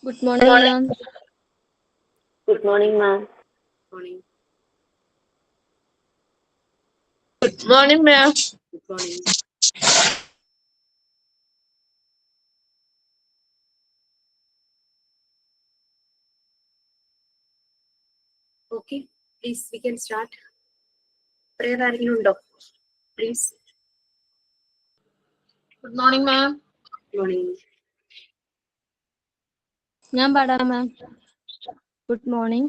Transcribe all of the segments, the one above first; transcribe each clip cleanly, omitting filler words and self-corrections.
Good morning, ma'am. Good morning, ma'am. Morning. Good morning, ma'am. Good morning. Okay, please, we can start. Prayer ആരെങ്കിലും ഉണ്ടോ? Please. Good morning, ma'am. Good morning. ഞാൻ പാടാം ma'am. Good morning.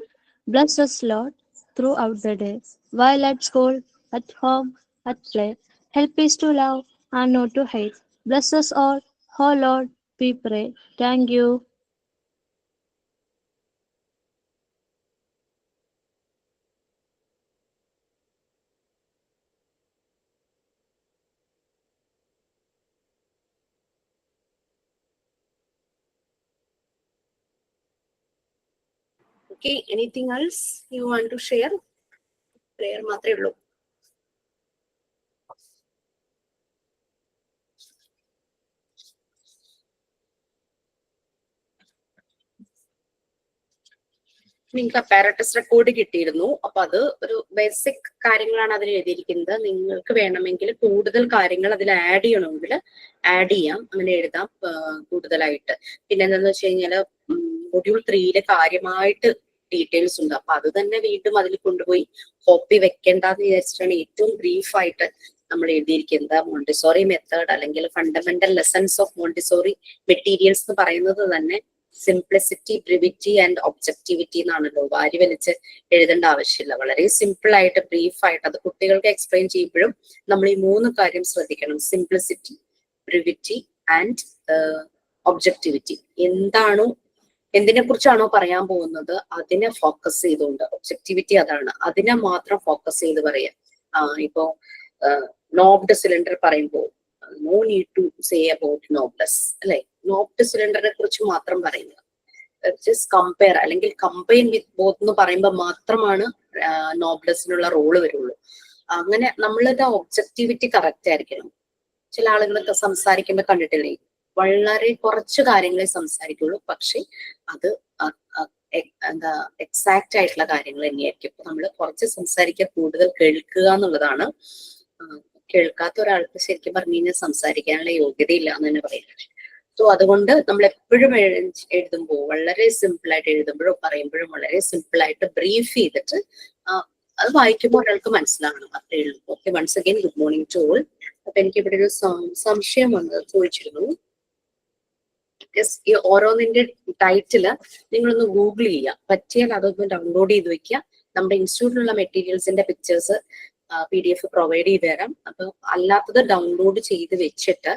Bless us, Lord, throughout the day. While at school, at home, at play, help us to love and not to hate. Bless us all, oh Lord, we pray. Thank you. Okay, anything else you want to share? Prayer മാത്രമേ ഉള്ളൂ. നിങ്ങൾക്ക് apparatus record കിട്ടിയിരുന്നു. അപ്പൊ അത് ഒരു basic കാര്യങ്ങളാണ് അതിൽ എഴുതിയിരിക്കുന്നത്. നിങ്ങൾക്ക് വേണമെങ്കിൽ കൂടുതൽ കാര്യങ്ങൾ അതിൽ ആഡ് ചെയ്യണമെങ്കിൽ ആഡ് ചെയ്യാം, അങ്ങനെ എഴുതാം കൂടുതലായിട്ട്. പിന്നെ എന്താന്ന് വെച്ച് കഴിഞ്ഞാല് മൊഡ്യൂൾ 3 കാര്യമായിട്ട് ഡീറ്റെയിൽസ് ഉണ്ട്. അപ്പൊ അത് തന്നെ വീണ്ടും അതിൽ കൊണ്ടുപോയി കോപ്പി വെക്കേണ്ടെന്ന് വിചാരിച്ചിട്ടാണ് ഏറ്റവും ബ്രീഫായിട്ട് നമ്മൾ എഴുതിയിരിക്കുന്നത്. മോണ്ടിസോറി മെത്തേഡ് അല്ലെങ്കിൽ fundamental lessons of Montessori materials എന്ന് പറയുന്നത് തന്നെ സിംപ്ലിസിറ്റി, ബ്രിവിറ്റി ആൻഡ് ഒബ്ജക്ടിവിറ്റി എന്നാണല്ലോ. വാരി വലിച്ച് എഴുതേണ്ട ആവശ്യമില്ല. വളരെ സിമ്പിൾ ആയിട്ട് ബ്രീഫായിട്ട് അത് കുട്ടികൾക്ക് എക്സ്പ്ലെയിൻ ചെയ്യുമ്പോഴും നമ്മൾ ഈ 3 കാര്യം ശ്രദ്ധിക്കണം. Simplicity, brevity and objectivity. എന്താണോ, എന്തിനെ കുറിച്ചാണോ പറയാൻ പോകുന്നത് അതിനെ ഫോക്കസ് ചെയ്തുകൊണ്ട്, ഒബ്ജക്ടിവിറ്റി അതാണ്, അതിനെ മാത്രം ഫോക്കസ് ചെയ്ത് പറയാം. ഇപ്പോ നോബ്ഡ് സിലിണ്ടർ പറയുമ്പോൾ no need to say about knobless, അല്ലെ? നോബ്ഡ് സിലിണ്ടറിനെ കുറിച്ച് മാത്രം പറയുന്നത്. ജസ്റ്റ് കമ്പയർ അല്ലെങ്കിൽ കമ്പൈൻ വിത്ത് ബോത്ത് എന്ന് പറയുമ്പോൾ മാത്രമാണ് നോബ്ലെസിനുള്ള റോള് വരുള്ളൂ. അങ്ങനെ നമ്മളുടെ ഒബ്ജക്ടിവിറ്റി കറക്റ്റ് ആയിരിക്കണം. ചില ആളുകളൊക്കെ സംസാരിക്കുമ്പോൾ കണ്ടിട്ടില്ലേ, വളരെ കുറച്ച് കാര്യങ്ങളെ സംസാരിക്കുള്ളൂ, പക്ഷെ അത് എന്താ എക്സാക്റ്റ് ആയിട്ടുള്ള കാര്യങ്ങൾ തന്നെയായിരിക്കും. അപ്പൊ നമ്മൾ കുറച്ച് സംസാരിക്കുക, കൂടുതൽ കേൾക്കുക എന്നുള്ളതാണ്. കേൾക്കാത്ത ഒരാൾക്ക് ശരിക്കും പറഞ്ഞു കഴിഞ്ഞാൽ സംസാരിക്കാനുള്ള യോഗ്യതയില്ല എന്ന് തന്നെ പറയുന്നത്. സോ അതുകൊണ്ട് നമ്മൾ എപ്പോഴും എഴുതുമ്പോൾ വളരെ സിമ്പിൾ ആയിട്ട് എഴുതുമ്പോഴും പറയുമ്പോഴും വളരെ സിമ്പിൾ ആയിട്ട് ബ്രീഫ് ചെയ്തിട്ട് അത് വായിക്കുമ്പോൾ ഒരാൾക്ക് മനസ്സിലാവണം, അത്രേ ഉള്ളൂ. Okay, once again good morning to all. അപ്പൊ എനിക്ക് ഇവിടെ ഒരു സംശയം വന്നത് ചോദിച്ചിരുന്നു. ഈ ഓരോന്നിന്റെ ടൈറ്റില് നിങ്ങളൊന്ന് ഗൂഗിൾ ചെയ്യുക, പറ്റിയാൽ അതൊന്ന് ഡൗൺലോഡ് ചെയ്ത് വെക്കുക. നമ്മുടെ ഇൻസ്റ്റിറ്റ്യൂട്ടിലുള്ള മെറ്റീരിയൽസിന്റെ പിക്ചേഴ്സ് PDF പ്രൊവൈഡ് ചെയ്ത് തരാം. അപ്പൊ അല്ലാത്തത് ഡൗൺലോഡ് ചെയ്ത് വെച്ചിട്ട്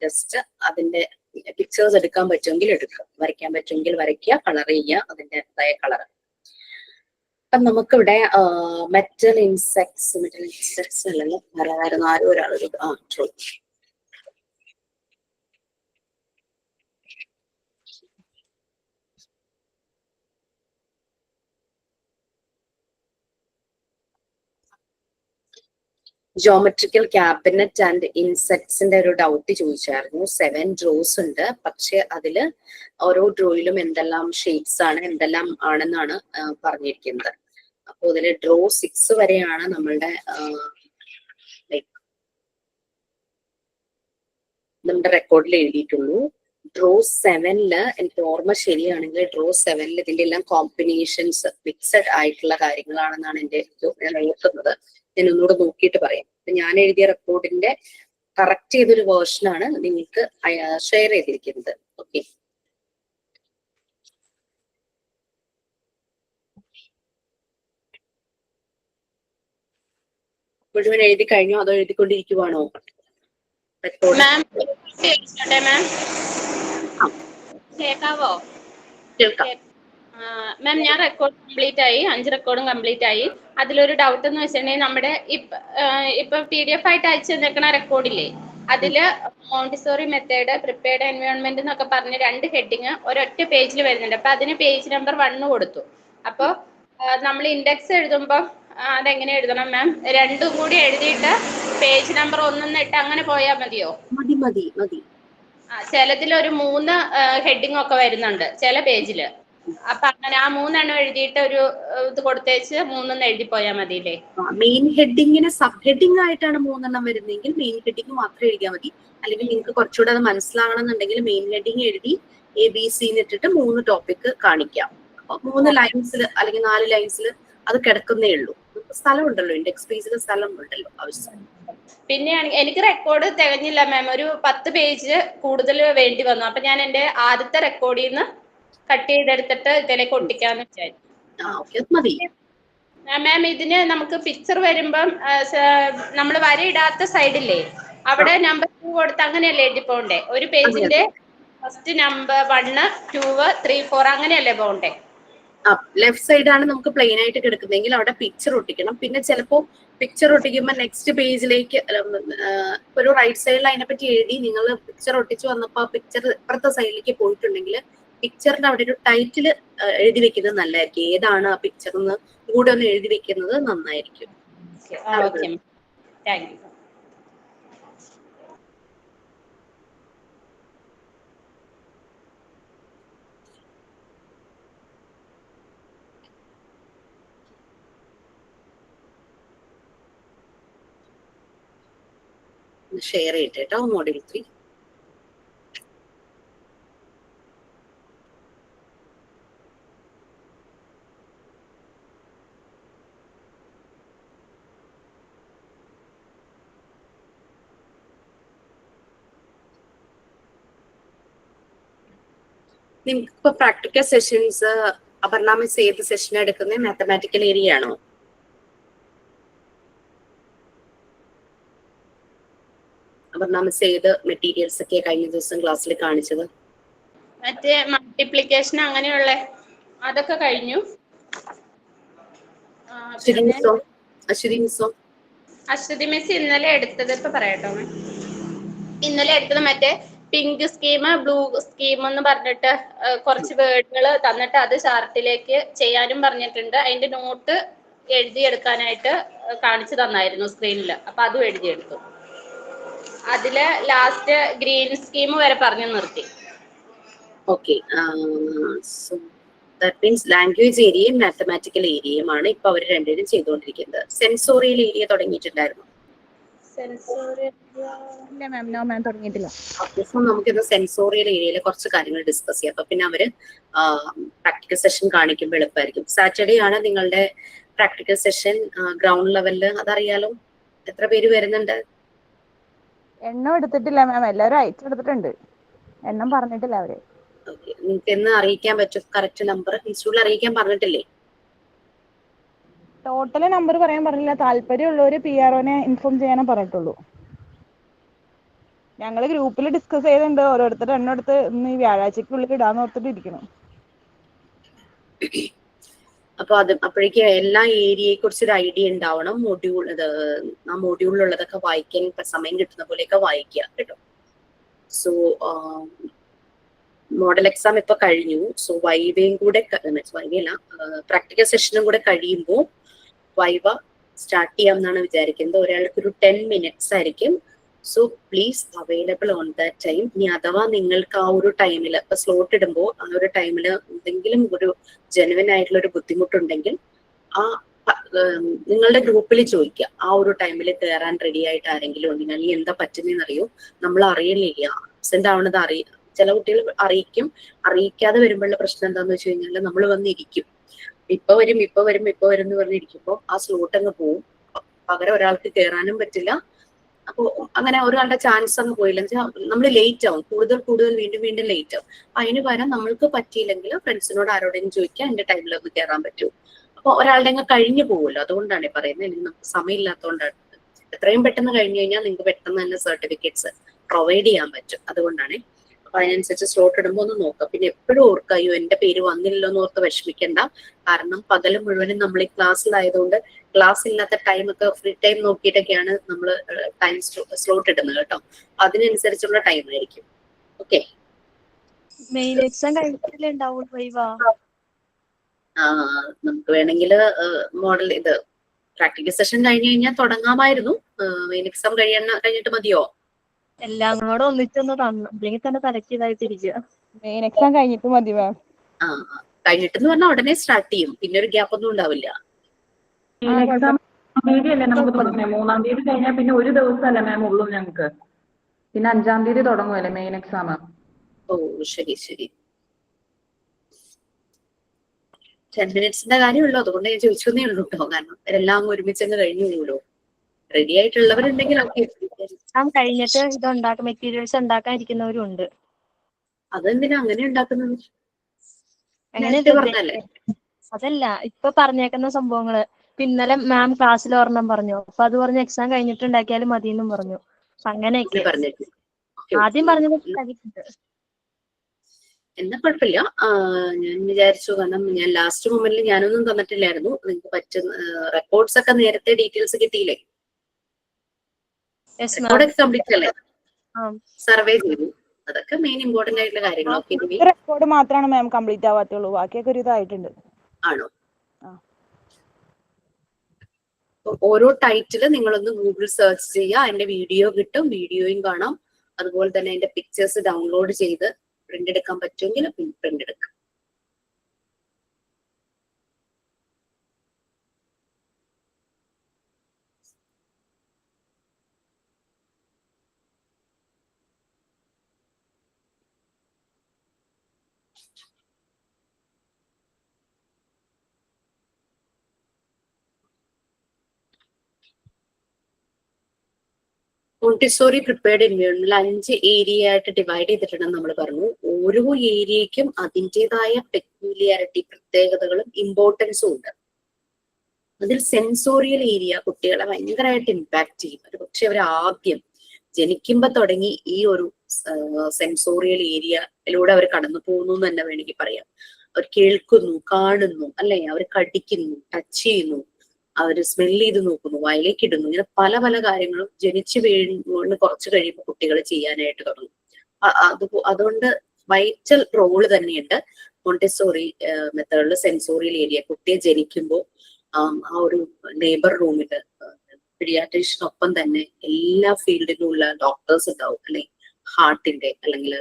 ജസ്റ്റ് അതിന്റെ പിക്ചേഴ്സ് എടുക്കാൻ പറ്റുമെങ്കിൽ എടുക്കുക, വരയ്ക്കാൻ പറ്റുമെങ്കിൽ വരയ്ക്കുക, കളർ ചെയ്യുക അതിൻ്റെതായ കളർ. അപ്പൊ നമുക്കിവിടെ മെറ്റൽ ഇൻസെക്ട്സ് അല്ലല്ലോ, വേറെ ആരും ഒരാളൊരു ട്രൂ. ജോമെട്രിക്കൽ ക്യാബിനറ്റ് ആൻഡ് ഇൻസെക്ട്സിന്റെ ഒരു ഡൗട്ട് ചോദിച്ചായിരുന്നു. 7 ഡ്രോസ് ഉണ്ട്, പക്ഷെ അതില് ഓരോ ഡ്രോയിലും എന്തെല്ലാം ഷേപ്സ് ആണ്, എന്തെല്ലാം ആണെന്നാണ് പറഞ്ഞിരിക്കുന്നത്. അപ്പോൾ ഇതില് ഡ്രോ 6 വരെയാണ് നമ്മളുടെ നമ്മുടെ റെക്കോർഡിൽ എഴുതിയിട്ടുള്ളൂ. ഡ്രോ 7-ല് എനിക്ക് ഓർമ്മ ശരിയാണെങ്കിൽ ഡ്രോ 7-ല് ഇതിന്റെ എല്ലാം കോമ്പിനേഷൻസ് മിക്സഡ് ആയിട്ടുള്ള കാര്യങ്ങളാണെന്നാണ് എന്റെ ഓർക്കുന്നത്. ഞാൻ ഒന്നുകൂടെ നോക്കിയിട്ട് പറയാം. ഞാൻ എഴുതിയ റെക്കോർഡിന്റെ കറക്റ്റ് ചെയ്തൊരു വേർഷനാണ് നിങ്ങൾക്ക് ഷെയർ ചെയ്തിരിക്കുന്നത്. ഓക്കെ, മുഴുവൻ എഴുതി കഴിഞ്ഞോ അതോ എഴുതിക്കൊണ്ടിരിക്കുവാണോ? മാം, ഞാൻ റെക്കോർഡ് കംപ്ലീറ്റ് ആയി, 5 റെക്കോർഡും കംപ്ലീറ്റ് ആയി. അതിലൊരു ഡൗട്ട് എന്ന് വെച്ചിട്ടുണ്ടെങ്കിൽ നമ്മുടെ ഇപ്പൊ PDF ആയിട്ട് അയച്ചു തന്നിരിക്കുന്ന റെക്കോർഡില്ലേ, അതില് മോണ്ടിസോറി മെത്തേഡ്, പ്രിപ്പയർഡ് എൻവയോൺമെന്റ് എന്നൊക്കെ പറഞ്ഞ് 2 ഹെഡിങ് ഒരൊറ്റ പേജിൽ വരുന്നുണ്ട്. അപ്പൊ അതിന് പേജ് നമ്പർ 1 കൊടുത്തു. അപ്പൊ നമ്മൾ ഇൻഡെക്സ് എഴുതുമ്പോൾ അതെങ്ങനെ എഴുതണം മാം? 2 കൂടി എഴുതിയിട്ട് പേജ് നമ്പർ 1 ഇട്ട് അങ്ങനെ പോയാൽ മതിയോ? മതി. ചിലതിലൊരു 3 ഹെഡിങ് ഒക്കെ വരുന്നുണ്ട് ചില പേജില്. അപ്പൊ അങ്ങനെ ആ 3 എഴുതിയിട്ട് ഒരു ഇത് കൊടുത്തേച്ച് 3 എഴുതി പോയാൽ മതിയില്ലേ? മെയിൻ ഹെഡിങ്ങിന് സബ് ഹെഡിങ് ആയിട്ടാണ് 3 വരുന്നതെങ്കിൽ മെയിൻ ഹെഡിങ് മാത്രം എഴുതിയാൽ മതി. അല്ലെങ്കിൽ നിങ്ങൾക്ക് കുറച്ചുകൂടെ അത് മനസ്സിലാവണം എന്നുണ്ടെങ്കിൽ മെയിൻ ഹെഡിങ് എഴുതി ABC ഇട്ടിട്ട് 3 ടോപ്പിക് കാണിക്കാം. അപ്പൊ 3 ലൈൻസിൽ അല്ലെങ്കിൽ 4 ലൈൻസിൽ അത് കിടക്കുന്നേ ഉള്ളൂ. സ്ഥലമുണ്ടല്ലോ, ഇൻഡെക്സ് പേജിൽ സ്ഥലം ഉണ്ടല്ലോ ആവശ്യം. പിന്നെ എനിക്ക് റെക്കോർഡ് തികഞ്ഞില്ല മാം, ഒരു 10 പേജ് കൂടുതൽ വേണ്ടി വന്നു. അപ്പൊ ഞാൻ എന്റെ ആദ്യത്തെ റെക്കോർഡിൽ നിന്ന് കട്ട് ചെയ്തെടുത്തിട്ട് ഇതിലേക്ക് ഒട്ടിക്കാന്ന് വിചാരിച്ചു. മാം ഇതിന് നമുക്ക് പിക്ചർ വരുമ്പം നമ്മൾ വരയിടാത്ത സൈഡില്ലേ അവിടെ നമ്പർ 2 കൊടുത്ത് അങ്ങനെയല്ലേ എഴുതി പോണ്ടേ? ഒരു പേജിന്റെ ഫസ്റ്റ് നമ്പർ 1, 2, 3, 4 അങ്ങനെയല്ലേ പോണ്ടേ? ലെഫ്റ്റ് സൈഡാണ് നമുക്ക് പ്ലെയിൻ ആയിട്ട് കിടക്കുന്നതെങ്കിൽ അവിടെ പിക്ചർ ഒട്ടിക്കണം. പിന്നെ ചിലപ്പോൾ പിക്ചർ ഒട്ടിക്കുമ്പോൾ നെക്സ്റ്റ് പേജിലേക്ക് ഒരു റൈറ്റ് സൈഡിൽ അതിനെപ്പറ്റി എഴുതി നിങ്ങൾ പിക്ചർ ഒട്ടിച്ചു വന്നപ്പോൾ ആ പിക്ചർ ഇപ്പുറത്തെ സൈഡിലേക്ക് പോയിട്ടുണ്ടെങ്കിൽ പിക്ചറിന്റെ അവിടെ ഒരു ടൈറ്റിൽ എഴുതി വെക്കുന്നത് നല്ലതായിരിക്കും. ഏതാണ് ആ പിക്ചർ എന്ന് കൂടെ ഒന്ന് എഴുതി വെക്കുന്നത് നന്നായിരിക്കും. ഷെയർ ചെയ്തിട്ട് കേട്ടോ മോഡ്യൂൾ 3. നിങ്ങൾക്ക് ഇപ്പൊ പ്രാക്ടിക്കൽ സെഷൻസ് അപർണ മിസ് ഏത് സെഷൻ എടുക്കുന്നത്? മാത്തമാറ്റിക്കൽ ഏരിയ ആണോ? അപർണ മിസ് ഏത് മെറ്റീരിയൽസ് ഒക്കെ കഴിഞ്ഞ ദിവസം ക്ലാസ്സിൽ കാണിച്ചത്? മറ്റേ മൾട്ടിപ്ലിക്കേഷൻ അങ്ങനെയുള്ള അതൊക്കെ കഴിഞ്ഞു. അശ്വതി മിസ് ഇന്നലെ എടുത്തത് ഇപ്പൊ പറയട്ടോ. ഇന്നലെ എടുത്തത് മറ്റേ പിങ്ക് സ്കീം ബ്ലൂ സ്കീം എന്ന് പറഞ്ഞിട്ട് കുറച്ച് വേർഡുകൾ തന്നിട്ട് അത് ചാർട്ടിലേക്ക് ചെയ്യാനും പറഞ്ഞിട്ടുണ്ട്. അതിന്റെ നോട്ട് എഴുതിയെടുക്കാനായിട്ട് കാണിച്ചു തന്നായിരുന്നു സ്ക്രീനിൽ. അപ്പൊ അതും എഴുതിയെടുത്തു. അതില് ലാസ്റ്റ് ഗ്രീൻ സ്കീം വരെ പറഞ്ഞു നിർത്തി. ഓക്കെ, ദാറ്റ് മീൻസ് ലാംഗ്വേജ് ഏരിയയും മാത്തമാറ്റിക്കൽ ഏരിയയുമാണ് ഇപ്പൊ അവർ രണ്ടുപേരും ചെയ്തുകൊണ്ടിരിക്കുന്നത്. സെൻസോറിയൽ ഏരിയ തുടങ്ങിയിട്ടുണ്ടായിരുന്നു? നമുക്കിന്ന് സെൻസോറിയൽ ഏരിയയിലെ കുറച്ച് കാര്യങ്ങൾ ഡിസ്കസ് ചെയ്യാം. അപ്പൊ പിന്നെ അവര് പ്രാക്ടിക്കൽ സെഷൻ കാണിക്കുമ്പോൾ എളുപ്പമായിരിക്കും. സാറ്റർഡേ ആണ് നിങ്ങളുടെ പ്രാക്ടിക്കൽ സെഷൻ ഗ്രൗണ്ട് ലെവലില്. അതറിയാലോ, എത്ര പേര് വരുന്നുണ്ട്? എണ്ണം എടുത്തിട്ടില്ല മാം, എല്ലാവരും അയച്ചെടുത്തിട്ടുണ്ട്, എണ്ണം പറഞ്ഞിട്ടില്ല അവര്. നിങ്ങൾക്ക് എന്ന് അറിയിക്കാൻ പറ്റും കറക്റ്റ് നമ്പർ? ഇൻസ്റ്റിറ്റ്യൂട്ടിൽ അറിയിക്കാൻ പറഞ്ഞിട്ടില്ലേ? ടോട്ടൽ നമ്പർ പറയാൻ പറഞ്ഞില്ല. താല്പര്യമുള്ളവര് PROനെ ഇൻഫോം ചെയ്യാനേ പറഞ്ഞിട്ടുള്ളൂ. ഞങ്ങള് ഗ്രൂപ്പിൽ ഡിസ്കസ് ചെയ്തിട്ടുണ്ട്. ഓരോരുത്തരുടെ എണ്ണം എടുത്ത് ഇന്ന് ഈ വ്യാഴാഴ്ചക്കുള്ളിൽ ഇടാന്ന് ഓർത്തിട്ട് ഇരിക്കണം. അപ്പൊ അപ്പോഴേക്ക് എല്ലാ ഏരിയയെ കുറിച്ച് ഒരു ഐഡിയ ഉണ്ടാവണം. ആ മോഡ്യൂളിലുള്ളതൊക്കെ വായിക്കാൻ സമയം കിട്ടുന്ന പോലെയൊക്കെ വായിക്കുക കേട്ടോ. സോ മോഡൽ എക്സാം ഇപ്പൊ കഴിഞ്ഞു. സോ വൈവയും കൂടെ വൈവയല്ല, പ്രാക്ടിക്കൽ സെഷനും കൂടെ കഴിയുമ്പോൾ വൈവ സ്റ്റാർട്ട് ചെയ്യാം എന്നാണ് വിചാരിക്കുന്നത്. ഒരാൾക്ക് ഒരു 10 minutes ആയിരിക്കും. So please available on that time. ഇനി അഥവാ നിങ്ങൾക്ക് ആ ഒരു ടൈമിൽ ഇപ്പൊ സ്ലോട്ട് ഇടുമ്പോൾ ആ ഒരു ടൈമിൽ എന്തെങ്കിലും ഒരു ജെനുവിൻ ആയിട്ടുള്ള ഒരു ബുദ്ധിമുട്ടുണ്ടെങ്കിൽ ആ നിങ്ങളുടെ ഗ്രൂപ്പിൽ ചോദിക്കുക. ആ ഒരു ടൈമിൽ കയറാൻ റെഡി ആയിട്ട് ആരെങ്കിലും ഉണ്ടെങ്കിൽ അല്ലെങ്കിൽ എന്താ പറ്റുന്നതെന്നറിയോ, നമ്മൾ അറിയില്ല. ആബ്സെന്റ് ആവണത് ചില കുട്ടികൾ അറിയിക്കും. അറിയിക്കാതെ വരുമ്പോഴുള്ള പ്രശ്നം എന്താന്ന് വെച്ച് കഴിഞ്ഞാൽ നമ്മൾ വന്നിരിക്കും, ഇപ്പൊ വരും എന്ന് പറഞ്ഞിരിക്കുമ്പോൾ ആ സ്ലോട്ട് അങ്ങ് പോവും. പകരം ഒരാൾക്ക് കയറാനും പറ്റില്ല. അപ്പൊ അങ്ങനെ ഒരാളുടെ ചാൻസ് അങ്ങ് പോയില്ല. നമ്മൾ ലേറ്റ് ആവും, കൂടുതൽ വീണ്ടും ലേറ്റ് ആവും. അതിന് പകരം നമ്മൾക്ക് പറ്റിയില്ലെങ്കിൽ ഫ്രണ്ട്സിനോട് ആരോടെങ്കിലും ചോദിക്കാം, എന്റെ ടൈമിൽ ഒന്ന് കയറാൻ പറ്റുമോ. അപ്പൊ ഒരാളുടെ അങ്ങ് കഴിഞ്ഞു പോകുമല്ലോ. അതുകൊണ്ടാണ് പറയുന്നത്. അല്ലെങ്കിൽ നമുക്ക് സമയമില്ലാത്തതുകൊണ്ടാണ്. എത്രയും പെട്ടെന്ന് കഴിഞ്ഞു കഴിഞ്ഞാൽ നിങ്ങൾക്ക് പെട്ടെന്ന് തന്നെ സർട്ടിഫിക്കറ്റ്സ് പ്രൊവൈഡ് ചെയ്യാൻ പറ്റും. അതുകൊണ്ടാണ്. അപ്പൊ അതിനനുസരിച്ച് സ്ലോട്ട് ഇടുമ്പോൾ ഒന്ന് നോക്കാം. പിന്നെ എപ്പോഴും ഓർക്കുക, അയ്യോ എന്റെ പേര് വന്നില്ലല്ലോ എന്ന് ഓർത്ത് വിഷമിക്കണ്ട. കാരണം പകല് മുഴുവനും നമ്മൾ ഈ ക്ലാസ്സിലായതുകൊണ്ട് ക്ലാസ് ഇല്ലാത്ത ടൈമൊക്കെ ഫ്രീ ടൈം നോക്കിയിട്ടൊക്കെയാണ് നമ്മൾ ടൈം സ്ലോട്ട് ഇടുന്നത് കേട്ടോ. അതിനനുസരിച്ചുള്ള ടൈം ആയിരിക്കും. ഓക്കെ, മെയിൻ എക്സാം കഴിഞ്ഞിട്ടല്ലേ ഉണ്ടാവുള്ളൂ വൈവ? നമുക്ക് വേണമെങ്കിൽ മോഡൽ പ്രാക്ടിക്കൽ സെഷൻ കഴിഞ്ഞു കഴിഞ്ഞാൽ തുടങ്ങാമായിരുന്നു. മെയിൻ എക്സാം കഴിഞ്ഞിട്ട് മതിയോ? എല്ലാം കൂടെ ഒന്നിച്ചൊന്ന് തന്നു, അല്ലെങ്കിൽ തന്നെ തലയ്ക്ക് ഇതായിട്ടിരിക്കുക. മെയിൻ എക്സാം കഴിഞ്ഞിട്ട് മതി മാം. ആ കഴിഞ്ഞിട്ടെന്ന് പറഞ്ഞാൽ ഉടനെ സ്റ്റാർട്ട് ചെയ്യും, പിന്നെ ഒരു ഗ്യാപ്പ് ഒന്നും ഉണ്ടാവില്ല. എക്സാം തീയതി അല്ലേ നമുക്ക് തുടങ്ങണേ? 3-ാം തീയതി കഴിഞ്ഞാൽ പിന്നെ ഒരു ദിവസമല്ലേ മാം ഉള്ളൂ ഞങ്ങൾക്ക്. പിന്നെ 5-ാം തീയതി തുടങ്ങുമല്ലേ മെയിൻ എക്സാം. ഓ ശരി ശരി. 10 മിനിറ്റ്സിന്റെ കാര്യമുള്ളൂ, അതുകൊണ്ട് ഞാൻ ചോദിച്ചതേ ഉള്ളൂ കേട്ടോ. കാരണം എല്ലാം ഒരുമിച്ചങ്ങ് കഴിഞ്ഞു പോകുമല്ലോ. റെഡി ആയിട്ടുള്ളവരുണ്ടെങ്കിൽ എക്സാം കഴിഞ്ഞിട്ട് ഇത് ഉണ്ടാക്കാൻ മെറ്റീരിയൽസ് ഉണ്ടാക്കാൻ ഇരിക്കുന്നവരും ഉണ്ട്. അതെന്തിനാ അങ്ങനെ ഉണ്ടാക്കുന്നത്? അങ്ങനെ നേരത്തെ പറഞ്ഞല്ലേ. അതല്ല, ഇപ്പൊ പറഞ്ഞേക്കുന്ന സംഭവങ്ങള്. ഇന്നലെ മാം ക്ലാസ്സിൽ ഒരെണ്ണം പറഞ്ഞു, അപ്പൊ അത് പറഞ്ഞ് എക്സാം കഴിഞ്ഞിട്ട് ഉണ്ടാക്കിയാലും മതി എന്നും പറഞ്ഞു. അങ്ങനെയൊക്കെ പറഞ്ഞിട്ട് ആദ്യം പറഞ്ഞത് ഉണ്ടാക്കിയിട്ടുണ്ട്. എന്നാ കുഴപ്പമില്ല. ഞാൻ വിചാരിച്ചു, കാരണം ഞാൻ ലാസ്റ്റ് മൊമെന്റിൽ ഞാനൊന്നും തന്നിട്ടില്ലായിരുന്നു. നിങ്ങൾക്ക് പറ്റുന്ന റെക്കോർഡ്സ് ഒക്കെ നേരത്തെ ഡീറ്റെയിൽസ് കിട്ടിയില്ലേ? റെക്കോർഡൊക്കെ കംപ്ലീറ്റ് അല്ലേ? സർവേ ചെയ്തു, അതൊക്കെ മെയിൻ ഇമ്പോർട്ടന്റ് ആയിട്ടുള്ള കാര്യങ്ങളൊക്കെ. റെക്കോർഡ് മാത്രമാണ് മാം കംപ്ലീറ്റ് ആവാത്തുള്ളൂ, ബാക്കിയൊക്കെ ഒരു ഇതായിട്ടുണ്ട്. ആണോ? ഓരോ ടൈറ്റില് നിങ്ങളൊന്ന് ഗൂഗിൾ സെർച്ച് ചെയ്യുക, അതിന്റെ വീഡിയോ കിട്ടും, വീഡിയോയും കാണാം. അതുപോലെ തന്നെ അതിന്റെ പിക്ചേഴ്സ് ഡൗൺലോഡ് ചെയ്ത് പ്രിന്റ് എടുക്കാൻ പറ്റുമെങ്കിൽ പ്രിന്റ് എടുക്കാം. മോണ്ടിസോറി പ്രിപ്പയർഡ് എൻവയോൺമെന്റിൽ 5 ഏരിയ ആയിട്ട് ഡിവൈഡ് ചെയ്തിട്ടുണ്ടെന്ന് നമ്മൾ പറഞ്ഞു. ഓരോ ഏരിയയ്ക്കും അതിൻ്റെതായ പെക്യൂലിയാരിറ്റി, പ്രത്യേകതകളും ഇമ്പോർട്ടൻസും ഉണ്ട്. അതിൽ സെൻസോറിയൽ ഏരിയ കുട്ടികളെ ഭയങ്കരമായിട്ട് ഇമ്പാക്ട് ചെയ്യും. ഒരു പക്ഷെ അവർ ആദ്യം ജനിക്കുമ്പോ തുടങ്ങി ഈ ഒരു സെൻസോറിയൽ ഏരിയയിലൂടെ അവർ കടന്നു പോകുന്നു എന്ന് തന്നെ വേണമെങ്കിൽ പറയാം. അവർ കേൾക്കുന്നു, കാണുന്നു, അല്ലെ? അവർ കടിക്കുന്നു, ടച്ച് ചെയ്യുന്നു, അവർ സ്മെല് ചെയ്ത് നോക്കുന്നു, വയലേക്ക് ഇടുന്നു. ഇങ്ങനെ പല പല കാര്യങ്ങളും ജനിച്ചു വീഴുകൊണ്ട് കുറച്ച് കഴിയുമ്പോൾ കുട്ടികൾ ചെയ്യാനായിട്ട് തുടങ്ങും. അതുകൊണ്ട് വൈറ്റൽ റോള് തന്നെയുണ്ട് മോണ്ടിസോറി മെത്തേഡിൽ സെൻസോറിയൽ ഏരിയ. കുട്ടിയെ ജനിക്കുമ്പോൾ ആ ഒരു ലേബർ റൂമില് പീഡിയാട്രീഷ്യനൊപ്പം തന്നെ എല്ലാ ഫീൽഡിലുള്ള ഡോക്ടേഴ്സ് ഉണ്ടാവും, അല്ലെ? ഹാർട്ടിന്റെ അല്ലെങ്കിൽ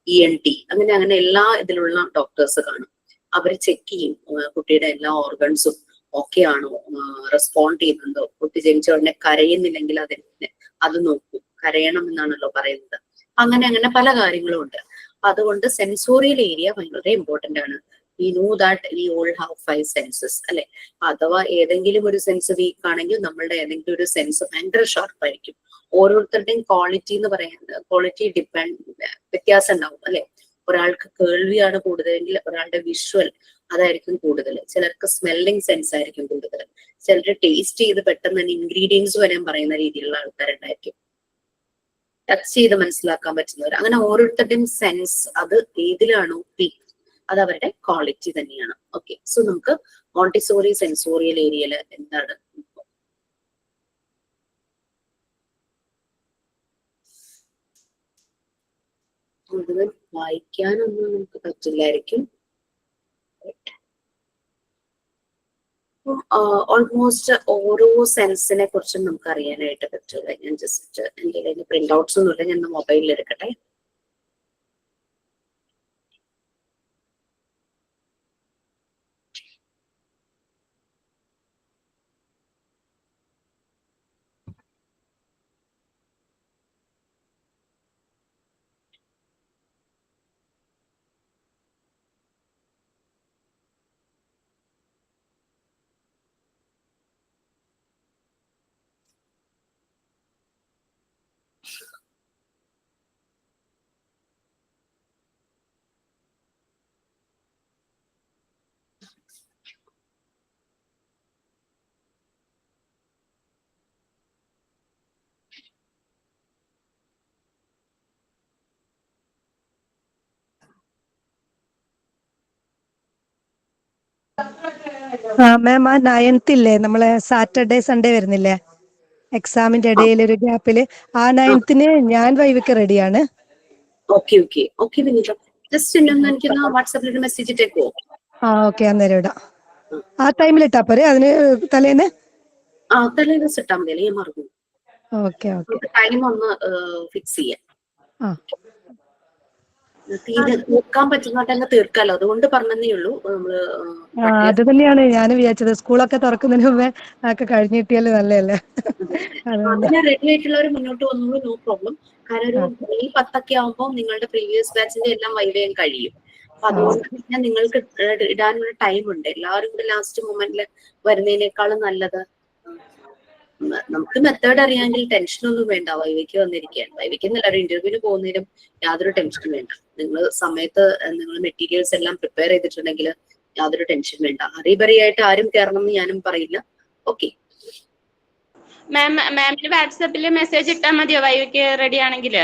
ENT, അങ്ങനെ എല്ലാ ഇതിലുള്ള ഡോക്ടേഴ്സ് കാണും. അവർ ചെക്ക് ചെയ്യും കുട്ടിയുടെ എല്ലാ ഓർഗൻസും ഓക്കെ ആണോ, റെസ്പോണ്ട് ചെയ്യുന്നുണ്ടോ. കുട്ടി ജനിച്ച ഉടനെ കരയുന്നില്ലെങ്കിൽ അത് നോക്കും. കരയണം എന്നാണല്ലോ പറയുന്നത്. അങ്ങനെ പല കാര്യങ്ങളും ഉണ്ട്. അതുകൊണ്ട് സെൻസോറിയൽ ഏരിയ ഭയങ്കര ഇമ്പോർട്ടന്റ് ആണ്. We know that we all have 5 census, അല്ലെ? അഥവാ ഏതെങ്കിലും ഒരു സെൻസ് വീക്ക് ആണെങ്കിൽ നമ്മളുടെ ഏതെങ്കിലും ഒരു സെൻസ് ഭയങ്കര ഷാർപ്പായിരിക്കും. ഓരോരുത്തരുടെയും ക്വാളിറ്റി എന്ന് പറയുന്നത്, ക്വാളിറ്റി വ്യത്യാസം ഉണ്ടാവും, അല്ലെ? ഒരാൾക്ക് കേൾവിയാണ് കൂടുതലെങ്കിൽ ഒരാളുടെ വിഷ്വൽ അതായിരിക്കും കൂടുതൽ. ചിലർക്ക് സ്മെല്ലിംഗ് സെൻസ് ആയിരിക്കും കൂടുതൽ. ചിലർ ടേസ്റ്റ് ചെയ്ത് പെട്ടെന്ന് തന്നെ ഇൻഗ്രീഡിയൻസ് വരെ പറയുന്ന രീതിയിലുള്ള ആൾക്കാരുണ്ടായിരിക്കും. ടച്ച് ചെയ്ത് മനസ്സിലാക്കാൻ പറ്റുന്നവർ. അങ്ങനെ ഓരോരുത്തരുടെയും സെൻസ് അത് ഏതിലാണോ പീക്ക് അത് അവരുടെ ക്വാളിറ്റി തന്നെയാണ്. ഓക്കെ, സോ നമുക്ക് മോണ്ടിസോറി സെൻസോറിയൽ ഏരിയയിൽ എന്താണ് മുഴുവൻ വായിക്കാനൊന്നും നമുക്ക് പറ്റില്ലായിരിക്കും. ഓൾമോസ്റ്റ് ഓരോ സെൻസിനെ കുറിച്ചും നമുക്ക് അറിയാനായിട്ട് പറ്റില്ല. ഞാൻ ജസ്റ്റ് എൻ്റെ കയ്യിൽ പ്രിന്റ് ഔട്ട്സ് ഒന്നുമില്ല, ഞാൻ മൊബൈലിൽ എടുക്കട്ടെ. മാം, ആ 9th ഇല്ലേ, നമ്മളെ സാറ്റർഡേ സൺഡേ വരുന്നില്ലേ എക്സാമിന്റെ ഇടയിൽ ഒരു ഗ്യാപ്പില്, ആ 9th ഞാൻ വൈവിക്ക് റെഡിയാണ്. ഓക്കെ ഓക്കെ ഓക്കെ വിനീത, ജസ്റ്റ് എനിക്കൊന്ന് വാട്സാപ്പിൽ ഒരു മെസ്സേജ് ഇട്ടേക്കോ? ഓക്കെ, അന്നേരം ഇടാം. ആ ടൈമിൽ ഇട്ടാ പോരെ? അതിന് തലേന്ന് തലേ ദിവസം ഇട്ടാൽ മതി, അല്ലെങ്കിൽ ഞാൻ മറന്നു. ഓക്കെ ഓക്കെ, ടൈം ഒന്ന് ഫിക്സ് ചെയ്യാം. ആ. തീർക്കാൻ പറ്റുന്നതങ്ങ് തീർക്കാലോ, അതുകൊണ്ട് പറഞ്ഞതേ ഉള്ളൂ. നമ്മള് അത് തന്നെയാണ് ഞാൻ വിചാരിച്ചത്. സ്കൂളൊക്കെ തുറക്കുന്നതിന് മുമ്പേ ഒക്കെ കഴിഞ്ഞ് കിട്ടിയാൽ നല്ലതല്ലേ. അതുകൊണ്ട് അതിന് റെഡി ആയിട്ടുള്ളവർ മുന്നോട്ട് വന്നോളൂ, നോ പ്രോബ്ലം. കാരണം ഒരു മെയ് 10 ആവുമ്പോൾ നിങ്ങളുടെ പ്രീവിയസ് ബാച്ചിന്റെ എല്ലാം വൈവേയും കഴിയും. അപ്പൊ അതുകൊണ്ട് പിന്നെ നിങ്ങൾക്ക് ഇടാനുള്ള ടൈം ഉണ്ട്. എല്ലാവരും കൂടെ ലാസ്റ്റ് മൊമെന്റിൽ വരുന്നതിനേക്കാളും നല്ലത് നമുക്ക് മെത്തേഡ് അറിയാമെങ്കിൽ ടെൻഷനൊന്നും വേണ്ട. വൈവയ്ക്ക് വന്നിരിക്കാൻ, വൈവയ്ക്ക് എല്ലാവരും ഇന്റർവ്യൂവിന് പോകുന്നതിനും യാതൊരു ടെൻഷനും വേണ്ട. നിങ്ങൾ സമയത്ത് നിങ്ങൾ മെറ്റീരിയൽസ് എല്ലാം പ്രിപ്പയർ ചെയ്തിട്ടുണ്ടെങ്കിൽ യാതൊരു ടെൻഷൻ വേണ്ട. ഹറിബറിയായിട്ട് ആരും കയറണം എന്ന് ഞാനും പറയില്ല. ഓക്കെ മാമിന് വാട്സാപ്പിൽ മെസ്സേജ് ഇട്ടാൽ മതിയോ വൈവയ്ക്ക് റെഡി ആണെങ്കിൽ?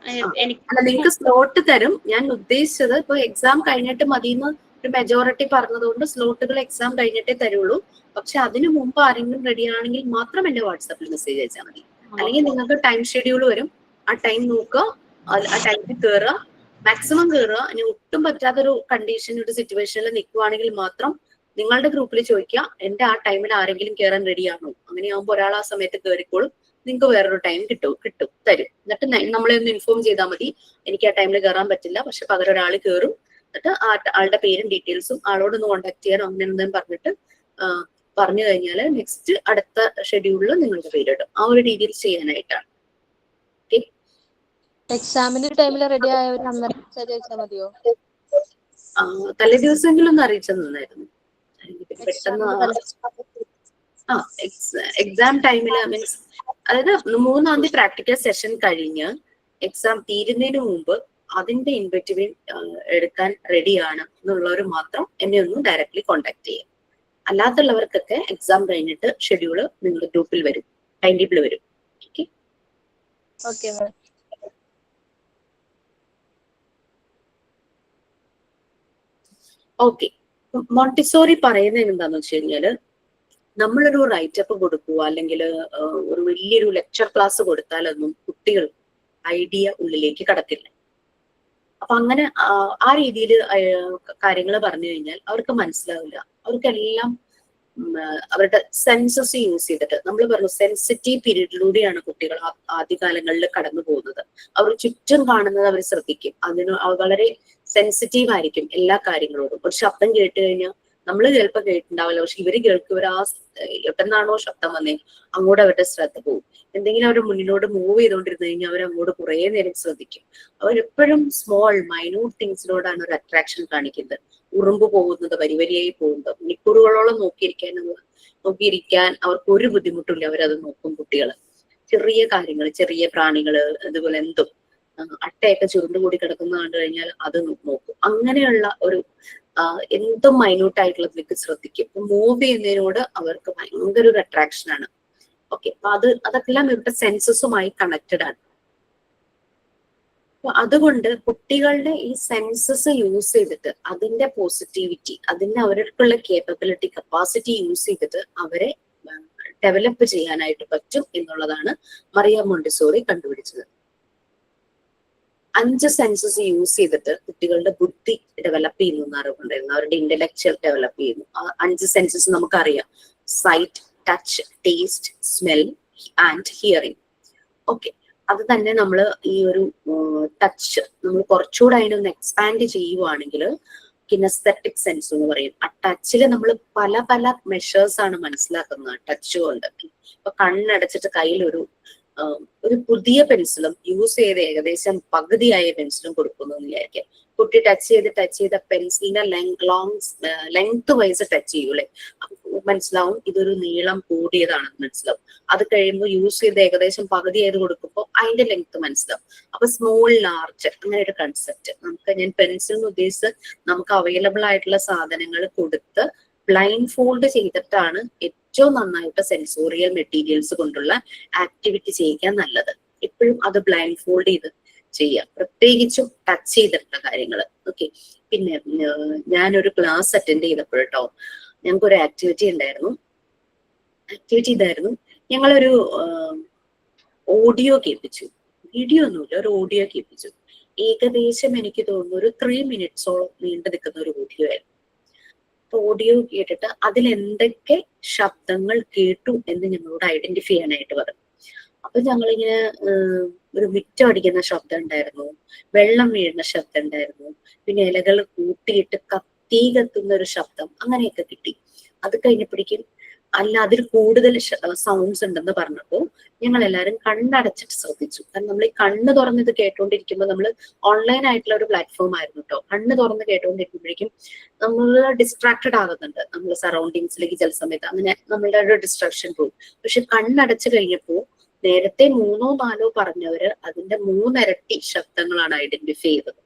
അല്ല, നിങ്ങൾക്ക് സ്ലോട്ട് തരും. ഞാൻ ഉദ്ദേശിച്ചത് ഇപ്പൊ എക്സാം കഴിഞ്ഞിട്ട് മതിയെന്ന് ഒരു മെജോറിറ്റി പറഞ്ഞതുകൊണ്ട് സ്ലോട്ടുകൾ എക്സാം കഴിഞ്ഞിട്ടേ തരുള്ളൂ. പക്ഷെ അതിനു മുമ്പ് ആരെങ്കിലും റെഡി ആണെങ്കിൽ മാത്രം എന്റെ വാട്സാപ്പിൽ മെസ്സേജ് അയച്ചാൽ മതി. അല്ലെങ്കിൽ നിങ്ങൾക്ക് ടൈം ഷെഡ്യൂൾ വരും, ആ ടൈം നോക്കുക, ആ ടൈമിൽ കയറുക, മാക്സിമം കയറുക. ഇനി ഒട്ടും പറ്റാത്തൊരു കണ്ടീഷൻ, ഒരു സിറ്റുവേഷനിൽ നിൽക്കുവാണെങ്കിൽ മാത്രം നിങ്ങളുടെ ഗ്രൂപ്പിൽ ചോദിക്കുക, എന്റെ ആ ടൈമിൽ ആരെങ്കിലും കയറാൻ റെഡിയാണോ? അങ്ങനെയാകുമ്പോൾ ഒരാൾ ആ സമയത്ത് കയറിക്കോളും, നിങ്ങൾക്ക് വേറൊരു ടൈം തരും. എന്നിട്ട് നമ്മളെ ഒന്ന് ഇൻഫോം ചെയ്താൽ മതി, എനിക്ക് ആ ടൈമിൽ കയറാൻ പറ്റില്ല, പക്ഷെ പകരം ഒരാൾ കയറും. എന്നിട്ട് ആളുടെ പേരും ഡീറ്റെയിൽസും ആളോടൊന്ന് കോൺടാക്ട് ചെയ്യാനോ അങ്ങനെ എന്തെങ്കിലും പറഞ്ഞിട്ട് പറഞ്ഞു കഴിഞ്ഞാൽ നെക്സ്റ്റ് അടുത്ത ഷെഡ്യൂളിൽ നിങ്ങൾക്ക് പേരിടും. ആ ഒരു രീതിയിൽ ചെയ്യാനായിട്ടാണ്. ഓക്കെ, എക്സാമിന്റെ ടൈമിൽ റെഡി ആയവർ അന്നേരം മെസ്സേജ് അയച്ചാൽ മതിയോ? തലേ ദിവസമെങ്കിലും ഒന്ന് അറിയിച്ചു തന്നായിരുന്നു. പെട്ടെന്ന് എക്സാം ടൈമിൽ മീൻസ് അതായത് 3-ാം തീയതി പ്രാക്ടിക്കൽ സെഷൻ കഴിഞ്ഞ് എക്സാം തീരുന്നതിന് മുമ്പ് അതിന്റെ ഇൻവെന്ററി എടുക്കാൻ റെഡിയാണ് എന്നുള്ളവർ മാത്രം എന്നെ ഒന്ന് ഡയറക്ട്ലി കോൺടാക്ട് ചെയ്യും. അല്ലാത്തുള്ളവർക്കൊക്കെ എക്സാം കഴിഞ്ഞിട്ട് ഷെഡ്യൂള് നിങ്ങളുടെ ഗ്രൂപ്പിൽ വരും, ടൈം ടേബിൾ വരും. ഓക്കെ. ഓക്കെ, മോണ്ടിസോറി പറയുന്നത് എന്താന്ന് വെച്ച് കഴിഞ്ഞാല് നമ്മളൊരു റൈറ്റപ്പ് കൊടുക്കുക അല്ലെങ്കിൽ ഒരു വലിയൊരു ലെക്ചർ ക്ലാസ് കൊടുത്താലൊന്നും കുട്ടികൾ ഐഡിയ ഉള്ളിലേക്ക് കടത്തില്ല. അപ്പൊ അങ്ങനെ ആ രീതിയിൽ കാര്യങ്ങൾ പറഞ്ഞു കഴിഞ്ഞാൽ അവർക്ക് മനസ്സിലാവില്ല. അവർക്കെല്ലാം അവരുടെ സെൻസസ് യൂസ് ചെയ്തിട്ട്, നമ്മൾ പറഞ്ഞു സെൻസിറ്റീവ് പീരീഡിലൂടെയാണ് കുട്ടികൾ ആദ്യകാലങ്ങളിൽ കടന്നു പോകുന്നത്. അവർ ചുറ്റും കാണുന്നത് അവർ ശ്രദ്ധിക്കും, അതിന് വളരെ സെൻസിറ്റീവ് ആയിരിക്കും എല്ലാ കാര്യങ്ങളോടും. ഒരു ശബ്ദം കേട്ട് കഴിഞ്ഞാൽ നമ്മൾ ചിലപ്പോൾ കേട്ടിട്ടുണ്ടാവില്ല, പക്ഷെ ഇവര് കേൾക്കും. ഇവർ എവിടെന്നാണോ ശബ്ദം വന്നേ അങ്ങോട്ട് അവരുടെ ശ്രദ്ധ പോകും. എന്തെങ്കിലും അവർ മുന്നിലോട്ട് മൂവ് ചെയ്തുകൊണ്ടിരുന്നു കഴിഞ്ഞാൽ അവർ അങ്ങോട്ട് കുറേ നേരം ശ്രദ്ധിക്കും. അവരെപ്പോഴും സ്മോൾ മൈന്യൂട്ട് തിങ്സിനോടാണ് ഒരു അട്രാക്ഷൻ കാണിക്കുന്നത്. ഉറുമ്പ് പോകുന്നത്, വരിവരിയായി പോകുന്നത്, മണിക്കൂറുകളോളം നോക്കിയിരിക്കാൻ അവർക്ക് ഒരു ബുദ്ധിമുട്ടില്ല. അവരത് നോക്കും. കുട്ടികള് ചെറിയ കാര്യങ്ങൾ, ചെറിയ പ്രാണികള്, അതുപോലെ എന്തും അട്ടയൊക്കെ ചുരുണ്ടുകൂടി കിടക്കുന്ന കണ്ടു കഴിഞ്ഞാൽ അത് നോക്കും. അങ്ങനെയുള്ള ഒരു എന്തും മൈന്യൂട്ട് ആയിട്ടുള്ളതിലേക്ക് ശ്രദ്ധിക്കും. മൂവ് ചെയ്യുന്നതിനോട് അവർക്ക് ഭയങ്കര ഒരു അട്രാക്ഷൻ ആണ്. ഓക്കെ, അപ്പൊ അതെല്ലാം ഇവരുടെ സെൻസസുമായി കണക്റ്റഡ് ആണ്. അപ്പൊ അതുകൊണ്ട് കുട്ടികളുടെ ഈ സെൻസസ് യൂസ് ചെയ്തിട്ട് അതിന്റെ പോസിറ്റിവിറ്റി, അതിന്റെ അവർക്കുള്ള കേപ്പബിലിറ്റി, കപ്പാസിറ്റി യൂസ് ചെയ്തിട്ട് അവരെ ഡെവലപ്പ് ചെയ്യാനായിട്ട് പറ്റും എന്നുള്ളതാണ് മറിയ മോണ്ടിസോറി കണ്ടുപിടിച്ചത്. 5 സെൻസസ് യൂസ് ചെയ്തിട്ട് കുട്ടികളുടെ ബുദ്ധി ഡെവലപ്പ് ചെയ്യുന്നു എന്ന് അറിവുണ്ടായിരുന്നു. അവരുടെ ഇന്റലക്ച്വൽ ഡെവലപ്പ് ചെയ്യുന്നു. 5 സെൻസസ് നമുക്കറിയാം: sight, touch, taste, smell and hearing. Okay, അത് തന്നെ നമ്മൾ ഈ ഒരു ടച്ച് നമ്മൾ കുറച്ചുകൂടെ അതിനൊന്ന് എക്സ്പാൻഡ് ചെയ്യുവാണെങ്കിൽ കിനസ്തെറ്റിക് സെൻസ് എന്ന് പറയും. ആ ടച്ചിൽ നമ്മൾ പല പല മെഷേഴ്സ് ആണ് മനസ്സിലാക്കുന്നത് ടച്ച് കൊണ്ട്. ഇപ്പൊ കണ്ണടച്ചിട്ട് കയ്യിലൊരു പുതിയ പെൻസിലും യൂസ് ചെയ്ത് ഏകദേശം പകുതിയായ പെൻസിലും കൊടുക്കുന്നു എന്ന് വിചാരിക്കാം. കുട്ടി ടച്ച് ചെയ്ത പെൻസിലിന്റെ ലെങ്ത് വൈസ് ടച്ച് ചെയ്യൂലേ, മനസ്സിലാവും ഇതൊരു നീളം കൂടിയതാണെന്ന് മനസ്സിലാവും. അത് കഴിയുമ്പോൾ യൂസ് ചെയ്ത് ഏകദേശം പകുതി ആയത് കൊടുക്കുമ്പോൾ അതിന്റെ ലെങ്ത് മനസ്സിലാവും. അപ്പൊ സ്മോൾ, ലാർജ് അങ്ങനെ ഒരു കൺസെപ്റ്റ് ഞാൻ പെൻസിലിന് ഉദ്ദേശിച്ച് നമുക്ക് അവൈലബിൾ ആയിട്ടുള്ള സാധനങ്ങൾ കൊടുത്ത് ബ്ലൈൻഡ് ഫോൾഡ് ചെയ്തിട്ടാണ് ഏറ്റവും നന്നായിട്ട് സെൻസോറിയൽ മെറ്റീരിയൽസ് കൊണ്ടുള്ള ആക്ടിവിറ്റി ചെയ്യിക്കാൻ നല്ലത്. എപ്പോഴും അത് ബ്ലൈൻഡ് ഫോൾഡ് ചെയ്ത് ചെയ്യാം, പ്രത്യേകിച്ചും ടച്ച് ചെയ്തിട്ടുള്ള കാര്യങ്ങൾ. ഓക്കെ, പിന്നെ ഞാനൊരു ക്ലാസ് അറ്റൻഡ് ചെയ്തപ്പോഴട്ടോ ഞങ്ങൾക്കൊരു ആക്ടിവിറ്റി ഉണ്ടായിരുന്നു. ആക്ടിവിറ്റി ഇതായിരുന്നു, ഞങ്ങളൊരു ഓഡിയോ കേൾപ്പിച്ചു. വീഡിയോ ഒന്നുമില്ല, ഒരു ഓഡിയോ കേൾപ്പിച്ചു. ഏകദേശം എനിക്ക് തോന്നുന്നു ഒരു 3 മിനിറ്റ്സോളം നീണ്ടു നിൽക്കുന്ന ഒരു ഓഡിയോ ആയിരുന്നു. ഓഡിയോ കേട്ടിട്ട് അതിൽ എന്തൊക്കെ ശബ്ദങ്ങൾ കേട്ടു എന്ന് ഞങ്ങളോട് ഐഡന്റിഫൈ ചെയ്യാനായിട്ട് പറഞ്ഞു. അപ്പൊ ഞങ്ങളിങ്ങനെ ഒരു മിറ്റം അടിക്കുന്ന ശബ്ദം ഉണ്ടായിരുന്നു, വെള്ളം വീഴുന്ന ശബ്ദം ഉണ്ടായിരുന്നു, പിന്നെ ഇലകൾ കൂട്ടിയിട്ട് തീ കത്തുന്ന ഒരു ശബ്ദം, അങ്ങനെയൊക്കെ കിട്ടി. അത് കഴിഞ്ഞപ്പോഴേക്കും അല്ല അതിൽ കൂടുതൽ സൗണ്ട്സ് ഉണ്ടെന്ന് പറഞ്ഞപ്പോൾ ഞങ്ങൾ എല്ലാവരും കണ്ണടച്ചിട്ട് ശ്രദ്ധിച്ചു. കാരണം നമ്മൾ ഈ കണ്ണ് തുറന്ന് ഇത് കേട്ടോണ്ടിരിക്കുമ്പോൾ, നമ്മൾ ഓൺലൈൻ ആയിട്ടുള്ള ഒരു പ്ലാറ്റ്ഫോം ആയിരുന്നു കേട്ടോ. കണ്ണ് തുറന്ന് കേട്ടോണ്ടിരിക്കുമ്പോഴേക്കും നമ്മൾ ഡിസ്ട്രാക്റ്റഡ് ആകുന്നുണ്ട്, നമ്മൾ സറൗണ്ടിങ്സിലേക്ക് ചില സമയത്ത് അങ്ങനെ നമ്മളുടെ ഒരു ഡിസ്ട്രാക്ഷൻ പോകും. പക്ഷെ കണ്ണടച്ചു കഴിഞ്ഞപ്പോൾ നേരത്തെ 3ഓ 4ഓ പറഞ്ഞവര് അതിന്റെ 3 ഇരട്ടി ശബ്ദങ്ങളാണ് ഐഡന്റിഫൈ ചെയ്തത്.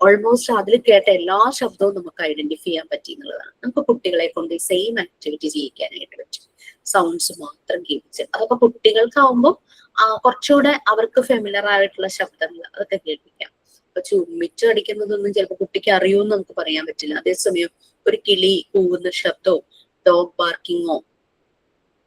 ഓൾമോസ്റ്റ് അതിൽ കേട്ട എല്ലാ ശബ്ദവും നമുക്ക് ഐഡന്റിഫൈ ചെയ്യാൻ പറ്റി എന്നുള്ളതാണ്. നമുക്ക് കുട്ടികളെ കൊണ്ട് സെയിം ആക്ടിവിറ്റി ചെയ്യിക്കാനായിട്ട് പറ്റും, സൗണ്ട്സ് മാത്രം കേൾപ്പിച്ച്. അതൊക്കെ കുട്ടികൾക്കാവുമ്പോൾ കുറച്ചുകൂടെ അവർക്ക് ഫെമിലർ ആയിട്ടുള്ള ശബ്ദങ്ങൾ അതൊക്കെ കേൾപ്പിക്കാം. ഇപ്പൊ ചുമ്മിച്ച് അടിക്കുന്നതൊന്നും ചിലപ്പോൾ കുട്ടിക്ക് അറിയുമെന്ന് നമുക്ക് പറയാൻ പറ്റില്ല. അതേസമയം ഒരു കിളി കൂവുന്ന ശബ്ദമോ ഡോഗ് ബാർക്കിങ്ങോ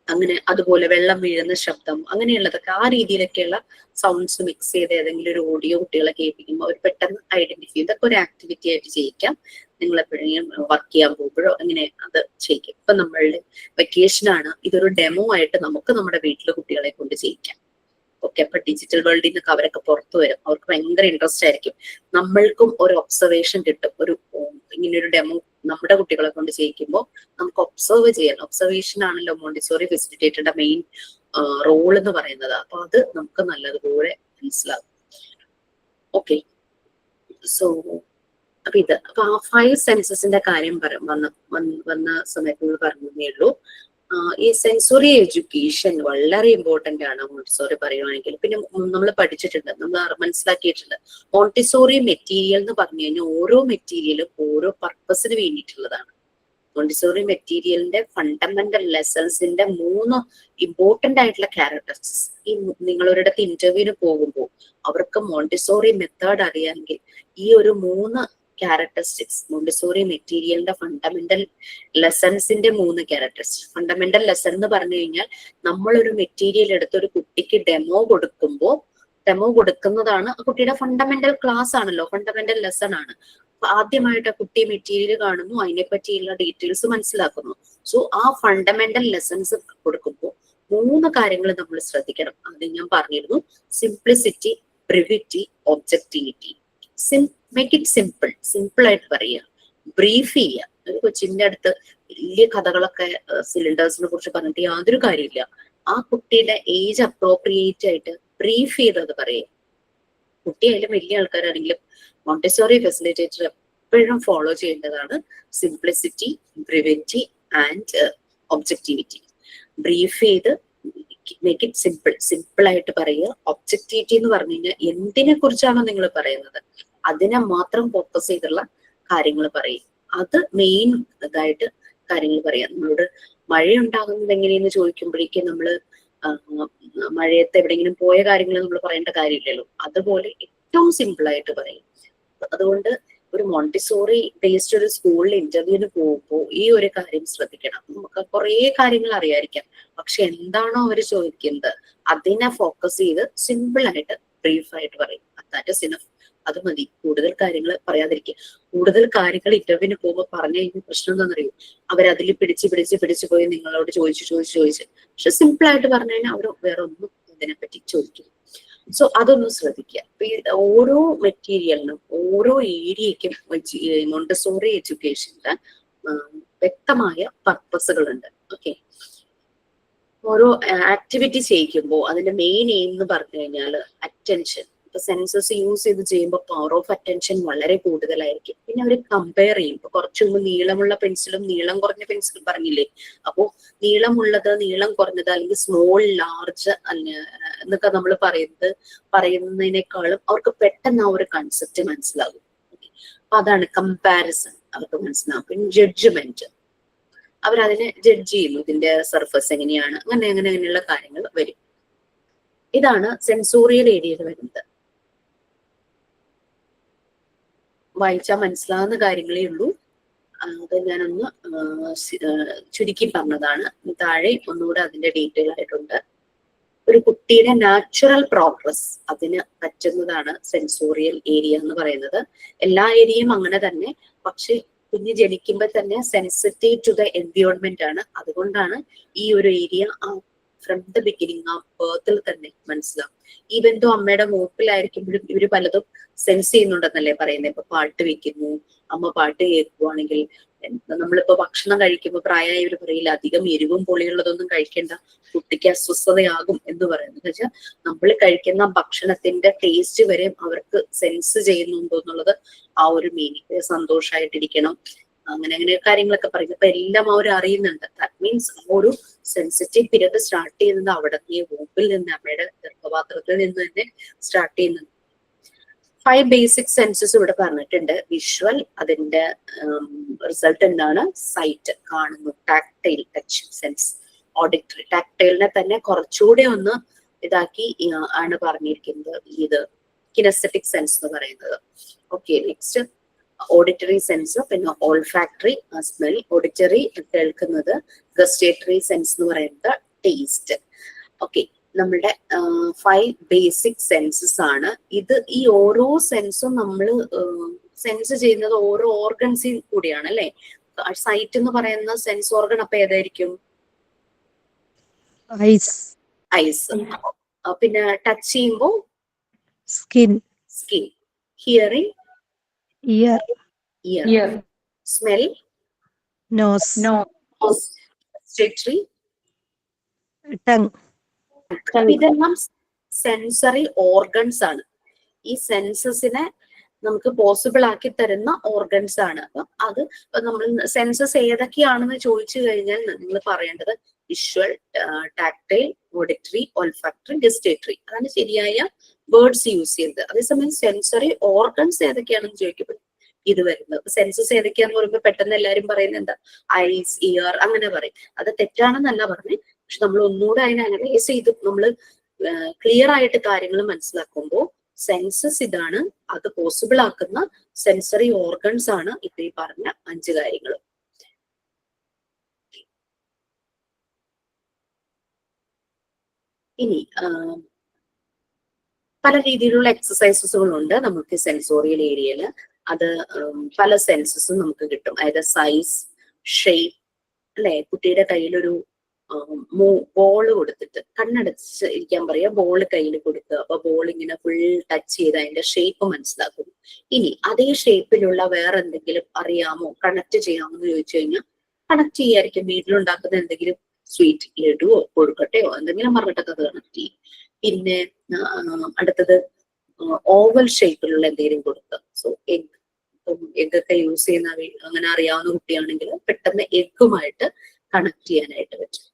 അങ്ങനെ, അതുപോലെ വെള്ളം വീഴുന്ന ശബ്ദം, അങ്ങനെയുള്ളതൊക്കെ ആ രീതിയിലൊക്കെയുള്ള സൗണ്ട്സ് മിക്സ് ചെയ്ത് ഏതെങ്കിലും ഒരു ഓഡിയോ കുട്ടികളെ കേൾപ്പിക്കുമ്പോൾ അവർ പെട്ടെന്ന് ഐഡന്റിഫൈ ചെയ്യും. ഇതൊക്കെ ഒരു ആക്ടിവിറ്റി ആയിട്ട് ചെയ്യിക്കാം. നിങ്ങൾ എപ്പോഴെങ്കിലും വർക്ക് ചെയ്യാൻ പോകുമ്പോഴോ അങ്ങനെ അത് ചെയ്യിക്കും. ഇപ്പൊ നമ്മളുടെ വെക്കേഷൻ ആണ്, ഇതൊരു ഡെമോ ആയിട്ട് നമുക്ക് നമ്മുടെ വീട്ടിലെ കുട്ടികളെ കൊണ്ട് ചെയ്യിക്കാം. ഓക്കെ, അപ്പൊ ഡിജിറ്റൽ വേൾഡിൽ നിന്നൊക്കെ അവരൊക്കെ പുറത്തു വരും, അവർക്ക് ഭയങ്കര ഇൻട്രസ്റ്റ് ആയിരിക്കും. നമ്മൾക്കും ഒരു ഒബ്സർവേഷൻ കിട്ടും. ഇങ്ങനെ ഒരു ഡെമോ നമ്മുടെ കുട്ടികളെ കൊണ്ട് ചെയ്യിക്കുമ്പോൾ നമുക്ക് ഒബ്സർവ് ചെയ്യണം. ഒബ്സർവേഷൻ ആണല്ലോ മോണ്ടിസോറി ഫെസിലിറ്റേറ്ററുടെ മെയിൻ റോൾ എന്ന് പറയുന്നത്. അപ്പൊ അത് നമുക്ക് നല്ലതുപോലെ മനസ്സിലാകും. ഓക്കെ, സോ അപ്പൊ അപ്പൊ ആ 5 സെൻസസിന്റെ കാര്യം വന്ന സമയത്ത് നമ്മൾ പറഞ്ഞതേ ഉള്ളൂ. ഈ സെൻസറി എഡ്യൂക്കേഷൻ വളരെ ഇമ്പോർട്ടന്റ് ആണ് മോണ്ടിസോറി പറയുവാണെങ്കിൽ. പിന്നെ നമ്മൾ പഠിച്ചിട്ടുണ്ട്, നമ്മൾ മനസ്സിലാക്കിയിട്ടുണ്ട്, മോണ്ടിസോറി മെറ്റീരിയൽ എന്ന് പറഞ്ഞു കഴിഞ്ഞാൽ ഓരോ മെറ്റീരിയലും ഓരോ പർപ്പസിന് വേണ്ടിയിട്ടുള്ളതാണ്. മോണ്ടിസോറി മെറ്റീരിയലിന്റെ ഫണ്ടമെന്റൽ ലെസൺസിന്റെ 3 ഇമ്പോർട്ടന്റ് ആയിട്ടുള്ള ക്യാരക്ടറിസ്റ്റിക്സ്. ഈ നിങ്ങളൊരിടത്ത് ഇന്റർവ്യൂവിന് പോകുമ്പോൾ അവർക്ക് മോണ്ടിസോറി മെത്തേഡ് അറിയാമെങ്കിൽ ഈ ഒരു 3 ക്യാരക്ടറിസ്റ്റിക്സ്, മോണ്ടിസോറി മെറ്റീരിയലിന്റെ ഫണ്ടമെന്റൽ ലെസൺസിന്റെ 3 ക്യാരക്ടറിസ്റ്റിക്സ്. ഫണ്ടമെന്റൽ ലെസൺ എന്ന് പറഞ്ഞു കഴിഞ്ഞാൽ നമ്മളൊരു മെറ്റീരിയൽ എടുത്ത് ഒരു കുട്ടിക്ക് ഡെമോ കൊടുക്കുന്നതാണ് ആ കുട്ടിയുടെ ഫണ്ടമെന്റൽ ക്ലാസ് ആണല്ലോ, ഫണ്ടമെന്റൽ ലെസൺ ആണ്. ആദ്യമായിട്ട് ആ കുട്ടി മെറ്റീരിയൽ കാണുന്നു, അതിനെ പറ്റിയുള്ള ഡീറ്റെയിൽസ് മനസ്സിലാക്കുന്നു. സോ ആ ഫണ്ടമെന്റൽ ലെസൺസ് കൊടുക്കുമ്പോൾ 3 കാര്യങ്ങൾ നമ്മൾ ശ്രദ്ധിക്കണം. അത് ഞാൻ പറഞ്ഞിരുന്നു, simplicity, brevity, objectivity. Make it simple ആയിട്ട് പറയുക, ബ്രീഫ് ചെയ്യുക. ഒരു കൊച്ചിന്റെ അടുത്ത് വലിയ കഥകളൊക്കെ സിലിണ്ടേഴ്സിനെ കുറിച്ച് പറഞ്ഞിട്ട് യാതൊരു കാര്യമില്ല. ആ കുട്ടിയുടെ ഏജ് അപ്രോപ്രിയേറ്റ് ആയിട്ട് ബ്രീഫ് ചെയ്തത് പറയുക. കുട്ടിയായാലും വലിയ ആൾക്കാരാണെങ്കിലും മോണ്ടിസോറി ഫെസിലിറ്റേറ്റർ എപ്പോഴും ഫോളോ ചെയ്യേണ്ടതാണ് simplicity, brevity and objectivity. Brief ചെയ്ത് മേക്ക് ഇറ്റ് സിമ്പിൾ ആയിട്ട് പറയുക. ഒബ്ജക്ടിവിറ്റി എന്ന് പറഞ്ഞു കഴിഞ്ഞാൽ എന്തിനെ കുറിച്ചാണോ നിങ്ങൾ പറയുന്നത് അതിനെ മാത്രം ഫോക്കസ് ചെയ്തുള്ള കാര്യങ്ങൾ പറയും. അത് മെയിൻ ഇതായിട്ട് കാര്യങ്ങൾ പറയാം. നമ്മളോട് മഴയുണ്ടാകുന്നത് എങ്ങനെയെന്ന് ചോദിക്കുമ്പോഴേക്കും നമ്മള് മഴയത്ത് എവിടെയെങ്കിലും പോയ കാര്യങ്ങൾ നമ്മൾ പറയേണ്ട കാര്യമില്ലല്ലോ. അതുപോലെ ഏറ്റവും സിമ്പിൾ ആയിട്ട് പറയും. അതുകൊണ്ട് ഒരു മോണ്ടിസോറി ബേസ്ഡ് ഒരു സ്കൂളിൽ ഇന്റർവ്യൂവിന് പോകുമ്പോൾ ഈ ഒരു കാര്യം ശ്രദ്ധിക്കണം. നമുക്ക് കുറെ കാര്യങ്ങൾ അറിയാതിരിക്കാം, പക്ഷെ എന്താണോ അവർ ചോദിക്കുന്നത് അതിനെ ഫോക്കസ് ചെയ്ത് സിമ്പിൾ ആയിട്ട് ബ്രീഫായിട്ട് പറയും. That is enough. അത് മതി, കൂടുതൽ കാര്യങ്ങൾ പറയാതിരിക്കുക. കൂടുതൽ കാര്യങ്ങൾ ഇന്റർവ്യൂവിന് പോകുമ്പോൾ പറഞ്ഞു കഴിഞ്ഞ പ്രശ്നം എന്താണെന്നറിയോ, അവരതിൽ പിടിച്ച് പോയി നിങ്ങളോട് ചോദിച്ച് പക്ഷെ സിമ്പിൾ ആയിട്ട് പറഞ്ഞു കഴിഞ്ഞാൽ അവർ വേറെ ഒന്നും ഇതിനെപ്പറ്റി ചോദിക്കും. സോ അതൊന്ന് ശ്രദ്ധിക്കുക. അപ്പൊ ഈ ഓരോ മെറ്റീരിയലിനും ഓരോ ഏരിയയ്ക്കും മോണ്ടിസോറി എഡ്യൂക്കേഷന്റെ വ്യക്തമായ പർപ്പസുകളുണ്ട്. ഓക്കെ, ഓരോ ആക്ടിവിറ്റി ചെയ്യിക്കുമ്പോൾ അതിന്റെ മെയിൻ എയിം എന്ന് പറഞ്ഞു കഴിഞ്ഞാൽ അറ്റൻഷൻ. ഇപ്പൊ സെൻസസ് യൂസ് ചെയ്ത് ചെയ്യുമ്പോൾ പവർ ഓഫ് അറ്റൻഷൻ വളരെ കൂടുതലായിരിക്കും. പിന്നെ അവർ കമ്പയർ ചെയ്യും. ഇപ്പൊ കുറച്ചു മുമ്പ് നീളമുള്ള പെൻസിലും നീളം കുറഞ്ഞ പെൻസിലും പറഞ്ഞില്ലേ, അപ്പോ നീളമുള്ളത്, നീളം കുറഞ്ഞത്, അല്ലെങ്കിൽ സ്മോൾ, ലാർജ് എന്നൊക്കെ നമ്മൾ പറയുന്നതിനേക്കാളും അവർക്ക് പെട്ടെന്ന് ആ ഒരു കൺസെപ്റ്റ് മനസ്സിലാകും. അപ്പൊ അതാണ് കമ്പാരിസൺ, അവർക്ക് മനസ്സിലാവും. പിന്നെ ജഡ്ജ്മെന്റ്, അവരതിനെ ജഡ്ജ് ചെയ്യുന്നു, ഇതിന്റെ സർഫസ് എങ്ങനെയാണ്, അങ്ങനെയുള്ള കാര്യങ്ങൾ വരും. ഇതാണ് സെൻസോറിയൽ ഏരിയയിൽ വരുന്നത്. വായിച്ചാൽ മനസ്സിലാവുന്ന കാര്യങ്ങളേ ഉള്ളൂ. അത് ഞാനൊന്ന് ചുരുക്കി പറഞ്ഞതാണ്. താഴെ ഒന്നുകൂടെ അതിന്റെ ഡീറ്റെയിൽ ആയിട്ടുണ്ട്. ഒരു കുട്ടിയുടെ നാച്ചുറൽ പ്രോഗ്രസ് അതിന് പറ്റുന്നതാണ് സെൻസോറിയൽ ഏരിയ എന്ന് പറയുന്നത്. എല്ലാ ഏരിയയും അങ്ങനെ തന്നെ, പക്ഷെ കുഞ്ഞ് ജനിക്കുമ്പോൾ തന്നെ സെൻസിറ്റീവ് ടു ദ എൻവയോൺമെന്റ് ആണ്. അതുകൊണ്ടാണ് ഈ ഒരു ഏരിയ ഫ്രം ദ ബിഗിനിങ് ആ ബേർത്തിൽ തന്നെ മനസ്സിലാവും. ഈവൻ ദോ അമ്മയുടെ മൂക്കിലായിരിക്കുമ്പോഴും ഇവര് പലതും സെൻസ് ചെയ്യുന്നുണ്ടെന്നല്ലേ പറയുന്നത്. ഇപ്പൊ പാട്ട് വെക്കുന്നു, അമ്മ പാട്ട് കേൾക്കുവാണെങ്കിൽ, നമ്മളിപ്പോ ഭക്ഷണം കഴിക്കുമ്പോൾ പ്രായമായവര് പറയില്ല അധികം എരിവും പൊളിയുള്ളതൊന്നും കഴിക്കേണ്ട, കുട്ടിക്ക് അസ്വസ്ഥതയാകും എന്ന് പറയുന്നത്. എന്ന് വെച്ചാൽ നമ്മൾ കഴിക്കുന്ന ഭക്ഷണത്തിന്റെ ടേസ്റ്റ് വരെ അവർക്ക് സെൻസ് ചെയ്യുന്നുണ്ടോ എന്നുള്ളത് ആ ഒരു മീനിങ്. സന്തോഷമായിട്ടിരിക്കണം, അങ്ങനെ അങ്ങനെ കാര്യങ്ങളൊക്കെ പറയും. അപ്പൊ എല്ലാം അവർ അറിയുന്നുണ്ട്. ദാറ്റ് മീൻസ് ആ ഒരു സെൻസിറ്റീവ് പീരീഡ് സ്റ്റാർട്ട് ചെയ്യുന്നത് അവിടെ ഈ വൂമ്പിൽ നിന്ന്, അമ്മയുടെ ഗർഭപാത്രത്തിൽ നിന്ന് തന്നെ സ്റ്റാർട്ട് ചെയ്യുന്നുണ്ട്. 5 ബേസിക് സെൻസസ് ഇവിടെ പറഞ്ഞിട്ടുണ്ട്. വിഷ്വൽ, അതിന്റെ റിസൾട്ട് എന്താണ്? സൈറ്റ്, കാണുന്നു. Tactile, touch sense. ഓഡിറ്ററി, ടാക്ടൈലിനെ തന്നെ കുറച്ചുകൂടെ ഒന്ന് ഇതാക്കി ആണ് പറഞ്ഞിരിക്കുന്നത് ഇത് കിനസ്തെറ്റിക് സെൻസ് എന്ന് പറയുന്നത്. ഓക്കെ, നെക്സ്റ്റ് ഓഡിറ്ററി സെൻസ്, പിന്നെ ഓൾഫാക്ടറി സ്മെൽ, ഓഡിറ്ററി കേൾക്കുന്നത്, ഗസ്റ്റേറ്ററി സെൻസ് എന്ന് പറയുന്നത് ടേസ്റ്റ്. ഓക്കെ, നമ്മുടെ 5 ബേസിക് സെൻസസ് ആണ് ഇത്. ഈ ഓരോ സെൻസും നമ്മൾ സെൻസ് ചെയ്യുന്നത് ഓരോ ഓർഗൻസിൽ കൂടിയാണ് അല്ലെ. സൈറ്റ് എന്ന് പറയുന്ന സെൻസ് ഓർഗൻ അപ്പൊ ഏതായിരിക്കും? Eyes, eyes. പിന്നെ ടച്ച് ചെയ്യുമ്പോൾ skin, skin. Hearing, ear, ear. Smell, nose, gustatory, tongue. ഇതെല്ലാം സെൻസറി ഓർഗൻസ് ആണ്. ഈ സെൻസസിനെ നമുക്ക് പോസിബിൾ ആക്കി തരുന്ന ഓർഗൻസ് ആണ്. അപ്പൊ അത് നമ്മൾ സെൻസസ് ഏതൊക്കെയാണെന്ന് ചോദിച്ചു കഴിഞ്ഞാൽ നിങ്ങൾ പറയേണ്ടത് visual, tactile, auditory, olfactory, gustatory. അതാണ് ശരിയായ വേർഡ്സ് യൂസ് ചെയ്യുന്നത്. അതേസമയം സെൻസറി ഓർഗൻസ് ഏതൊക്കെയാണെന്ന് ചോദിക്കുമ്പോൾ ഇത് വരുന്നത്. സെൻസസ് ഏതൊക്കെയാന്ന് പറയുമ്പോൾ പെട്ടെന്ന് എല്ലാവരും പറയുന്നത് എന്താ? ഐസ്, ഇയർ, അങ്ങനെ പറയും. അത് തെറ്റാണെന്നല്ല പറഞ്ഞത്. പക്ഷെ നമ്മൾ ഒന്നുകൂടെ അതിനെ അനലൈസ് ചെയ്ത് നമ്മൾ ക്ലിയർ ആയിട്ട് കാര്യങ്ങൾ മനസ്സിലാക്കുമ്പോൾ സെൻസസ് ഇതാണ്, അത് പോസിബിൾ ആക്കുന്ന സെൻസറി ഓർഗൻസ് ആണ് ഇപ്പൊ ഈ പറഞ്ഞ 5 കാര്യങ്ങൾ. ഇനി പല രീതിയിലുള്ള എക്സസൈസസുകളുണ്ട് നമുക്ക് സെൻസോറിയൽ ഏരിയയിൽ. അത് പല സെൻസസും നമുക്ക് കിട്ടും. അതായത് സൈസ്, ഷേപ്പ് അല്ലെ. കുട്ടിയുടെ കയ്യിലൊരു ബോള് കൊടുത്തിട്ട് കണ്ണടച്ച് ഇരിക്കാൻ പറയാ, ബോൾ കയ്യിൽ കൊടുക്കുക. അപ്പൊ ബോൾ ഇങ്ങനെ ഫുൾ ടച്ച് ചെയ്ത് അതിന്റെ ഷേപ്പ് മനസ്സിലാക്കുന്നു. ഇനി അതേ ഷേപ്പിലുള്ള വേറെ എന്തെങ്കിലും അറിയാമോ, കണക്ട് ചെയ്യാമോ എന്ന് ചോദിച്ചു കഴിഞ്ഞാൽ കണക്ട് ചെയ്യായിരിക്കും. വീട്ടിലുണ്ടാക്കുന്ന എന്തെങ്കിലും സ്വീറ്റ്, ലഡുവോ കൊഴുക്കട്ടയോ എന്തെങ്കിലും പറഞ്ഞിട്ടൊക്കെ അത് കണക്ട് ചെയ്യും. പിന്നെ അടുത്തത് ഓവൽ ഷേപ്പിലുള്ള എന്തെങ്കിലും കൊടുക്കുക. സോ എഗ്, എഗ്ഗൊക്കെ യൂസ് ചെയ്യുന്ന അങ്ങനെ അറിയാവുന്ന കുട്ടിയാണെങ്കിൽ പെട്ടെന്ന് എഗ്ഗുമായിട്ട് കണക്ട് ചെയ്യാനായിട്ട് പറ്റും.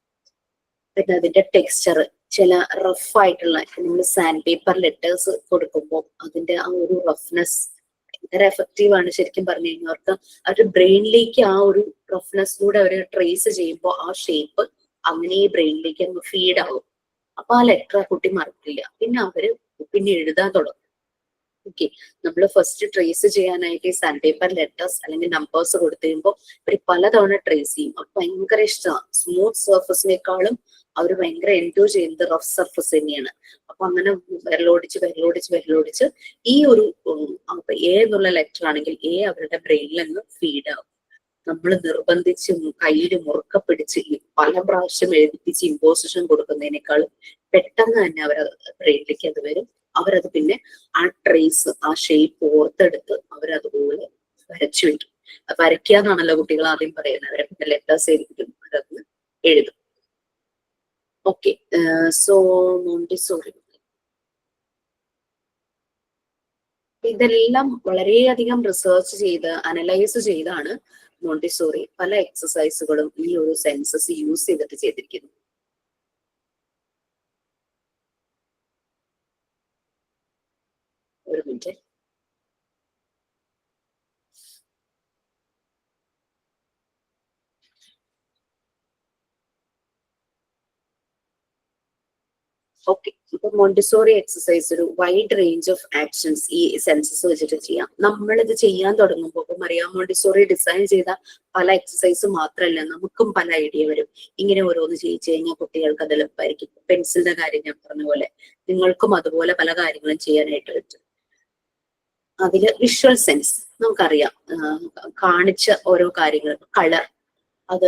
പിന്നെ അതിന്റെ ടെക്സ്ചർ, ചില റഫ് ആയിട്ടുള്ള, നമ്മൾ സാൻഡ് പേപ്പർ ലെറ്റേഴ്സ് കൊടുക്കുമ്പോൾ അതിന്റെ ആ ഒരു റഫ്നെസ് ഭയങ്കര എഫക്റ്റീവ് ആണ്. ശരിക്കും പറഞ്ഞു കഴിഞ്ഞാൽ അവർക്ക് അവരുടെ ബ്രെയിനിലേക്ക് ആ ഒരു റഫ്നെസ്സിലൂടെ അവർ ട്രേസ് ചെയ്യുമ്പോൾ ആ ഷേപ്പ് അങ്ങനെ ഈ ബ്രെയിനിലേക്ക് അങ്ങ് ഫീഡ് ആവും. അപ്പൊ ആ ലെറ്റർ ആ കുട്ടി മറക്കില്ല. പിന്നെ അവര് പിന്നെ എഴുതാൻ തുടങ്ങും. ഓക്കെ, നമ്മൾ ഫസ്റ്റ് ട്രേസ് ചെയ്യാനായിട്ട് ഈ സാൻഡ് പേപ്പർ ലെറ്റേഴ്സ് അല്ലെങ്കിൽ നമ്പേഴ്സ് കൊടുത്തു കഴിയുമ്പോൾ അവർ പലതവണ ട്രേസ് ചെയ്യും. അവർക്ക് ഭയങ്കര ഇഷ്ടമാണ്. സ്മൂത്ത് സർഫസിനേക്കാളും അവർ ഭയങ്കര എൻജോയ് ചെയ്യുന്നത് റഫ് സർഫസ് തന്നെയാണ്. അപ്പൊ അങ്ങനെ വിരലോടിച്ച് ഈ ഒരു എ എന്നുള്ള ലെറ്റർ ആണെങ്കിൽ എ അവരുടെ ബ്രെയിനിൽ അങ്ങ് ഫീഡ് ആവും. നമ്മൾ നിർബന്ധിച്ച് കയ്യിൽ മുറുക്ക പിടിച്ച് പല പ്രാവശ്യം എഴുതിപ്പിച്ച് ഇമ്പോസിഷൻ കൊടുക്കുന്നതിനേക്കാളും പെട്ടെന്ന് തന്നെ ബ്രെയിനിലേക്ക് അത് വരും. അവരത് പിന്നെ ആ ട്രേസ്, ആ ഷേപ്പ് ഓർത്തെടുത്ത് അവരതുപോലെ വരച്ചു വയ്ക്കും. വരയ്ക്കുക എന്നാണല്ലോ കുട്ടികൾ ആദ്യം പറയുന്നത്. അവരെ പിന്നെ ലെറ്റേഴ്സ് എഴുതിക്കും, അവരത് എഴുതും. ഓക്കെ, സോ മോണ്ടിസോറി ഇതെല്ലാം വളരെയധികം റിസർച്ച് ചെയ്ത് അനലൈസ് ചെയ്താണ് മോണ്ടിസോറി പല എക്സസൈസുകളും ഈ ഒരു സെൻസസ് യൂസ് ചെയ്തിട്ട് ചെയ്തിരിക്കുന്നു. ഒരു മിനിറ്റ്. ഓക്കെ, ഇപ്പൊ മോണ്ടിസോറി എക്സസൈസ് ഒരു വൈഡ് റേഞ്ച് ഓഫ് ആക്ഷൻസ് ഈ സെൻസസ് വെച്ചിട്ട് ചെയ്യാം. നമ്മളിത് ചെയ്യാൻ തുടങ്ങുമ്പോൾ ഇപ്പൊ മറിയാം മോണ്ടിസോറി ഡിസൈൻ ചെയ്ത പല എക്സസൈസ് മാത്രമല്ല, നമുക്കും പല ഐഡിയ വരും. ഇങ്ങനെ ഓരോന്ന് ചെയ്യിച്ചു കഴിഞ്ഞാൽ കുട്ടികൾക്ക് അത് എളുപ്പമായിരിക്കും. പെൻസിലിന്റെ കാര്യം ഞാൻ പറഞ്ഞ പോലെ നിങ്ങൾക്കും അതുപോലെ പല കാര്യങ്ങളും ചെയ്യാനായിട്ട് പറ്റും. അതില് വിഷ്വൽ സെൻസ് നമുക്കറിയാം, കാണിച്ച ഓരോ കാര്യങ്ങൾ, കളർ അത്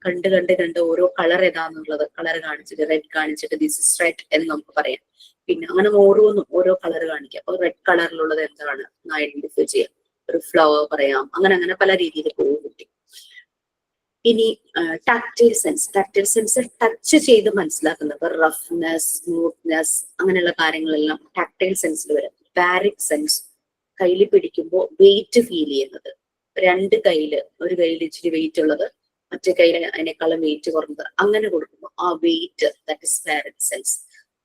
കണ്ട് കണ്ട് കണ്ട് ഓരോ കളർ ഏതാന്നുള്ളത് കളർ കാണിച്ചിട്ട് റെഡ് കാണിച്ചിട്ട് ദിസ് ഇസ് റെഡ് എന്ന് നമുക്ക് പറയാം. പിന്നെ അങ്ങനെ ഓരോന്നും ഓരോ കളർ കാണിക്കാം. അപ്പൊ റെഡ് കളറിലുള്ളത് എന്താണ് ഐഡന്റിഫൈ ചെയ്യാം. ഒരു ഫ്ലവർ പറയാം. അങ്ങനെ അങ്ങനെ പല രീതിയിൽ പോകും കുട്ടി. ഇനി tactile sense. Tactile sense touch ചെയ്ത് മനസ്സിലാക്കുന്നത് റഫ്നെസ്, സ്മൂത്ത്നെസ് അങ്ങനെയുള്ള കാര്യങ്ങളെല്ലാം ടാക്ടൈൽ സെൻസിൽ വരും. ബാരിക് സെൻസ് കയ്യിൽ പിടിക്കുമ്പോൾ വെയിറ്റ് ഫീൽ ചെയ്യുന്നത്. രണ്ട് കയ്യില്, ഒരു കയ്യിൽ ഇച്ചിരി വെയിറ്റ് ഉള്ളത് മറ്റേ കയ്യിൽ അതിനേക്കാളും വെയിറ്റ് കുറഞ്ഞത്, അങ്ങനെ കൊടുക്കുമ്പോൾ ആ weight, that is baric sense.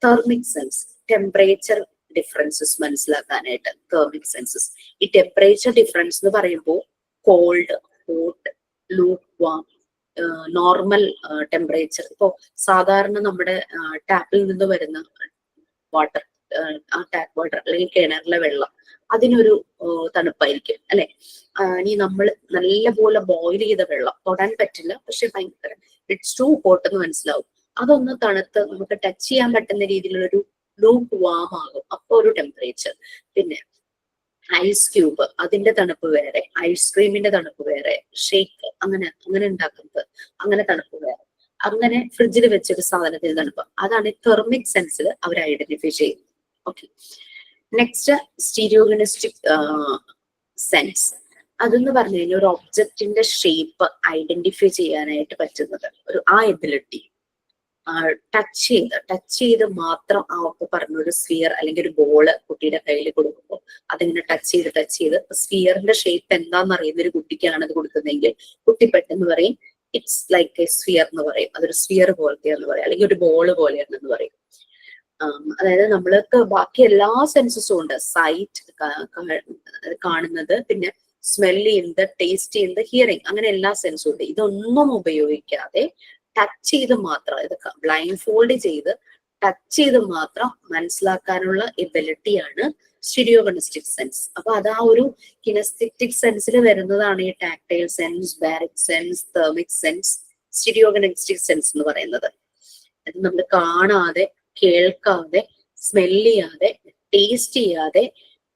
Thermic sense temperature differences മനസ്സിലാക്കാനായിട്ട് തെർമിക് സെൻസസ്. ഈ ടെമ്പറേച്ചർ ഡിഫറൻസ് എന്ന് പറയുമ്പോൾ cold, hot, lukewarm, normal temperature. ഇപ്പോ സാധാരണ നമ്മുടെ ടാപ്പിൽ നിന്ന് വരുന്ന വാട്ടർ, ആ ടാപ്പ് വാട്ടർ അല്ലെങ്കിൽ കിണറിലെ വെള്ളം അതിനൊരു തണുപ്പായിരിക്കും അല്ലെ. ഇനി നമ്മൾ നല്ലപോലെ ബോയിൽ ചെയ്ത വെള്ളം തൊടാൻ പറ്റില്ല, പക്ഷെ ഭയങ്കര ഇറ്റ്സ് ടു ഹോട്ട് എന്ന് മനസ്സിലാവും. അതൊന്ന് തണുത്ത് നമുക്ക് ടച്ച് ചെയ്യാൻ പറ്റുന്ന രീതിയിലുള്ളൊരു ലൂക്ക് വാം ആകും, അപ്പൊ ഒരു ടെമ്പറേച്ചർ. പിന്നെ ഐസ് ക്യൂബ്, അതിന്റെ തണുപ്പ് വേറെ, ഐസ്ക്രീമിന്റെ തണുപ്പ് വേറെ, ഷേക്ക് അങ്ങനെ അങ്ങനെ ഉണ്ടാക്കുന്നത് അങ്ങനെ തണുപ്പ് വേറെ, അങ്ങനെ ഫ്രിഡ്ജിൽ വെച്ചൊരു സാധനത്തിന് തണുപ്പ്, അതാണ് തെർമിക് സെൻസിൽ അവർ ഐഡന്റിഫൈ ചെയ്യുന്നത്. Okay, next stereognostic sense. അതെന്ന് പറഞ്ഞു കഴിഞ്ഞാൽ ഒരു ഒബ്ജക്റ്റിന്റെ ഷേപ്പ് ഐഡന്റിഫൈ ചെയ്യാനായിട്ട് പറ്റുന്നത് ഒരു ആ എബിലിറ്റി. ടച്ച് ചെയ്ത് മാത്രം ആ ഒക്കെ പറഞ്ഞ ഒരു സ്ഫിയർ അല്ലെങ്കിൽ ഒരു ബോള് കുട്ടിയുടെ കയ്യിൽ കൊടുക്കുമ്പോൾ അതിങ്ങനെ ടച്ച് ചെയ്ത് സ്ഫിയറിന്റെ ഷേപ്പ് എന്താണെന്ന് അറിയുന്ന ഒരു കുട്ടിക്കാണ് അത് കൊടുക്കുന്നതെങ്കിൽ കുട്ടി പെട്ടെന്ന് പറയും ഇറ്റ്സ് ലൈക്ക് എ സ്ഫിയർ എന്ന് പറയും, അതൊരു സ്ഫിയർ പോലത്തെയാന്ന് പറയും, അല്ലെങ്കിൽ ഒരു ബോള് പോലെയാണെന്ന് പറയും. അതായത് നമ്മൾക്ക് ബാക്കി എല്ലാ സെൻസസും ഉണ്ട്. സൈറ്റ് കാണുന്നത്, പിന്നെ സ്മെൽ ചെയ്യുന്നത്, ടേസ്റ്റ് ചെയ്യുന്നത്, ഹിയറിങ്, അങ്ങനെ എല്ലാ സെൻസും ഉണ്ട്. ഇതൊന്നും ഉപയോഗിക്കാതെ ടച്ച് ചെയ്ത് മാത്രം, ഇത് ബ്ലൈൻഡ് ഫോൾഡ് ചെയ്ത് ടച്ച് ചെയ്ത് മാത്രം മനസ്സിലാക്കാനുള്ള എബിലിറ്റിയാണ് സ്റ്റീരിയോഗണിസ്റ്റിക് സെൻസ്. അപ്പൊ അത് ആ ഒരു കിനസ്തെറ്റിക് സെൻസിൽ വരുന്നതാണ് ഈ tactile sense, baric sense, thermic sense, stereognostic sense എന്ന് പറയുന്നത്. അത് നമ്മൾ കാണാതെ, കേൾക്കാതെ, സ്മെല് ചെയ്യാതെ, ടേസ്റ്റ് ചെയ്യാതെ,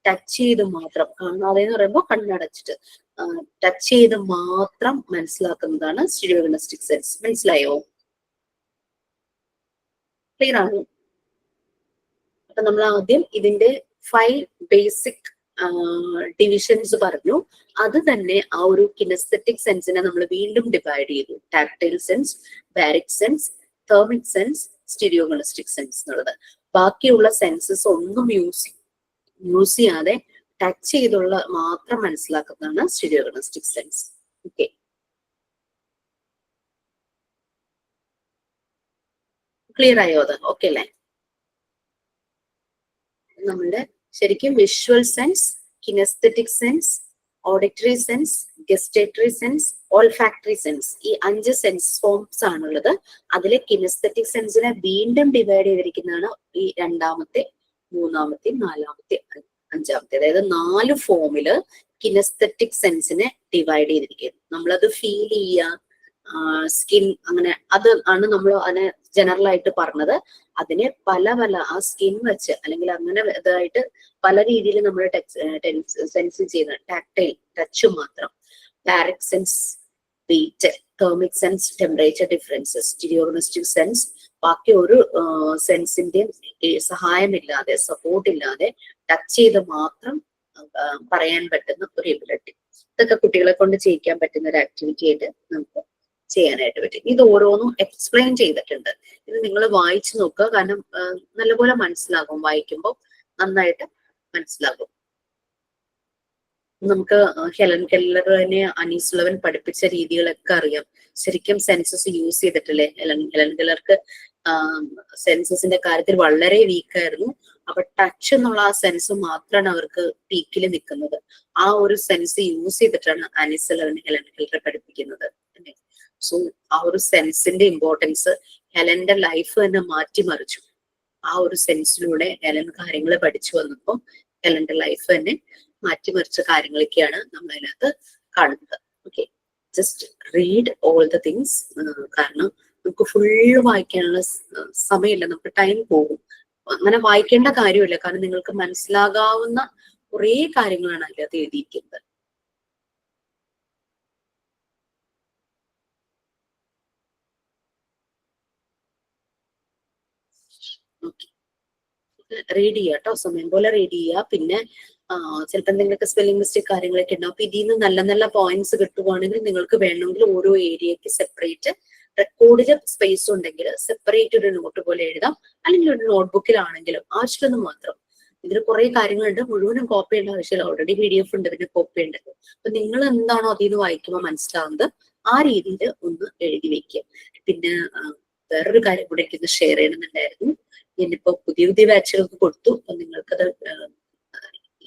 ടച്ച് ചെയ്ത് മാത്രം, കാണാതെ എന്ന് പറയുമ്പോൾ കണ്ണടച്ചിട്ട് ടച്ച് ചെയ്ത് മാത്രം മനസ്സിലാക്കുന്നതാണ് സ്റ്റീരിയോഗണിസ്റ്റിക് സെൻസ്. മനസ്സിലായോ? ക്ലിയർ ആണോ? അപ്പൊ നമ്മൾ ആദ്യം ഇതിന്റെ 5 ബേസിക് ഡിവിഷൻസ് പറഞ്ഞു. അത് തന്നെ ആ ഒരു കിനസ്തെറ്റിക് സെൻസിനെ നമ്മൾ വീണ്ടും ഡിവൈഡ് ചെയ്തു. Tactile sense, baric sense, thermic sense, stereognostic sense എന്നുള്ളത്. ബാക്കിയുള്ള സെൻസസ് ഒന്നും യൂസ് ചെയ്യാതെ ടച്ച് ചെയ്തുള്ള മാത്രം മനസ്സിലാക്കുന്നതാണ് സ്റ്റീരിയോഗണിസ്റ്റിക് സെൻസ്. ഓക്കെ, ക്ലിയർ ആയോ അത്? ഓക്കെ അല്ലേ? നമ്മളുടെ ശരിക്കും visual sense, kinesthetic sense, auditory sense, gustatory sense, olfactory sense, ഈ 5 സെൻസ് ഫോംസ് ആണുള്ളത്. അതിലെ കിനസ്തെറ്റിക് സെൻസിനെ വീണ്ടും ഡിവൈഡ് ചെയ്തിരിക്കുന്നതാണ് ഈ 2ാമത്തെ, 3ാമത്തെ, 4ാമത്തെ, 5ാമത്തെ. അതായത് 4 ഫോമില് കിനസ്തെറ്റിക് സെൻസിനെ ഡിവൈഡ് ചെയ്തിരിക്കുന്നത്. നമ്മളത് ഫീൽ ചെയ്യുക, സ്കിൻ, അങ്ങനെ അത് ആണ് നമ്മൾ അതിനെ ജനറൽ ആയിട്ട് പറഞ്ഞത്. അതിനെ പല ആ സ്കിൻ വെച്ച് അല്ലെങ്കിൽ അങ്ങനെ ഇതായിട്ട് പല രീതിയിൽ നമ്മൾ സെൻസ് ചെയ്യുന്ന ടാക്ടൈൽ ടച്ച് മാത്രം, baric sense weight, thermic sense temperature differences, stereognostic sense ബാക്കി ഒരു സെൻസിന്റെയും സഹായമില്ലാതെ, സപ്പോർട്ട് ഇല്ലാതെ ടച്ച് ചെയ്ത് മാത്രം പറയാൻ പറ്റുന്ന ഒരു എബിലിറ്റി. ഇതൊക്കെ കുട്ടികളെ കൊണ്ട് ചെയ്യിക്കാൻ പറ്റുന്ന ഒരു ആക്ടിവിറ്റി ആയിട്ട് നമുക്ക് ചെയ്യാനായിട്ട് പറ്റും. ഇത് ഓരോന്നും എക്സ്പ്ലെയിൻ ചെയ്തിട്ടുണ്ട്. ഇത് നിങ്ങൾ വായിച്ചു നോക്കുക, കാരണം നല്ലപോലെ മനസ്സിലാകും. വായിക്കുമ്പോൾ നന്നായിട്ട് മനസ്സിലാകും. നമുക്ക് ഹെലൻ കെല്ലർ തന്നെ അനീസ് ലെവൻ പഠിപ്പിച്ച രീതികളൊക്കെ അറിയാം. ശരിക്കും സെൻസസ് യൂസ് ചെയ്തിട്ടില്ലേ? ഹെലൻ കെല്ലർക്ക് സെൻസസിന്റെ കാര്യത്തിൽ വളരെ വീക്കായിരുന്നു. അപ്പൊ ടച്ച് എന്നുള്ള ആ സെൻസ് മാത്രമാണ് അവർക്ക് പീക്കിൽ നിൽക്കുന്നത്. ആ ഒരു സെൻസ് യൂസ് ചെയ്തിട്ടാണ് അനീസ് ലെവൻ ഹെലൻ കെല്ലറെ പഠിപ്പിക്കുന്നത്. സോ ആ ഒരു സെൻസിന്റെ ഇമ്പോർട്ടൻസ് ഹെലന്റെ ലൈഫ് തന്നെ മാറ്റിമറിച്ചു. ആ ഒരു സെൻസിലൂടെ ഹെലൻ കാര്യങ്ങൾ പഠിച്ചു വന്നപ്പോൾ ഹെലന്റെ ലൈഫ് തന്നെ മാറ്റിമറിച്ച കാര്യങ്ങളൊക്കെയാണ് നമ്മൾ അതിനകത്ത് കാണുന്നത്. Okay, just read all the things. കാരണം നമുക്ക് ഫുള്ള് വായിക്കാനുള്ള സമയമില്ല, നമുക്ക് ടൈം പോകും. അങ്ങനെ വായിക്കേണ്ട കാര്യമില്ല, കാരണം നിങ്ങൾക്ക് മനസ്സിലാകാവുന്ന കുറേ കാര്യങ്ങളാണ് അതിനകത്ത് എഴുതിയിരിക്കുന്നത്. റീഡ് ചെയ്യുക കേട്ടോ, സമയം പോലെ റീഡ് ചെയ്യുക. പിന്നെ ചിലപ്പോൾ എന്തെങ്കിലുമൊക്കെ സ്പെല്ലിംഗ് മിസ്റ്റേക്ക് കാര്യങ്ങളൊക്കെ ഉണ്ടാവും. അപ്പൊ ഇതിൽ നിന്ന് നല്ല നല്ല പോയിന്റ്സ് കിട്ടുവാണെങ്കിൽ നിങ്ങൾക്ക് വേണമെങ്കിൽ ഓരോ ഏരിയക്ക് സെപ്പറേറ്റ് റെക്കോർഡില് സ്പേസ് ഉണ്ടെങ്കിൽ സെപ്പറേറ്റ് ഒരു നോട്ട് പോലെ എഴുതാം, അല്ലെങ്കിൽ ഒരു നോട്ട്ബുക്കിലാണെങ്കിലും ആവശ്യമെന്ന് മാത്രം. ഇതിൽ കുറെ കാര്യങ്ങളുണ്ട്, മുഴുവനും കോപ്പി ചെയ്യേണ്ട ആവശ്യമില്ല, ഓൾറെഡി PDF ഉണ്ട്, പിന്നെ കോപ്പി ഉണ്ട്. അപ്പൊ നിങ്ങൾ എന്താണോ അതിൽ നിന്ന് വായിക്കുമ്പോൾ മനസ്സിലാവുന്നത് ആ രീതിയിൽ ഒന്ന് എഴുതി വെക്കുക. പിന്നെ വേറൊരു കാര്യം കൂടെ എനിക്കിന്ന് ഷെയർ ചെയ്യണമെന്നുണ്ടായിരുന്നു. ഞാനിപ്പോ പുതിയ പുതിയ ബാച്ചുകൾക്ക് കൊടുത്തു. അപ്പൊ നിങ്ങൾക്കത്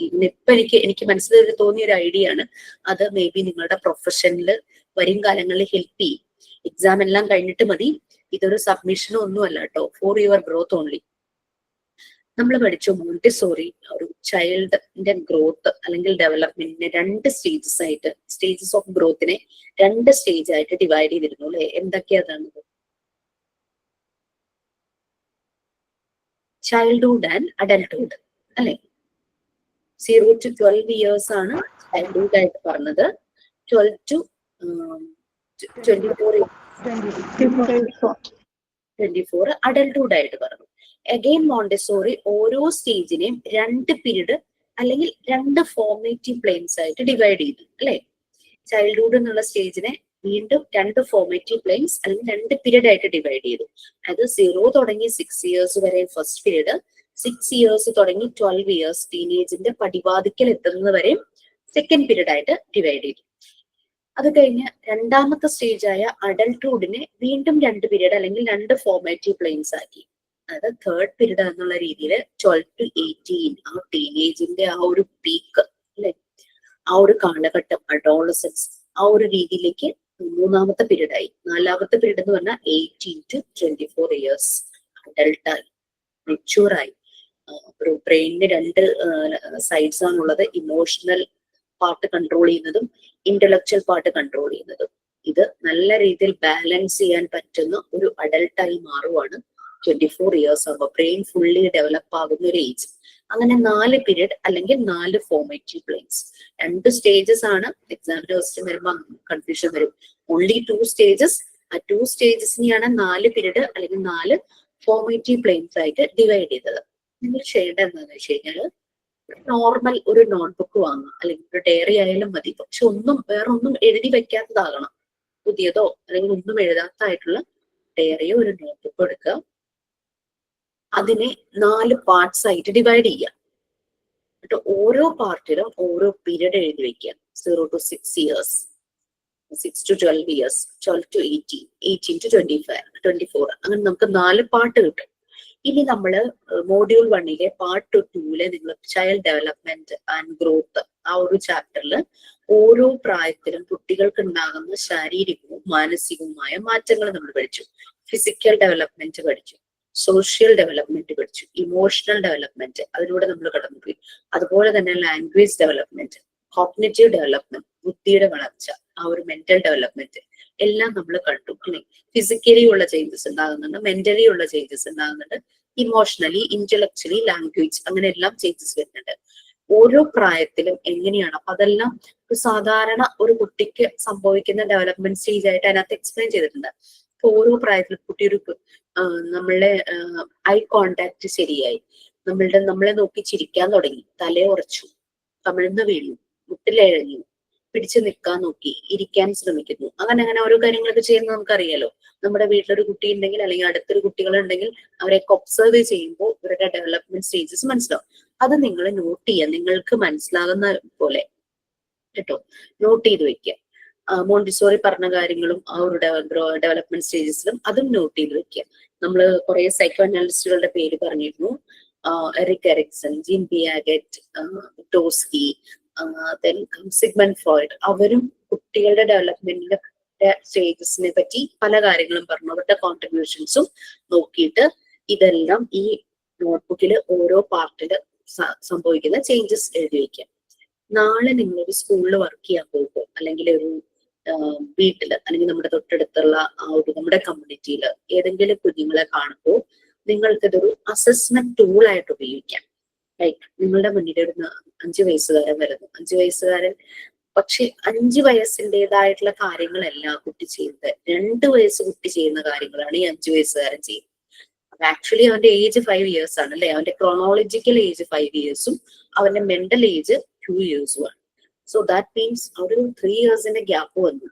ഇന്നിപ്പോ എനിക്ക് മനസ്സിൽ തോന്നിയ ഒരു ഐഡിയ ആണ്. അത് മേ ബി നിങ്ങളുടെ പ്രൊഫഷനിൽ വരും കാലങ്ങളിൽ ഹെൽപ്പ് ചെയ്യും. എക്സാം എല്ലാം കഴിഞ്ഞിട്ട് മതി, ഇതൊരു സബ്മിഷനും ഒന്നുമല്ല കേട്ടോ, ഫോർ യുവർ ഗ്രോത്ത് ഓൺലി. നമ്മൾ പഠിച്ചു മോണ്ടിസോറി ഒരു ചൈൽഡിന്റെ ഗ്രോത്ത് അല്ലെങ്കിൽ ഡെവലപ്മെന്റിനെ 2 സ്റ്റേജസ് ആയിട്ട്, സ്റ്റേജസ് ഓഫ് ഗ്രോത്തിനെ 2 സ്റ്റേജ് ആയിട്ട് ഡിവൈഡ് ചെയ്തിരുന്നു അല്ലെ? എന്തൊക്കെയാണ്? ചൈൽഡ്ഹുഡ് ആൻഡ് അഡൽട്ട്ഹുഡ് അല്ലെ? 0 to 12 years ആണ് ചൈൽഡ്ഹുഡ് ആയിട്ട് പറഞ്ഞത്. 12 to 24 അഡൽട്ട്ഹുഡ് ആയിട്ട് പറഞ്ഞു. അഗെയിൻ മോണ്ടിസോറി ഓരോ സ്റ്റേജിനെയും 2 പീരീഡ് അല്ലെങ്കിൽ 2 ഫോർമേറ്റീവ് പ്ലെയിൻസ് ആയിട്ട് ഡിവൈഡ് ചെയ്തു അല്ലെ? ചൈൽഡ്ഹുഡ് എന്നുള്ള സ്റ്റേജിനെ വീണ്ടും 2 ഫോർമേറ്റീവ് പ്ലെയിൻസ് അല്ലെങ്കിൽ 2 പീരീഡ് ആയിട്ട് ഡിവൈഡ് ചെയ്തു. അത് 0 തുടങ്ങി 6 years വരെ ഫസ്റ്റ് പീരീഡ്, 6 years തുടങ്ങി 12 years ടീനേജിന്റെ പടിവാതിക്കൽ എത്തുന്നത് വരെ സെക്കൻഡ് പീരീഡ് ആയിട്ട് ഡിവൈഡ് ചെയ്തു. അത് കഴിഞ്ഞ് രണ്ടാമത്തെ സ്റ്റേജായ അഡൽട്ട്ഹുഡിനെ വീണ്ടും 2 പീരീഡ് അല്ലെങ്കിൽ 2 ഫോർമേറ്റീവ് പ്ലെയിൻസ് ആക്കി. അതായത് തേർഡ് പീരീഡ് എന്നുള്ള രീതിയിൽ 12 to 18 ആ ടീനേജിന്റെ ആ ഒരു പീക്ക് അല്ലെ, ആ ഒരു കാലഘട്ടം, അഡോളസൻസ്, ആ ഒരു രീതിയിലേക്ക് മൂന്നാമത്തെ പീരീഡ് ആയി. നാലാമത്തെ പീരീഡ് എന്ന് പറഞ്ഞാൽ 18 to 24 years അഡൽട്ടായി, മെച്യൂറായി. ഒരു ബ്രെയിനിന് 2 സൈഡ്സ് ആണുള്ളത്, ഇമോഷണൽ പാർട്ട് കൺട്രോൾ ചെയ്യുന്നതും ഇന്റലക്ച്വൽ പാർട്ട് കൺട്രോൾ ചെയ്യുന്നതും. ഇത് നല്ല രീതിയിൽ ബാലൻസ് ചെയ്യാൻ പറ്റുന്ന ഒരു അഡൽട്ടായി മാറുവാണ് 24 years ആകുമ്പോൾ. ബ്രെയിൻ ഫുള്ളി ഡെവലപ്പ് ആകുന്ന ഒരു ഏജ്. അങ്ങനെ 4 പീരീഡ് അല്ലെങ്കിൽ 4 ഫോർമേറ്റീവ് പ്ലെയിൻസ്. 2 സ്റ്റേജസ് ആണ്. എക്സാമിന് ക്വസ്റ്റ്യൻ വരുമ്പോൾ കൺഫ്യൂഷൻ വരും. Only 2 stages. ആ 2 സ്റ്റേജസിനെയാണ് 4 പീരീഡ് അല്ലെങ്കിൽ 4 ഫോർമേറ്റീവ് പ്ലെയിൻസ് ആയിട്ട് ഡിവൈഡ് ചെയ്തത്. നിങ്ങൾ ചെയ്യേണ്ടത് എന്താണെന്ന് വെച്ച് കഴിഞ്ഞാൽ നോർമൽ ഒരു നോട്ട്ബുക്ക് വാങ്ങുക, അല്ലെങ്കിൽ ഒരു ഡയറി ആയാലും മതി. പക്ഷെ വേറെ ഒന്നും എഴുതി വെക്കാത്തതാകണം. പുതിയതോ അല്ലെങ്കിൽ ഒന്നും എഴുതാത്തതായിട്ടുള്ള ഡയറിയോ ഒരു നോട്ട്ബുക്ക് എടുക്കുക. അതിനെ 4 പാർട്സ് ആയിട്ട് ഡിവൈഡ് ചെയ്യുക. എന്നിട്ട് ഓരോ പാർട്ടിലും ഓരോ പീരീഡ് എഴുതി വെക്കുക. 0 to 6 years, 6 to 12 years, 12 to 18, 18 to 24. അങ്ങനെ നമുക്ക് 4 പാർട്ട് കിട്ടും. ഇനി നമ്മള് മോഡ്യൂൾ 1 പാർട്ട് 2 നിങ്ങൾ ചൈൽഡ് ഡെവലപ്മെന്റ് ആൻഡ് ഗ്രോത്ത് ആ ഒരു ചാപ്റ്ററിൽ ഓരോ പ്രായത്തിലും കുട്ടികൾക്ക് ഉണ്ടാകുന്ന ശാരീരികവും മാനസികവുമായ മാറ്റങ്ങൾ നമ്മൾ പഠിച്ചു. ഫിസിക്കൽ ഡെവലപ്മെന്റ് പഠിച്ചു, സോഷ്യൽ ഡെവലപ്മെന്റ് പഠിച്ചു, ഇമോഷണൽ ഡെവലപ്മെന്റ് അതിലൂടെ നമ്മൾ കടന്നുപോയി. അതുപോലെ തന്നെ ലാംഗ്വേജ് ഡെവലപ്മെന്റ്, കോഗ്നിറ്റീവ് ഡെവലപ്മെന്റ്, ബുദ്ധിയുടെ വളർച്ച, ആ ഒരു മെന്റൽ ഡെവലപ്മെന്റ് എല്ലാം നമ്മൾ കണ്ടു അല്ലെ? ഫിസിക്കലി ഉള്ള ചേഞ്ചസ് ഉണ്ടാകുന്നുണ്ട്, മെന്റലി ഉള്ള ചേഞ്ചസ് ഉണ്ടാകുന്നുണ്ട്, ഇമോഷണലി, ഇന്റലക്ച്വലി, ലാംഗ്വേജ് അങ്ങനെ എല്ലാം ചേഞ്ചസ് വരുന്നുണ്ട്. ഓരോ പ്രായത്തിലും എങ്ങനെയാണ്, അപ്പൊ അതെല്ലാം ഒരു സാധാരണ ഒരു കുട്ടിക്ക് സംഭവിക്കുന്ന ഡെവലപ്മെന്റ് സ്റ്റേജ് ആയിട്ട് അതിനകത്ത് എക്സ്പ്ലെയിൻ ചെയ്തിട്ടുണ്ട്. അപ്പൊ ഓരോ പ്രായത്തിലും കുട്ടി നമ്മളുടെ ഐ കോണ്ടാക്ട് ശരിയായി, നമ്മളെ നോക്കി ചിരിക്കാൻ തുടങ്ങി, തലയുറച്ചു, കമിഴ്ന്ന് വീണു, മുട്ടിലിഴഞ്ഞു, പിടിച്ചു നിൽക്കാൻ നോക്കി, ഇരിക്കാൻ ശ്രമിക്കുന്നു, അങ്ങനെ ഓരോ കാര്യങ്ങളൊക്കെ ചെയ്യുന്നത് നമുക്കറിയാലോ. നമ്മുടെ വീട്ടിലൊരു കുട്ടി ഉണ്ടെങ്കിൽ അല്ലെങ്കിൽ അടുത്തൊരു കുട്ടികളുണ്ടെങ്കിൽ അവരെയൊക്കെ ഒബ്സർവ് ചെയ്യുമ്പോൾ ഇവരുടെ ഡെവലപ്മെന്റ് സ്റ്റേജസ് മനസ്സിലാവും. അത് നിങ്ങൾ നോട്ട് ചെയ്യുക, നിങ്ങൾക്ക് മനസ്സിലാകുന്ന പോലെ കേട്ടോ, നോട്ട് ചെയ്ത് വെക്കുക. മോണ്ടിസോറി പറഞ്ഞ കാര്യങ്ങളും ആ ഒരു ഡെവലപ്മെന്റ് സ്റ്റേജസിലും അതും നോട്ട് ചെയ്ത് വെക്കുക. നമ്മൾ കുറെ സൈക്കോ അനാലിസ്റ്റുകളുടെ പേര് പറഞ്ഞിരുന്നു. എറിക് എറിക്സൺ, ജീൻ പിയാഗറ്റ്, ടോസ്കി, സിഗ്മണ്ട് ഫ്രോയിഡ്. അവരും കുട്ടികളുടെ ഡെവലപ്മെന്റിന്റെ സ്റ്റേജസിനെ പറ്റി പല കാര്യങ്ങളും പറഞ്ഞു. അവരുടെ കോൺട്രിബ്യൂഷൻസും നോക്കിയിട്ട് ഇതെല്ലാം ഈ നോട്ട്ബുക്കിൽ ഓരോ പാർട്ടില് സംഭവിക്കുന്ന ചേഞ്ചസ് എഴുതി വയ്ക്കാം. നാളെ നിങ്ങളൊരു സ്കൂളിൽ വർക്ക് ചെയ്യാൻ പോകുമ്പോൾ അല്ലെങ്കിൽ ഒരു വീട്ടില് അല്ലെങ്കിൽ നമ്മുടെ തൊട്ടടുത്തുള്ള ആ ഒരു നമ്മുടെ കമ്മ്യൂണിറ്റിയിൽ ഏതെങ്കിലും കുഞ്ഞുങ്ങളെ കാണുമ്പോൾ നിങ്ങൾക്കിതൊരു അസസ്മെന്റ് ടൂൾ ആയിട്ട് ഉപയോഗിക്കാം. ലൈക്ക് നിങ്ങളുടെ മുന്നിൽ ഒരു 5 വയസ്സുകാരൻ വരുന്നു. 5 വയസ്സുകാരൻ പക്ഷെ 5 വയസ്സിൻ്റെതായിട്ടുള്ള കാര്യങ്ങളല്ല കുട്ടി ചെയ്യുന്നത്. 2 വയസ്സ് കുട്ടി ചെയ്യുന്ന കാര്യങ്ങളാണ് ഈ 5 വയസ്സുകാരൻ ചെയ്യുന്നത്. ആക്ച്വലി അവന്റെ ഏജ് 5 years ആണ് അല്ലെ, അവന്റെ ക്രോണോളജിക്കൽ ഏജ് 5 yearsഉം അവന്റെ മെന്റൽ ഏജ് 2 yearsഉം ആണ്. സോ ദാറ്റ് മീൻസ് ഒരു 3 yearsന്റെ ഗ്യാപ്പ് വന്നു.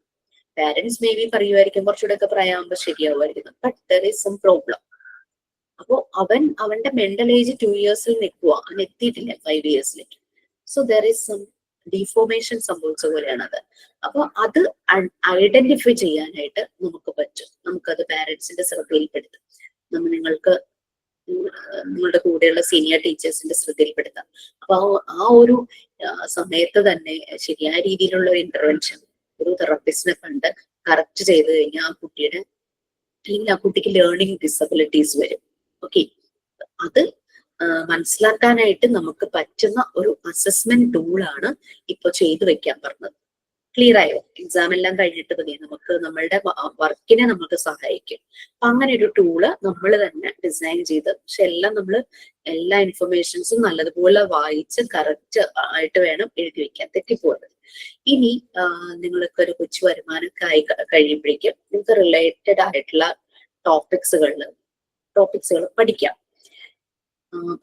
പാരന്റ്സ് മേ ബി പറയുമായിരിക്കും കുറച്ചുകൂടെ ഒക്കെ പ്രായമാകുമ്പോൾ ശരിയാവുമായിരിക്കും, but there is some problem. അപ്പോ അവന്റെ മെന്റൽ ഏജ് 2 yearsൽ നിൽക്കുക, അവൻ എത്തിയിട്ടില്ല 5 yearsലേക്ക്. So there is some deformation സംഭവിച്ച പോലെയാണ് അത്. അപ്പൊ അത് ഐഡന്റിഫൈ ചെയ്യാനായിട്ട് നമുക്ക് പറ്റും. നമുക്കത് പാരന്റ്സിന്റെ ശ്രദ്ധയിൽപ്പെടുത്താം, നിങ്ങൾക്ക് നിങ്ങളുടെ കൂടെയുള്ള സീനിയർ ടീച്ചേഴ്സിന്റെ ശ്രദ്ധയിൽപ്പെടുത്താം. അപ്പൊ ആ ഒരു സമയത്ത് തന്നെ ശരിയായ രീതിയിലുള്ള ഒരു ഇന്റർവെൻഷൻ ഒരു തെറപ്പിസ്റ്റിനെ കണ്ട് കറക്റ്റ് ചെയ്ത് കഴിഞ്ഞാൽ ആ കുട്ടിയുടെ അല്ലെങ്കിൽ ആ കുട്ടിക്ക് ലേണിംഗ് ഡിസബിലിറ്റീസ് വരും. ഓക്കെ, അത് മനസ്സിലാക്കാനായിട്ട് നമുക്ക് പറ്റുന്ന ഒരു അസസ്മെന്റ് ടൂളാണ് ഇപ്പൊ ചെയ്തു വെക്കാൻ പറഞ്ഞത്. ക്ലിയർ ആയോ? എക്സാം എല്ലാം കഴിഞ്ഞിട്ട് മതി, നമുക്ക് നമ്മളുടെ വർക്കിനെ നമുക്ക് സഹായിക്കും. അപ്പൊ അങ്ങനെ ഒരു ടൂള് നമ്മൾ തന്നെ ഡിസൈൻ ചെയ്ത്, പക്ഷെ എല്ലാം നമ്മൾ എല്ലാ ഇൻഫർമേഷൻസും നല്ലതുപോലെ വായിച്ച് കറക്റ്റ് ആയിട്ട് വേണം എഴുതി വെക്കാൻ, തെറ്റിപ്പോകരുത്. ഇനി നിങ്ങൾക്ക് ഒരു കൊച്ചു വരുമാനമൊക്കെ ആയി കഴിയുമ്പോഴേക്കും നിങ്ങൾക്ക് റിലേറ്റഡ് ആയിട്ടുള്ള ടോപ്പിക്സുകൾ പഠിക്കാം.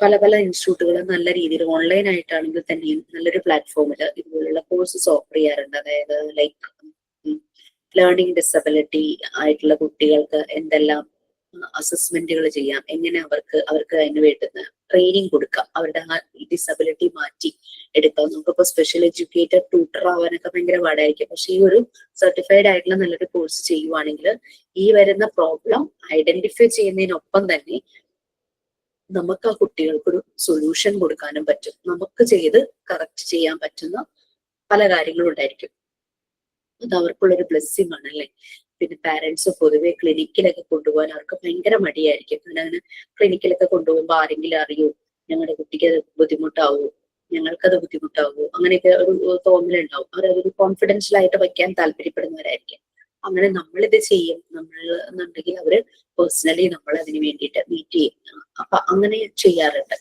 പല പല ഇൻസ്റ്റിറ്റ്യൂട്ടുകൾ നല്ല രീതിയിൽ ഓൺലൈൻ ആയിട്ടാണെങ്കിൽ തന്നെയും നല്ലൊരു പ്ലാറ്റ്ഫോമിൽ ഇതുപോലുള്ള കോഴ്സസ് ഓഫർ ചെയ്യാറുണ്ട്. അതായത് ലൈക്ക് ലേണിംഗ് ഡിസബിലിറ്റി ആയിട്ടുള്ള കുട്ടികൾക്ക് എന്തെല്ലാം അസസ്മെന്റുകൾ ചെയ്യാം, എങ്ങനെ അവർക്ക് അതിന് വേണ്ടുന്ന ട്രെയിനിങ് കൊടുക്കാം, അവരുടെ ആ ഡിസബിലിറ്റി മാറ്റി എടുക്കാം. നമുക്കിപ്പോ സ്പെഷ്യൽ എഡ്യൂക്കേറ്റഡ് ട്യൂട്ടർ ആവാനൊക്കെ ഭയങ്കര പാടായിരിക്കും, പക്ഷെ ഈ ഒരു സർട്ടിഫൈഡ് ആയിട്ടുള്ള നല്ലൊരു കോഴ്സ് ചെയ്യുവാണെങ്കിൽ ഈ വരുന്ന പ്രോബ്ലം ഐഡന്റിഫൈ ചെയ്യുന്നതിനൊപ്പം തന്നെ നമുക്ക് ആ കുട്ടികൾക്കൊരു സൊല്യൂഷൻ കൊടുക്കാനും പറ്റും. നമുക്ക് ചെയ്ത് കറക്റ്റ് ചെയ്യാൻ പറ്റുന്ന പല കാര്യങ്ങളും ഉണ്ടായിരിക്കും. അത് അവർക്കുള്ളൊരു ബ്ലെസ്സിങ് ആണ് അല്ലെ. പിന്നെ പാരന്റ്സ് പൊതുവെ ക്ലിനിക്കിലൊക്കെ കൊണ്ടുപോകാൻ അവർക്ക് ഭയങ്കര മടിയായിരിക്കും. അങ്ങനെ ക്ലിനിക്കിലൊക്കെ കൊണ്ടുപോകുമ്പോൾ ആരെങ്കിലും അറിയോ ഞങ്ങളുടെ കുട്ടിക്ക് അത് ബുദ്ധിമുട്ടാവോ, ഞങ്ങൾക്കത് ബുദ്ധിമുട്ടാവോ, അങ്ങനെയൊക്കെ ഒരു തോന്നലുണ്ടാവും. അവരതൊരു കോൺഫിഡൻഷ്യൽ ആയിട്ട് വയ്ക്കാൻ താല്പര്യപ്പെടുന്നവരായിരിക്കും. അങ്ങനെ നമ്മളിത് ചെയ്യും എന്നുണ്ടെങ്കിൽ അവര് പേഴ്സണലി നമ്മൾ അതിന് വേണ്ടിയിട്ട് മീറ്റ് ചെയ്യും. അപ്പൊ അങ്ങനെ ചെയ്യാറുണ്ട്.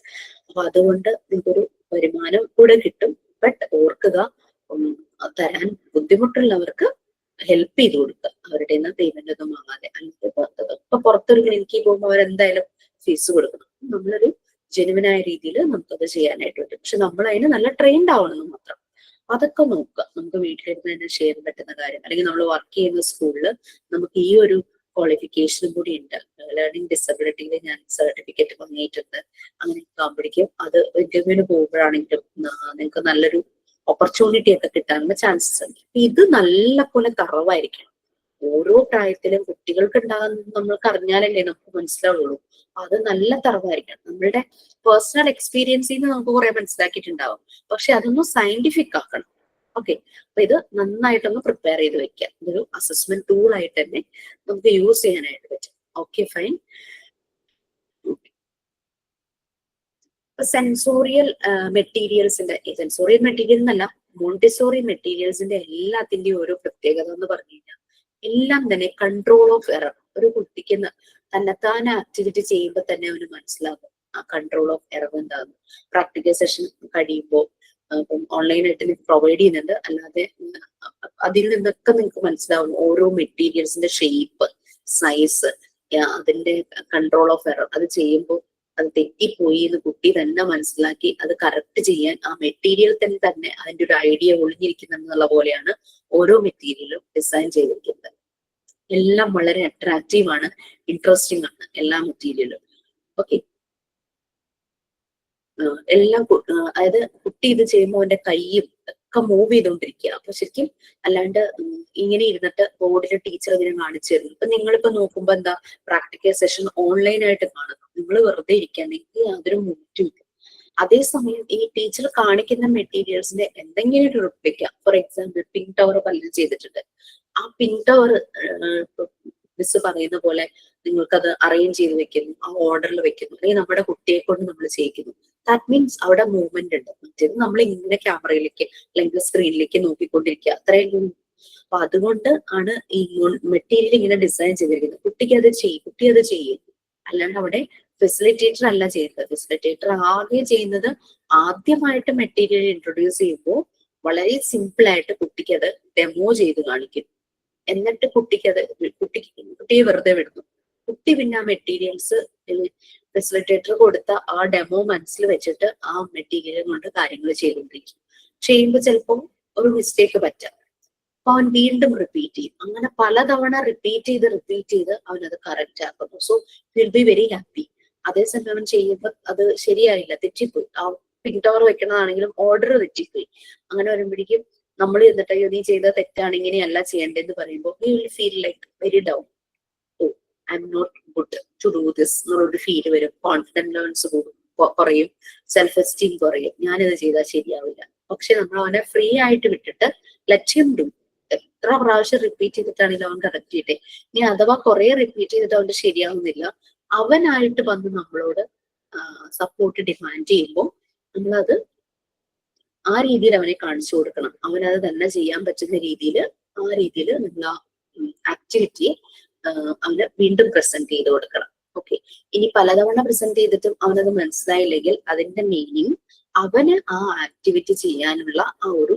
അപ്പൊ അതുകൊണ്ട് നിങ്ങൾക്കൊരു വരുമാനം കൂടെ കിട്ടും. ബട്ട് ഓർക്കുക, തരാൻ ബുദ്ധിമുട്ടുള്ളവർക്ക് ഹെൽപ്പ് ചെയ്ത് കൊടുക്കുക, അവരുടെ പേയ്മെന്റ് ഒന്നും വാങ്ങാതെ. അല്ലെങ്കിൽ ഇപ്പൊ പുറത്തൊരു ക്ലിനിക്കിൽ പോകുമ്പോൾ അവരെന്തായാലും ഫീസ് കൊടുക്കണം. നമ്മളൊരു ജെനുവിനായ രീതിയിൽ നമുക്കത് ചെയ്യാനായിട്ട് പറ്റും. പക്ഷെ നമ്മൾ അതിന് നല്ല ട്രെയിൻഡ് ആവണമെന്ന് മാത്രം. അതൊക്കെ നോക്കുക. നമുക്ക് വീട്ടിലിരുന്ന് തന്നെ ചെയ്യാൻ പറ്റുന്ന കാര്യം. അല്ലെങ്കിൽ നമ്മൾ വർക്ക് ചെയ്യുന്ന സ്കൂളിൽ നമുക്ക് ഈ ഒരു ക്വാളിഫിക്കേഷനും കൂടി ഉണ്ട്. ലേണിംഗ് ഡിസബിലിറ്റിയിൽ ഞാൻ സർട്ടിഫിക്കറ്റ് വാങ്ങിയിട്ടുണ്ട്. അങ്ങനെ ആകുമ്പോഴേക്കും അത് ഇന്റർവ്യൂവിന് പോകുമ്പോഴാണെങ്കിലും നിങ്ങൾക്ക് നല്ലൊരു ഓപ്പർച്യൂണിറ്റി ഒക്കെ കിട്ടാനുള്ള ചാൻസസ് ഉണ്ട്. ഇത് നല്ല പോലെ തറവായിരിക്കണം. ഓരോ പ്രായത്തിലും കുട്ടികൾക്ക് ഉണ്ടാകുന്നത് നമ്മൾക്ക് അറിഞ്ഞാലല്ലേ നമുക്ക് മനസ്സിലാവുള്ളൂ. അത് നല്ല തറവായിരിക്കണം. നമ്മളുടെ പേഴ്സണൽ എക്സ്പീരിയൻസിൽ നിന്ന് നമുക്ക് കുറെ മനസ്സിലാക്കിയിട്ടുണ്ടാവും, പക്ഷെ അതൊന്നും സയന്റിഫിക് ആക്കണം. ഓക്കെ, അപ്പൊ ഇത് നന്നായിട്ടൊന്ന് പ്രിപ്പയർ ചെയ്ത് വെക്കാം. ഇതൊരു അസസ്മെന്റ് ടൂൾ ആയിട്ട് തന്നെ നമുക്ക് യൂസ് ചെയ്യാനായിട്ട് പറ്റും. Okay, fine. Sensorial sensorial material എന്നല്ല, മോണ്ടിസോറി മെറ്റീരിയൽസിന്റെ എല്ലാത്തിന്റെയും ഓരോ പ്രത്യേകത എന്ന് പറഞ്ഞു കഴിഞ്ഞാൽ എല്ലാം തന്നെ കൺട്രോൾ ഓഫ് എറർ. ഒരു കുട്ടിക്ക് തന്നെത്താൻ ആക്ടിവിറ്റി ചെയ്യുമ്പോൾ തന്നെ അവന് മനസ്സിലാകും ആ കൺട്രോൾ ഓഫ് എറർ എന്താന്ന്. പ്രാക്ടിക്കൽ സെഷൻ കഴിയുമ്പോൾ ഇപ്പം ഓൺലൈനായിട്ട് നിങ്ങൾക്ക് പ്രൊവൈഡ് ചെയ്യുന്നുണ്ട്, അല്ലാതെ അതിൽ നിന്നൊക്കെ നിങ്ങൾക്ക് മനസ്സിലാവും ഓരോ മെറ്റീരിയൽസിന്റെ ഷേപ്പ്, സൈസ്, അതിന്റെ കൺട്രോൾ ഓഫ് എറർ. അത് ചെയ്യുമ്പോൾ അത് തെറ്റിപ്പോയി എന്ന് കുട്ടി തന്നെ മനസ്സിലാക്കി അത് കറക്റ്റ് ചെയ്യാൻ ആ മെറ്റീരിയൽ തന്നെ അതിന്റെ ഒരു ഐഡിയ ഒളിഞ്ഞിരിക്കുന്നുള്ള പോലെയാണ് ഓരോ മെറ്റീരിയലും ഡിസൈൻ ചെയ്തിരിക്കുന്നത്. എല്ലാം വളരെ അട്രാക്റ്റീവ് ആണ്, ഇൻട്രസ്റ്റിംഗ് ആണ് എല്ലാ മെറ്റീരിയലും. ഓക്കെ, എല്ലാം അതായത് കുട്ടി ഇത് ചെയ്യുമ്പോൾ അവന്റെ കൈയും ഒക്കെ മൂവ് ചെയ്തുകൊണ്ടിരിക്കുക. അപ്പൊ ശരിക്കും അല്ലാണ്ട് ഇങ്ങനെ ഇരുന്നിട്ട് ബോർഡിൽ ടീച്ചർ ഇതിനെ കാണിച്ചു തരുന്നു. ഇപ്പൊ നിങ്ങളിപ്പോ നോക്കുമ്പോ എന്താ പ്രാക്ടിക്കൽ സെഷൻ ഓൺലൈനായിട്ട് കാണുന്നു, നിങ്ങൾ വെറുതെ ഇരിക്കാൻ, നിങ്ങൾക്ക് യാതൊരു മൂറ്റും ഇല്ല. അതേസമയം ഈ ടീച്ചർ കാണിക്കുന്ന മെറ്റീരിയൽസിന്റെ എന്തെങ്കിലും ഒരു replica, for example pink tower പലരും ചെയ്തിട്ടുണ്ട്. ആ പിങ്ക് ടവർ മിസ് പറയുന്ന പോലെ നിങ്ങൾക്കത് അറേഞ്ച് ചെയ്ത് വെക്കുന്നു, ആ ഓർഡറിൽ വെക്കുന്നു, അല്ലെങ്കിൽ നമ്മുടെ കുട്ടിയെ കൊണ്ട് നമ്മൾ ചെയ്യിക്കുന്നു. ദാറ്റ് മീൻസ് അവിടെ മൂവ്മെന്റ് ഉണ്ട്. മറ്റേത് നമ്മൾ ഇങ്ങനെ ക്യാമറയിലേക്ക് അല്ലെങ്കിൽ സ്ക്രീനിലേക്ക് നോക്കിക്കൊണ്ടിരിക്കുക, അത്രയും. അപ്പൊ അതുകൊണ്ട് ആണ് ഈ മെറ്റീരിയൽ ഇങ്ങനെ ഡിസൈൻ ചെയ്തിരിക്കുന്നത്. കുട്ടി അത് ചെയ്യും. അല്ലാണ്ട് അവിടെ ഫെസിലിറ്റേറ്റർ അല്ല ചെയ്യുന്നത്. ഫെസിലിറ്റേറ്റർ ആകെ ചെയ്യുന്നത് ആദ്യമായിട്ട് മെറ്റീരിയൽ ഇൻട്രൊഡ്യൂസ് ചെയ്യുമ്പോൾ വളരെ സിമ്പിൾ ആയിട്ട് കുട്ടിക്ക് അത് ഡെമോ ചെയ്ത് കാണിക്കും. എന്നിട്ട് കുട്ടിയെ വെറുതെ വിടുന്നു. കുട്ടി കുട്ടി പിന്നെ ആ മെറ്റീരിയൽസ് ഫെസിലിറ്റേറ്റർ കൊടുത്ത ആ ഡെമോ മനസ്സിൽ വെച്ചിട്ട് ആ മെറ്റീരിയൽ കൊണ്ട് കാര്യങ്ങൾ ചെയ്തുകൊണ്ടിരിക്കും. ചെയ്യുമ്പോൾ ചിലപ്പോൾ ഒരു മിസ്റ്റേക്ക് പറ്റാം, അപ്പൊ അവൻ വീണ്ടും റിപ്പീറ്റ് ചെയ്യും. അങ്ങനെ പലതവണ റിപ്പീറ്റ് ചെയ്ത് അവനത് കറക്റ്റ് ആക്കുന്നു. So will be very happy. അതേസമയം അവൻ ചെയ്യുമ്പോൾ അത് ശരിയായില്ല, തെറ്റിപ്പോയി. ആ പിൻ ടവർ വെക്കുന്നതാണെങ്കിലും ഓർഡർ തെറ്റിപ്പോയി. അങ്ങനെ വരുമ്പോഴേക്കും നമ്മൾ എന്നിട്ട് അയ്യോ നീ ചെയ്ത തെറ്റാണ്, ഇങ്ങനെയല്ല ചെയ്യേണ്ടതെന്ന് പറയുമ്പോൾ we will feel like very down. Oh I am not good to do this എന്നുള്ളൊരു ഫീൽ വരും. കോൺഫിഡൻസ് ലെവൽസ് കുറയും, സെൽഫ് എസ്റ്റീം കുറയും. ഞാനിത് ചെയ്താൽ ശരിയാവില്ല. പക്ഷെ നമ്മൾ അവനെ ഫ്രീ ആയിട്ട് വിട്ടിട്ട് ലക്ഷ്യം ഡു. എത്ര പ്രാവശ്യം റിപ്പീറ്റ് ചെയ്തിട്ടാണെങ്കിലും അവൻ കറക്റ്റ് ചെയ്യട്ടെ. ഇനി അഥവാ കുറെ റിപ്പീറ്റ് ചെയ്തിട്ട് അവന്റെ ശരിയാവുന്നില്ല, അവനായിട്ട് വന്ന് നമ്മളോട് സപ്പോർട്ട് ഡിമാൻഡ് ചെയ്യുമ്പോൾ നമ്മളത് ആ രീതിയിൽ അവനെ കാണിച്ചു കൊടുക്കണം. അവനത് തന്നെ ചെയ്യാൻ പറ്റുന്ന രീതിയിൽ ആ രീതിയിൽ നമ്മൾ ആ ആക്ടിവിറ്റി അവന് വീണ്ടും പ്രസന്റ് ചെയ്ത് കൊടുക്കണം. ഓക്കെ, ഇനി പലതവണ പ്രസന്റ് ചെയ്തിട്ടും അവനത് മനസ്സിലായില്ലെങ്കിൽ അതിന്റെ മീനിങ് അവന് ആ ആക്ടിവിറ്റി ചെയ്യാനുള്ള ആ ഒരു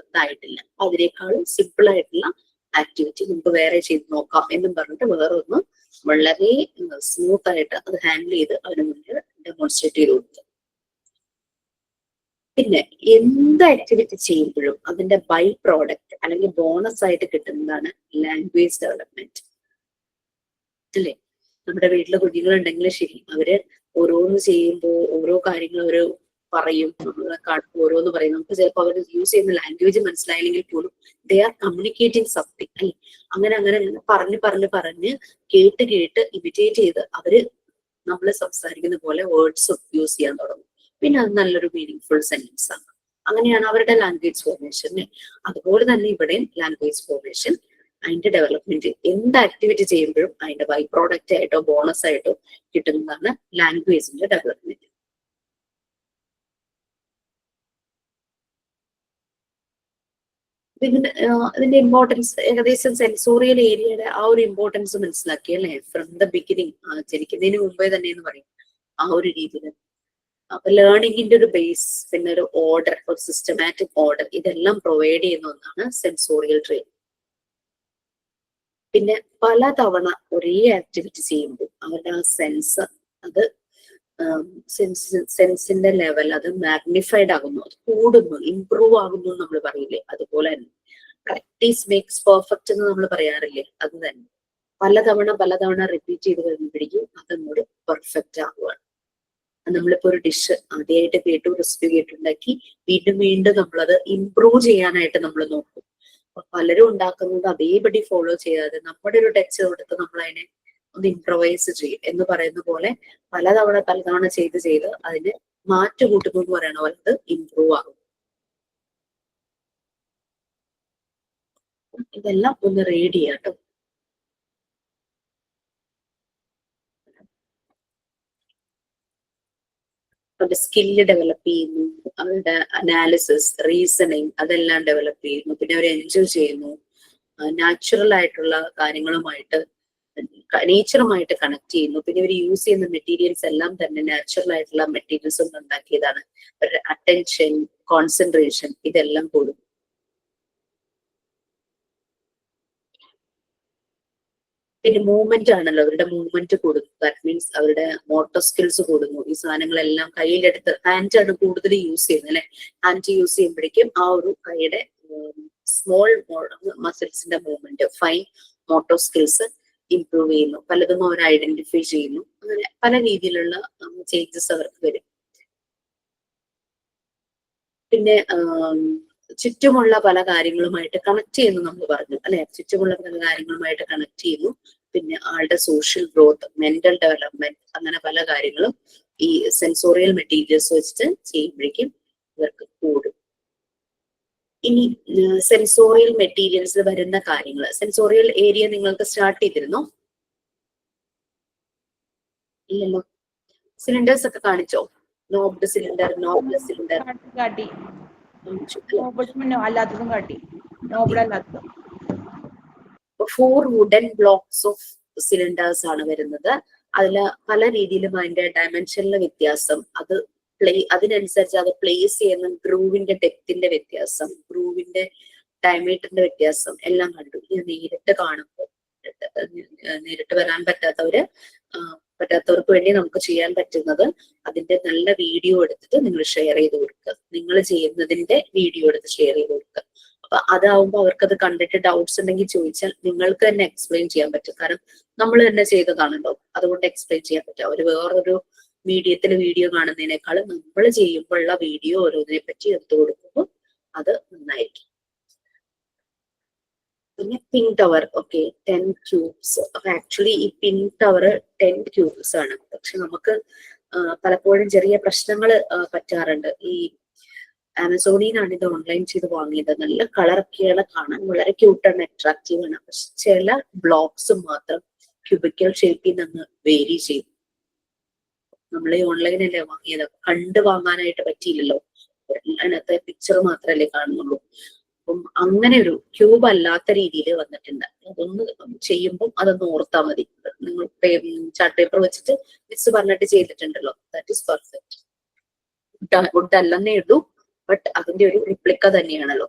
ഇതായിട്ടില്ല. അതിനേക്കാളും സിമ്പിൾ ആയിട്ടുള്ള ആക്ടിവിറ്റി നമുക്ക് വേറെ ചെയ്ത് നോക്കാം എന്നും പറഞ്ഞിട്ട് വേറെ ഒന്ന് വളരെ സ്മൂത്ത് ആയിട്ട് അത് ഹാൻഡിൽ ചെയ്ത് അവന് മുന്നിൽ ഡെമോൺസ്ട്രേറ്റ് ചെയ്ത് കൊടുക്കുക. പിന്നെ എന്ത് ആക്ടിവിറ്റി ചെയ്യുമ്പോഴും അതിന്റെ ബൈ പ്രോഡക്റ്റ് അല്ലെങ്കിൽ ബോണസ് ആയിട്ട് കിട്ടുന്നതാണ് ലാംഗ്വേജ് ഡെവലപ്മെന്റ്. അല്ലേ, നമ്മുടെ വീട്ടിലെ കുഞ്ഞുങ്ങളുണ്ടെങ്കിൽ ശരി, അവര് ഓരോന്ന് ചെയ്യുമ്പോൾ ഓരോ കാര്യങ്ങൾ അവര് പറയും, നമ്മളെ കാണുമ്പോൾ ഓരോന്ന് പറയും. നമുക്ക് ചിലപ്പോൾ അവർ യൂസ് ചെയ്യുന്ന ലാംഗ്വേജ് മനസ്സിലായില്ലെങ്കിൽ പോലും ദേ ആർ കമ്മ്യൂണിക്കേറ്റിംഗ് സംതിങ്. അല്ലെ, അങ്ങനെ പറഞ്ഞ് കേട്ട് ഇമിറ്റേറ്റ് ചെയ്ത് അവര് നമ്മൾ സംസാരിക്കുന്ന പോലെ വേർഡ്സ് യൂസ് ചെയ്യാൻ തുടങ്ങും. പിന്നെ അത് നല്ലൊരു മീനിങ് ഫുൾ സെന്റൻസ് ആണ്. അങ്ങനെയാണ് അവരുടെ ലാംഗ്വേജ് ഫോർമേഷൻ. അതുപോലെ തന്നെ ഇവിടെയും ലാംഗ്വേജ് ഫോർമേഷൻ, അതിന്റെ ഡെവലപ്മെന്റ്, എന്ത് ആക്ടിവിറ്റി ചെയ്യുമ്പോഴും അതിന്റെ ബൈ പ്രോഡക്റ്റ് ആയിട്ടോ ബോണസ് ആയിട്ടോ കിട്ടുന്നതാണ് ലാംഗ്വേജിന്റെ ഡെവലപ്മെന്റ്. ഇതിന്റെ ഇമ്പോർട്ടൻസ് ഏകദേശം സെൻസോറിയൽ ഏരിയയുടെ ആ ഒരു ഇമ്പോർട്ടൻസ് മനസ്സിലാക്കി അല്ലെ, ഫ്രം ദ ബിഗിനിങ്, ജനിക്കുന്നതിന് മുമ്പേ തന്നെ എന്ന് പറയും ആ ഒരു രീതിയിൽ. അപ്പൊ ലേണിംഗിന്റെ ഒരു ബേസ്, പിന്നെ ഒരു ഓർഡർ, ഒരു സിസ്റ്റമാറ്റിക് ഓർഡർ, ഇതെല്ലാം പ്രൊവൈഡ് ചെയ്യുന്ന ഒന്നാണ് സെൻസോറിയൽ ട്രെയിനിങ്. പിന്നെ പലതവണ ഒരേ ആക്ടിവിറ്റി ചെയ്യുമ്പോൾ അവരുടെ ആ സെൻസ്, അത് സെൻസിന്റെ ലെവൽ അത് മാഗ്നിഫൈഡ് ആകുന്നു, അത് കൂടുന്നു, ഇംപ്രൂവ് ആകുന്നു എന്ന് നമ്മൾ പറയില്ലേ, അതുപോലെ തന്നെ പ്രാക്ടീസ് മേക്സ് പെർഫെക്റ്റ് എന്ന് നമ്മൾ പറയാറില്ലേ, അത് തന്നെ പലതവണ റിപ്പീറ്റ് ചെയ്ത് കഴിയുമ്പോഴേക്കും അതങ്ങോട്ട് പെർഫെക്റ്റ് ആകുകയാണ്. നമ്മളിപ്പോ ഒരു ഡിഷ് ആദ്യമായിട്ട് കേട്ടു, റെസിപ്പി കേട്ടുണ്ടാക്കി, വീണ്ടും നമ്മളത് ഇംപ്രൂവ് ചെയ്യാനായിട്ട് നമ്മൾ നോക്കും. അപ്പൊ പലരും ഉണ്ടാക്കുന്നത് അതേപടി ഫോളോ ചെയ്യാതെ നമ്മുടെ ഒരു ടച്ച് കൊടുത്ത് നമ്മൾ അതിനെ ഒന്ന് ഇംപ്രവൈസ് ചെയ്യും എന്ന് പറയുന്ന പോലെ പലതവണ ചെയ്ത് അതിന് മാറ്റുകൂട്ടുന്നു എന്ന് പറയണ പോലെ അത് ഇംപ്രൂവ് ആകും. ഇതെല്ലാം ഒന്ന് റീഡ് ചെയ്യാം കേട്ടോ. അവരുടെ സ്കില്ല് ഡെവലപ്പ് ചെയ്യുന്നു, അവരുടെ അനാലിസിസ്, റീസണിങ് അതെല്ലാം ഡെവലപ്പ് ചെയ്യുന്നു. പിന്നെ അവർ എൻജോയ് ചെയ്യുന്നു, നാച്ചുറൽ ആയിട്ടുള്ള കാര്യങ്ങളുമായിട്ട് നേച്ചറുമായിട്ട് കണക്ട് ചെയ്യുന്നു. പിന്നെ ഇവർ യൂസ് ചെയ്യുന്ന മെറ്റീരിയൽസ് എല്ലാം തന്നെ നാച്ചുറൽ ആയിട്ടുള്ള മെറ്റീരിയൽസ് കൊണ്ട് ഉണ്ടാക്കിയതാണ്. അവരുടെ അറ്റൻഷൻ, കോൺസെൻട്രേഷൻ ഇതെല്ലാം കൂടും. പിന്നെ മൂവ്മെന്റ് ആണല്ലോ, അവരുടെ മൂവ്മെന്റ് കൂടുന്നു. ദാറ്റ് മീൻസ് അവരുടെ മോട്ടോർ സ്കിൽസ് കൂടുന്നു. ഈ സാധനങ്ങളെല്ലാം കയ്യിലെടുത്ത് ഹാൻഡ് ആണ് കൂടുതൽ യൂസ് ചെയ്യുന്നത് അല്ലെ. ഹാൻഡ് യൂസ് ചെയ്യുമ്പോഴേക്കും ആ ഒരു കൈയുടെ സ്മോൾ മസിൽസിന്റെ movement, fine motor skills improve ചെയ്യുന്നു. പലതും അവർ ഐഡന്റിഫൈ ചെയ്യുന്നു. അങ്ങനെ പല രീതിയിലുള്ള ചേഞ്ചസ് അവർക്ക് വരും. പിന്നെ ചുറ്റുമുള്ള പല കാര്യങ്ങളുമായിട്ട് കണക്ട് ചെയ്യുന്നു നമ്മൾ പറഞ്ഞു അല്ലെ. ചുറ്റുമുള്ള പല കാര്യങ്ങളുമായിട്ട് കണക്ട് ചെയ്യുന്നു. പിന്നെ ആളുടെ സോഷ്യൽ ഗ്രോത്ത്, മെന്റൽ ഡെവലപ്മെന്റ്, അങ്ങനെ പല കാര്യങ്ങളും ഈ സെൻസോറിയൽ മെറ്റീരിയൽസ് വെച്ചിട്ട് ചെയ്യുമ്പോഴേക്കും ഇവർക്ക് കൂടും. ഇനി സെൻസോറിയൽ മെറ്റീരിയൽസ് വരുന്ന കാര്യങ്ങൾ, സെൻസോറിയൽ ഏരിയ നിങ്ങൾക്ക് സ്റ്റാർട്ട് ചെയ്തിരുന്നോ? ഇല്ലല്ലോ. സിലിണ്ടേഴ്സ് ഒക്കെ കാണിച്ചോ? നോബ്ഡ് സിലിണ്ടർ, നോബ്ലെസ് സിലിണ്ടർ കാട്ടി, അല്ലാത്തതും കാട്ടി, നോബ്ഡ് അല്ലാത്തതും. 4 വുഡൻ ബ്ലോക്സ് ഓഫ് സിലിണ്ടേഴ്സ് ആണ് വരുന്നത്. അതില് പല രീതിയിലും അതിന്റെ ഡയമെൻഷനിലെ വ്യത്യാസം, അത് അതിനനുസരിച്ച് അത് പ്ലേസ് ചെയ്യുന്ന ഗ്രൂവിന്റെ ഡെപ്തിന്റെ വ്യത്യാസം, ഗ്രൂവിന്റെ ഡയമീറ്ററിന്റെ വ്യത്യാസം എല്ലാം കണ്ടു. ഇത് നേരിട്ട് കാണുമ്പോൾ നേരിട്ട് വരാൻ പറ്റാത്തവർക്ക് വേണ്ടി നമുക്ക് ചെയ്യാൻ പറ്റുന്നത് അതിന്റെ നല്ല വീഡിയോ എടുത്തിട്ട് നിങ്ങൾ ഷെയർ ചെയ്ത് കൊടുക്കുക. നിങ്ങൾ ചെയ്യുന്നതിന്റെ വീഡിയോ എടുത്ത് ഷെയർ ചെയ്ത് കൊടുക്കുക. അപ്പൊ അതാവുമ്പോൾ അവർക്കത് കണ്ടിട്ട് ഡൗട്ട്സ് ഉണ്ടെങ്കിൽ ചോദിച്ചാൽ നിങ്ങൾക്ക് തന്നെ എക്സ്പ്ലെയിൻ ചെയ്യാൻ പറ്റും. കാരണം നമ്മൾ തന്നെ ചെയ്തതാണല്ലോ, അതുകൊണ്ട് എക്സ്പ്ലെയിൻ ചെയ്യാൻ പറ്റും. അവർ വേറൊരു മീഡിയത്തിൽ വീഡിയോ കാണുന്നതിനേക്കാളും നമ്മൾ ചെയ്യുമ്പോഴുള്ള വീഡിയോ ഓരോന്നിനെ പറ്റി എടുത്തു കൊടുക്കുമ്പോൾ അത് നന്നായിരിക്കും. പിന്നെ പിങ്ക് ടവർ, ഓക്കെ, 10 ക്യൂബ്സ്. അപ്പൊ ആക്ച്വലി ഈ പിങ്ക് ടവർ 10 ക്യൂബ്സ് ആണ്. പക്ഷെ നമുക്ക് പലപ്പോഴും ചെറിയ പ്രശ്നങ്ങൾ പറ്റാറുണ്ട്. ഈ ആമസോണിന്നാണ് ഇത് ഓൺലൈൻ ചെയ്ത് വാങ്ങിയത്. നല്ല കളറൊക്കെയാണ്, കാണാൻ വളരെ ക്യൂട്ടാണ്, അട്രാക്റ്റീവ് ആണ്. പക്ഷെ ചില ബ്ലോക്സ് മാത്രം ക്യൂബിക്കൽ ഷേപ്പിൽ നിന്ന് വേരി ചെയ്തു. നമ്മൾ ഈ ഓൺലൈനല്ലേ വാങ്ങിയത്, കണ്ട് വാങ്ങാനായിട്ട് പറ്റിയില്ലല്ലോ, അതിനകത്തെ പിക്ചർ മാത്രമല്ലേ കാണുന്നുള്ളൂ. അപ്പം അങ്ങനെ ഒരു ക്യൂബ് അല്ലാത്ത രീതിയിൽ വന്നിട്ടുണ്ട്. അതൊന്ന് ചെയ്യുമ്പോൾ അതൊന്ന് ഓർത്താൽ മതി. നിങ്ങൾ ചാർട്ട് പേപ്പർ വെച്ചിട്ട് മിസ് പറഞ്ഞിട്ട് ചെയ്തിട്ടുണ്ടല്ലോ, ദാറ്റ് ഈസ് പെർഫെക്റ്റ്. വുഡ് അല്ലെന്നേ ഉള്ളൂ, ബട്ട് അതിന്റെ ഒരു റിപ്ലിക്ക തന്നെയാണല്ലോ.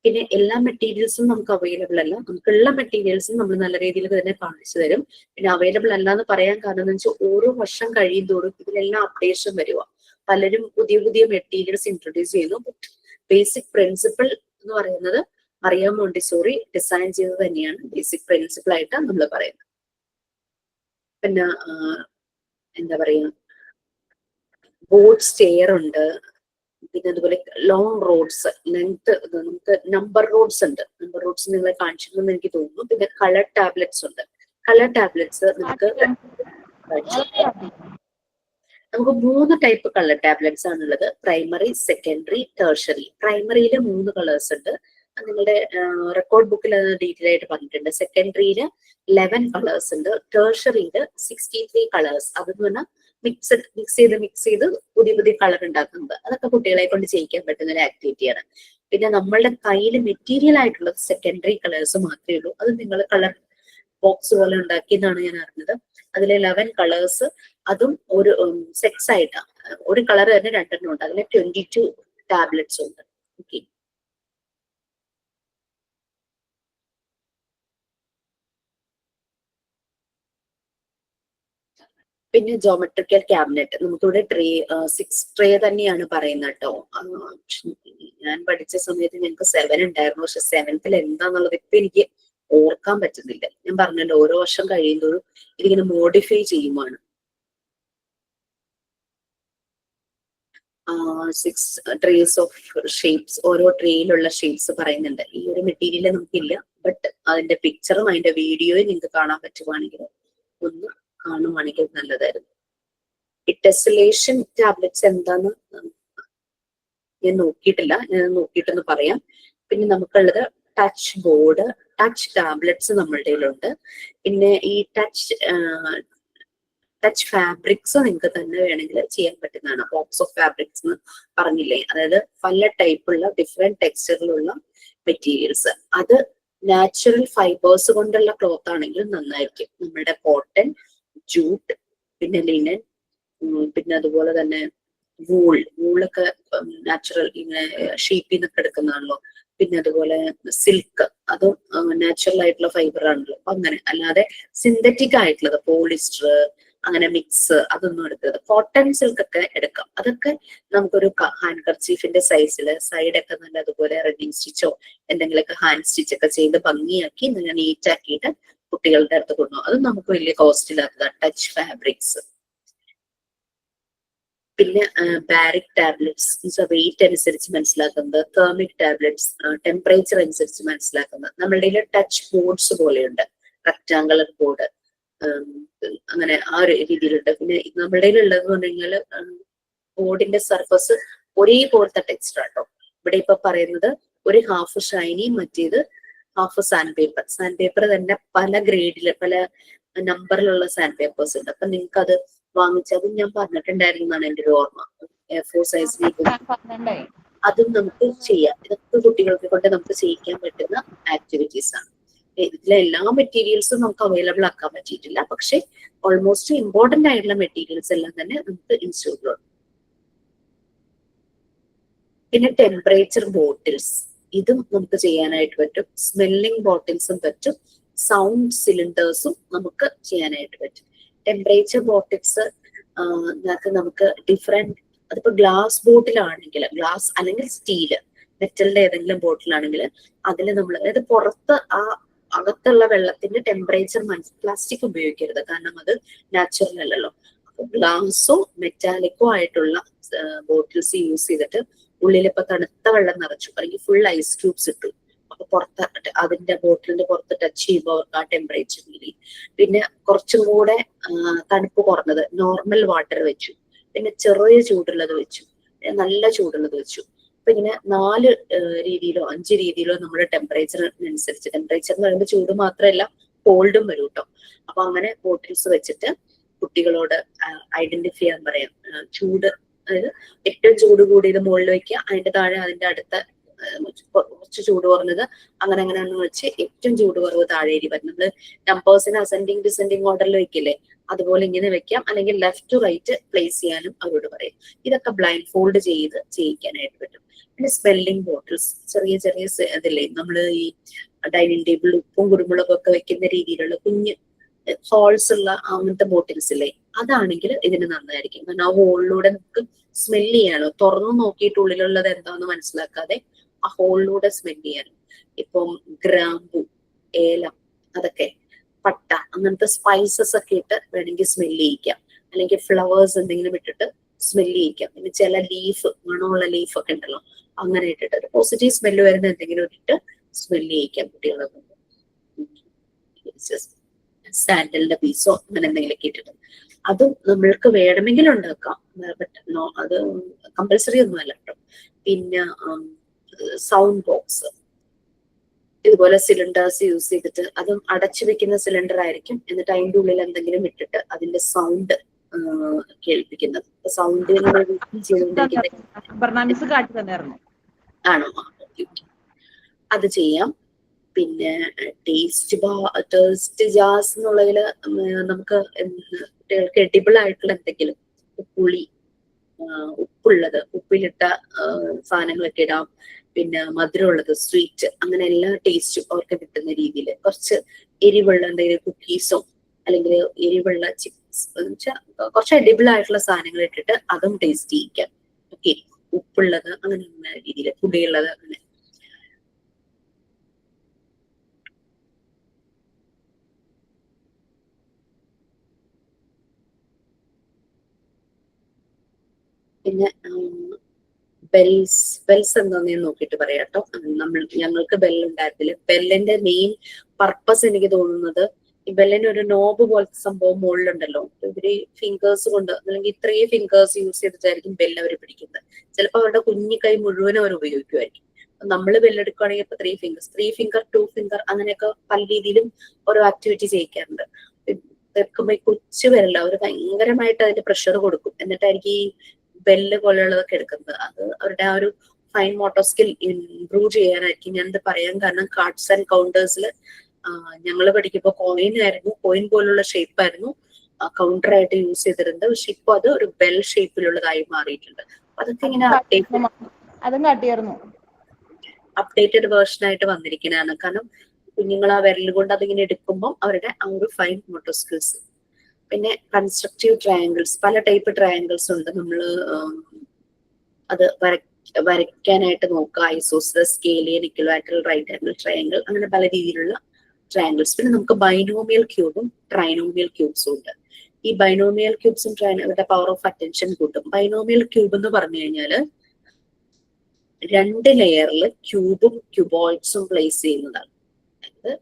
പിന്നെ എല്ലാ മെറ്റീരിയൽസും നമുക്ക് അവൈലബിൾ അല്ല. നമുക്കുള്ള മെറ്റീരിയൽസും നമ്മൾ നല്ല രീതിയിൽ തന്നെ കാണിച്ചു തരും. പിന്നെ അവൈലബിൾ അല്ല എന്ന് പറയാൻ കാരണം എന്ന് വെച്ചാൽ ഓരോ വർഷം കഴിയുന്തോറും ഇതിലെല്ലാം അപ്ഡേഷൻ വരുക. പലരും പുതിയ പുതിയ മെറ്റീരിയൽസ് ഇൻട്രൊഡ്യൂസ് ചെയ്യുന്നു. ബട്ട് ബേസിക് പ്രിൻസിപ്പിൾ എന്ന് പറയുന്നത് മറിയം മോണ്ടിസോറി ഡിസൈൻ ചെയ്തത് തന്നെയാണ് ബേസിക് പ്രിൻസിപ്പിൾ ആയിട്ട് നമ്മൾ പറയുന്നത്. പിന്നെ എന്താ പറയാ, ബോർഡ് സ്റ്റെയർ ഉണ്ട്. പിന്നെ അതുപോലെ ലോങ് റോഡ്സ്, ലെങ്ത്, നമുക്ക് നമ്പർ റോഡ്സ് ഉണ്ട്. നമ്പർ റോഡ്സ് നിങ്ങളെ കാണിച്ചിട്ടുണ്ടെന്ന് എനിക്ക് തോന്നുന്നു. പിന്നെ കളർ ടാബ്ലറ്റ്സ് ഉണ്ട്. കളർ ടാബ്ലറ്റ്സ് നമുക്ക് 3 ടൈപ്പ് കളർ ടാബ്ലറ്റ്സ് ആണുള്ളത്. Primary, secondary, tertiary. പ്രൈമറിയിൽ 3 കളേഴ്സ് ഉണ്ട്. നിങ്ങളുടെ റെക്കോർഡ് ബുക്കിൽ അത് ഡീറ്റെയിൽ ആയിട്ട് പറഞ്ഞിട്ടുണ്ട്. സെക്കൻഡറിയിൽ 11 കളേഴ്സ് ഉണ്ട്. ടേർഷറിയിൽ 63 കളേഴ്സ്. അതെന്ന് പറഞ്ഞാൽ മിക്സ് ചെയ്ത് പുതിയ പുതിയ കളർ ഉണ്ടാക്കുന്നത്. അതൊക്കെ കുട്ടികളെ കൊണ്ട് ചെയ്യിക്കാൻ പറ്റുന്ന ഒരു ആക്ടിവിറ്റിയാണ്. പിന്നെ നമ്മളുടെ കയ്യിൽ മെറ്റീരിയൽ ആയിട്ടുള്ളത് സെക്കൻഡറി കളേഴ്സ് മാത്രമേ ഉള്ളൂ. അത് നിങ്ങൾ കളർ ബോക്സ് പോലെ ഉണ്ടാക്കിയെന്നാണ് ഞാൻ അറിഞ്ഞത്. അതിൽ 11 കളേഴ്സ്, അതും ഒരു സെക്സ് ആയിട്ടാണ്. ഒരു കളർ തന്നെ 2 ഉണ്ട്. അതിൽ 22 ടാബ്ലറ്റ്സ് ഉണ്ട്. ഓക്കെ, പിന്നെ ജോമെട്രിക്കൽ ക്യാബിനറ്റ്. നമുക്കിവിടെ 6 ട്രേ തന്നെയാണ് പറയുന്നത് കേട്ടോ. ഞാൻ പഠിച്ച സമയത്ത് ഞങ്ങൾക്ക് 7 ഉണ്ടായിരുന്നു. പക്ഷെ 7th എന്താന്നുള്ളത് ഇപ്പൊ എനിക്ക് ഓർക്കാൻ പറ്റുന്നില്ല. ഞാൻ പറഞ്ഞല്ലോ, ഓരോ വർഷം കഴിയുമ്പോഴും ഇതിങ്ങനെ മോഡിഫൈ ചെയ്യുവാണ്. 6 ട്രേസ് ഓഫ് ഷേപ്സ്. ഓരോ ട്രേയിലുള്ള ഷേപ്സ് പറയുന്നുണ്ട്. ഈ ഒരു മെറ്റീരിയൽ നമുക്കില്ല, ബട്ട് അതിന്റെ പിക്ചറും അതിന്റെ വീഡിയോയും നിങ്ങൾക്ക് കാണാൻ പറ്റുവാണെങ്കിൽ ഒന്ന് കാണുവാണെങ്കിൽ നല്ലതായിരുന്നു. ഈ ടെസലേഷൻ ടാബ്ലറ്റ്സ് എന്താന്ന് ഞാൻ നോക്കിയിട്ടില്ല, ഞാൻ നോക്കിയിട്ടൊന്ന് പറയാം. പിന്നെ നമുക്കുള്ളത് ടച്ച് ബോർഡ്, ടച്ച് ടാബ്ലറ്റ്സ് നമ്മളുടെ കയ്യിലുണ്ട്. പിന്നെ ഈ ടച്ച് ഫാബ്രിക്സ് നിങ്ങൾക്ക് തന്നെ വേണമെങ്കിൽ ചെയ്യാൻ പറ്റുന്നതാണ്. ബോക്സ് ഓഫ് ഫാബ്രിക്സ് എന്ന് പറഞ്ഞില്ലേ, അതായത് പല ടൈപ്പുള്ള ഡിഫറെന്റ് ടെക്സ്ചറിലുള്ള മെറ്റീരിയൽസ്. അത് നാച്ചുറൽ ഫൈബേഴ്സ് കൊണ്ടുള്ള ക്ലോത്ത് ആണെങ്കിൽ നന്നായിരിക്കും. നമ്മളുടെ കോട്ടൺ, ജൂട്ട്, പിന്നെ ലിനൻ, പിന്നെ അതുപോലെ തന്നെ വൂളൊക്കെ നാച്ചുറൽ ഇങ്ങനെ ഷീപ്പിൽ നിന്നൊക്കെ എടുക്കുന്നതാണല്ലോ. പിന്നെ അതുപോലെ സിൽക്ക്, അതും നാച്ചുറൽ ആയിട്ടുള്ള ഫൈബർ ആണല്ലോ. അപ്പൊ അങ്ങനെ അല്ലാതെ സിന്തറ്റിക് ആയിട്ടുള്ളത് പോളിസ്റ്റർ അങ്ങനെ മിക്സ് അതൊന്നും എടുക്കരുത്. കോട്ടൺ സിൽക്ക് ഒക്കെ എടുക്കാം. അതൊക്കെ നമുക്കൊരു ഹാൻഡ് കർച്ചീഫിന്റെ സൈസിൽ സൈഡൊക്കെ നല്ല അതുപോലെ റണ്ണിങ് സ്റ്റിച്ചോ എന്തെങ്കിലുമൊക്കെ ഹാൻഡ് സ്റ്റിച്ച് ഒക്കെ ചെയ്ത് ഭംഗിയാക്കി നല്ല നീറ്റ് ആക്കിയിട്ട് കുട്ടികളുടെ അടുത്ത് കൊണ്ടുപോകും. അത് നമുക്ക് വലിയ കോസ്റ്റ് ഇല്ലാത്തതാണ്. Touch fabrics. പിന്നെ ബാരിക് ടാബ്ലറ്റ്സ് വെയിറ്റ് അനുസരിച്ച് മനസ്സിലാക്കുന്നത്, തെർമിക് ടാബ്ലറ്റ്സ് ടെമ്പറേച്ചർ അനുസരിച്ച് മനസ്സിലാക്കുന്നത്. നമ്മളുടെ ടച്ച് ബോർഡ്സ് പോലെയുണ്ട്, റെക്ടാങ്കുലർ ബോർഡ്, അങ്ങനെ ആ ഒരു രീതിയിലുണ്ട്. പിന്നെ നമ്മളുടെ ഉള്ളതെന്ന് പറഞ്ഞു കഴിഞ്ഞാൽ ബോർഡിന്റെ സർഫസ് ഒരേപോലത്തെ ടെക്സ്ചർ ആട്ടോ. ഇവിടെ ഇപ്പൊ പറയുന്നത് ഒരു ഹാഫ് ഷൈനി, മറ്റേത് half sand paper. Sand paper തന്നെ പല ഗ്രേഡില് പല നമ്പറിലുള്ള സാൻഡ് പേപ്പേഴ്സ് ഉണ്ട്. അപ്പൊ നിങ്ങൾക്ക് അത് വാങ്ങിച്ചതും ഞാൻ പറഞ്ഞിട്ടുണ്ടായിരുന്നു എന്നാണ് എൻ്റെ ഒരു ഓർമ്മ. A4 സൈസിലേക്ക് അതും നമുക്ക് ചെയ്യാം. ഇതൊക്കെ കുട്ടികൾക്ക് കൊണ്ട് നമുക്ക് ചെയ്യിക്കാൻ പറ്റുന്ന ആക്ടിവിറ്റീസ് ആണ്. ഇതിലെ എല്ലാ മെറ്റീരിയൽസും നമുക്ക് അവൈലബിൾ ആക്കാൻ പറ്റിയിട്ടില്ല, പക്ഷെ ഓൾമോസ്റ്റ് ഇമ്പോർട്ടന്റ് ആയിട്ടുള്ള മെറ്റീരിയൽസ് എല്ലാം തന്നെ നമുക്ക് ഇൻസ്റ്റിറ്റ്യൂട്ടിലുണ്ട്. പിന്നെ ടെമ്പറേച്ചർ ബോട്ടിൽസ്, ഇതും നമുക്ക് ചെയ്യാനായിട്ട് പറ്റും. സ്മെല്ലിംഗ് ബോട്ടിൽസും പറ്റും, സൗണ്ട് സിലിണ്ടേഴ്സും നമുക്ക് ചെയ്യാനായിട്ട് പറ്റും. ടെമ്പറേച്ചർ ബോട്ടിൽസ് അതിനകത്ത് നമുക്ക് ഡിഫറെന്റ്, അതിപ്പോ ഗ്ലാസ് ബോട്ടിലാണെങ്കിൽ, ഗ്ലാസ് അല്ലെങ്കിൽ സ്റ്റീല് മെറ്റലിന്റെ ഏതെങ്കിലും ബോട്ടിലാണെങ്കിൽ അതിൽ നമ്മൾ, അതായത് പുറത്ത് ആ അകത്തുള്ള വെള്ളത്തിന്റെ ടെമ്പറേച്ചർ പ്ലാസ്റ്റിക് ഉപയോഗിക്കരുത്, കാരണം അത് നാച്ചുറൽ അല്ലല്ലോ. അപ്പൊ ഗ്ലാസോ മെറ്റാലിക്കോ ആയിട്ടുള്ള ബോട്ടിൽസ് യൂസ് ചെയ്തിട്ട് ഉള്ളിൽ ഇപ്പൊ തണുത്ത വെള്ളം നിറച്ചു അല്ലെങ്കിൽ ഫുൾ ഐസ് ക്യൂബ്സ് ഇട്ടു, അപ്പൊ പുറത്ത് അതിന്റെ ബോട്ടിലിന്റെ പുറത്ത് ടച്ച് ചെയ്യുമ്പോൾ ആ ടെമ്പറേച്ചർ മതി. പിന്നെ കുറച്ചും കൂടെ തണുപ്പ് കുറഞ്ഞത് നോർമൽ വാട്ടർ വെച്ചു, പിന്നെ ചെറിയ ചൂടുള്ളത് വെച്ചു, നല്ല ചൂടുള്ളത് വെച്ചു. അപ്പൊ ഇങ്ങനെ 4 രീതിയിലോ 5 രീതിയിലോ നമ്മുടെ ടെമ്പറേച്ചറിനനുസരിച്ച്, ടെമ്പറേച്ചർ എന്ന് പറയുമ്പോൾ ചൂട് മാത്രമല്ല കോൾഡും വരും കേട്ടോ. അപ്പൊ അങ്ങനെ ബോട്ടിൽസ് വെച്ചിട്ട് കുട്ടികളോട് ഐഡന്റിഫൈ ചെയ്യാൻ പറയാം. ചൂട്, അതായത് ഏറ്റവും ചൂട് കൂടിയത് മുകളിൽ വെക്കുക, അതിന്റെ താഴെ അതിന്റെ അടുത്ത കുറച്ച് ചൂട് കുറഞ്ഞത്, അങ്ങനെ അങ്ങനെ ഒന്ന് വെച്ച് ഏറ്റവും ചൂട് കുറവ് താഴെ വരും. നമ്മള് നമ്പേഴ്സിന് അസെൻഡിങ് ഡിസെൻഡിങ് ഓർഡറിൽ വെക്കില്ലേ, അതുപോലെ ഇങ്ങനെ വെക്കാം, അല്ലെങ്കിൽ ലെഫ്റ്റ് ടു റൈറ്റ് പ്ലേസ് ചെയ്യാനും അവരോട് പറയും. ഇതൊക്കെ ബ്ലൈൻഡ് ഫോൾഡ് ചെയ്ത് ചെയ്യിക്കാനായിട്ട് പറ്റും. പിന്നെ സ്മെല്ലിംഗ് ബോട്ടിൽസ്, ചെറിയ ചെറിയ ഇതില്ലേ നമ്മൾ ഈ ഡൈനിങ് ടേബിളിൽ ഉപ്പും കുരുമുളകും ഒക്കെ വെക്കുന്ന രീതിയിലുള്ള കുഞ്ഞ് ഹോൾസ് ഉള്ള അങ്ങനത്തെ ബോട്ടിൽസ് ഇല്ലേ, അതാണെങ്കിൽ ഇതിന് നന്നായിരിക്കും. കാരണം ആ ഹോളിലൂടെ നമുക്ക് സ്മെല് ചെയ്യാനോ, തുറന്നു നോക്കിയിട്ട് ഉള്ളിലുള്ളത് എന്താണെന്ന് മനസ്സിലാക്കാതെ ആ ഹോളിലൂടെ സ്മെല് ചെയ്യാനോ. ഇപ്പം ഗ്രാമ്പു, ഏലം, അതൊക്കെ പട്ട, അങ്ങനത്തെ സ്പൈസസ് ഒക്കെ ഇട്ട് വേണമെങ്കിൽ സ്മെല് ചെയ്യിക്കാം, അല്ലെങ്കിൽ ഫ്ലവേഴ്സ് എന്തെങ്കിലും ഇട്ടിട്ട് സ്മെല് ചെയ്യിക്കാം. പിന്നെ ചില ലീഫ്, മണമുള്ള ലീഫ് ഒക്കെ ഉണ്ടല്ലോ, അങ്ങനെ ഇട്ടിട്ട് ഒരു പോസിറ്റീവ് സ്മെല്ല് വരുന്ന എന്തെങ്കിലും ഇട്ടിട്ട് സ്മെല് ചെയ്യിക്കാം കുട്ടികളെ കൊണ്ട്. സാൻഡലിന്റെ പീസോ അങ്ങനെ എന്തെങ്കിലുമൊക്കെ ഇട്ടിട്ട് അതും നമ്മൾക്ക് വേണമെങ്കിൽ ഉണ്ടാക്കാം, അത് കമ്പൽസറി ഒന്നും അല്ല കേട്ടോ. പിന്നെ സൗണ്ട് ബോക്സ്, ഇതുപോലെ സിലിണ്ടേഴ്സ് യൂസ് ചെയ്തിട്ട്, അതും അടച്ചു വെക്കുന്ന സിലിണ്ടർ ആയിരിക്കും, എന്നിട്ട് അതിന്റെ ഉള്ളിൽ എന്തെങ്കിലും ഇട്ടിട്ട് അതിന്റെ സൗണ്ട് കേൾപ്പിക്കുന്നത്. സൗണ്ട് ആണോ? അത് ചെയ്യാം. പിന്നെ ടേസ്റ്റ് ജാസ് എന്നുള്ളതില് നമുക്ക് കുട്ടികൾക്ക് എഡിബിൾ ആയിട്ടുള്ള എന്തെങ്കിലും പുളി, ഉപ്പുള്ളത്, ഉപ്പിലിട്ട സാധനങ്ങളൊക്കെ ഇടാം. പിന്നെ മധുരമുള്ളത്, സ്വീറ്റ്, അങ്ങനെ എല്ലാ ടേസ്റ്റും അവർക്ക് കിട്ടുന്ന രീതിയിൽ കുറച്ച് എരിവുള്ള എന്തെങ്കിലും കുക്കീസോ അല്ലെങ്കിൽ എരിവുള്ള ചിപ്സ്, കുറച്ച് എഡിബിൾ ആയിട്ടുള്ള സാധനങ്ങൾ ഇട്ടിട്ട് അതും ടേസ്റ്റ് ചെയ്യിക്കാം. ഓക്കെ, ഉപ്പുള്ളത് അങ്ങനെ രീതിയിൽ, പുളിയുള്ളത് അങ്ങനെ. പിന്നെ ബെൽസ് എന്താന്ന് ഞാൻ നോക്കിയിട്ട് പറയാം കേട്ടോ. ഞങ്ങൾക്ക് ബെൽ ഉണ്ടായിരുന്നില്ല. ബെല്ലിന്റെ മെയിൻ പർപ്പസ് എനിക്ക് തോന്നുന്നത്, ഈ ബെല്ലിന് ഒരു നോബ് പോലത്തെ സംഭവം മുകളിലുണ്ടല്ലോ, ഇവര് ഫിംഗേഴ്സ് കൊണ്ട്, അല്ലെങ്കിൽ ഇത്രയും ഫിംഗേഴ്സ് യൂസ് ചെയ്തിട്ടായിരിക്കും ബെല്ല് അവർ പിടിക്കുന്നത്. ചിലപ്പോൾ അവരുടെ കുഞ്ഞി കൈ മുഴുവനും അവർ ഉപയോഗിക്കുമായിരിക്കും. നമ്മൾ ബെല്ലെടുക്കുകയാണെങ്കിൽ ഇപ്പൊ 3 ഫിംഗേഴ്സ്, 3 ഫിംഗർ, 2 ഫിംഗർ, അങ്ങനെയൊക്കെ പല രീതിയിലും ഓരോ ആക്ടിവിറ്റി ചെയ്യിക്കാറുണ്ട്. വെക്കുമ്പോ ഈ കൊച്ചു വിരല അവർ ഭയങ്കരമായിട്ട് അതിന്റെ പ്രഷർ കൊടുക്കും, എന്നിട്ടായിരിക്കും ഈ ബെല്ല് പോലെയുള്ളതൊക്കെ എടുക്കുന്നത്. അത് അവരുടെ ആ ഒരു ഫൈൻ മോട്ടോർ സ്കിൽ ഇംപ്രൂവ് ചെയ്യാനായിരിക്കും ഞാനത് പറയാൻ കാരണം. കാർഡ്സ് ആൻഡ് കൗണ്ടേഴ്സിൽ ഞങ്ങൾ പഠിക്കുമ്പോൾ കോയിൻ ആയിരുന്നു, കോയിൻ പോലുള്ള ഷേപ്പ് ആയിരുന്നു കൗണ്ടർ ആയിട്ട് യൂസ് ചെയ്തിരുന്നത്. പക്ഷെ ഇപ്പൊ അത് ഒരു ബെൽ ഷേപ്പിലുള്ളതായി മാറിയിട്ടുണ്ട്. അതൊക്കെ ഇങ്ങനെ അപ്ഡേറ്റഡ് വേർഷൻ ആയിട്ട് വന്നിരിക്കുന്നതാണ്. കാരണം കുഞ്ഞുങ്ങൾ ആ വിരൽ കൊണ്ട് അതിങ്ങനെ എടുക്കുമ്പോൾ അവരുടെ ആ ഒരു ഫൈൻ മോട്ടോർ സ്കിൽസ്. പിന്നെ കൺസ്ട്രക്റ്റീവ് ട്രയാങ്കിൾസ്, പല ടൈപ്പ് ട്രയാങ്കിൾസ് ഉണ്ട്. നമ്മൾ അത് വരയ്ക്കാനായിട്ട് നോക്കുക. Isosceles, scalene, equilateral, right angle triangle, അങ്ങനെ പല രീതിയിലുള്ള ട്രയാങ്കിൾസ്. പിന്നെ നമുക്ക് ബൈനോമിയൽ ക്യൂബും ട്രൈനോമിയൽ ക്യൂബ്സും ഉണ്ട്. ഈ ബൈനോമിയൽ ക്യൂബ്സും അവരുടെ പവർ ഓഫ് അറ്റൻഷൻ കൂട്ടും. ബൈനോമിയൽ ക്യൂബ് എന്ന് പറഞ്ഞു കഴിഞ്ഞാല് 2 ലെയറിൽ ക്യൂബും ക്യൂബോയിഡ്സും പ്ലേസ് ചെയ്യുന്നതാണ്. അതായത്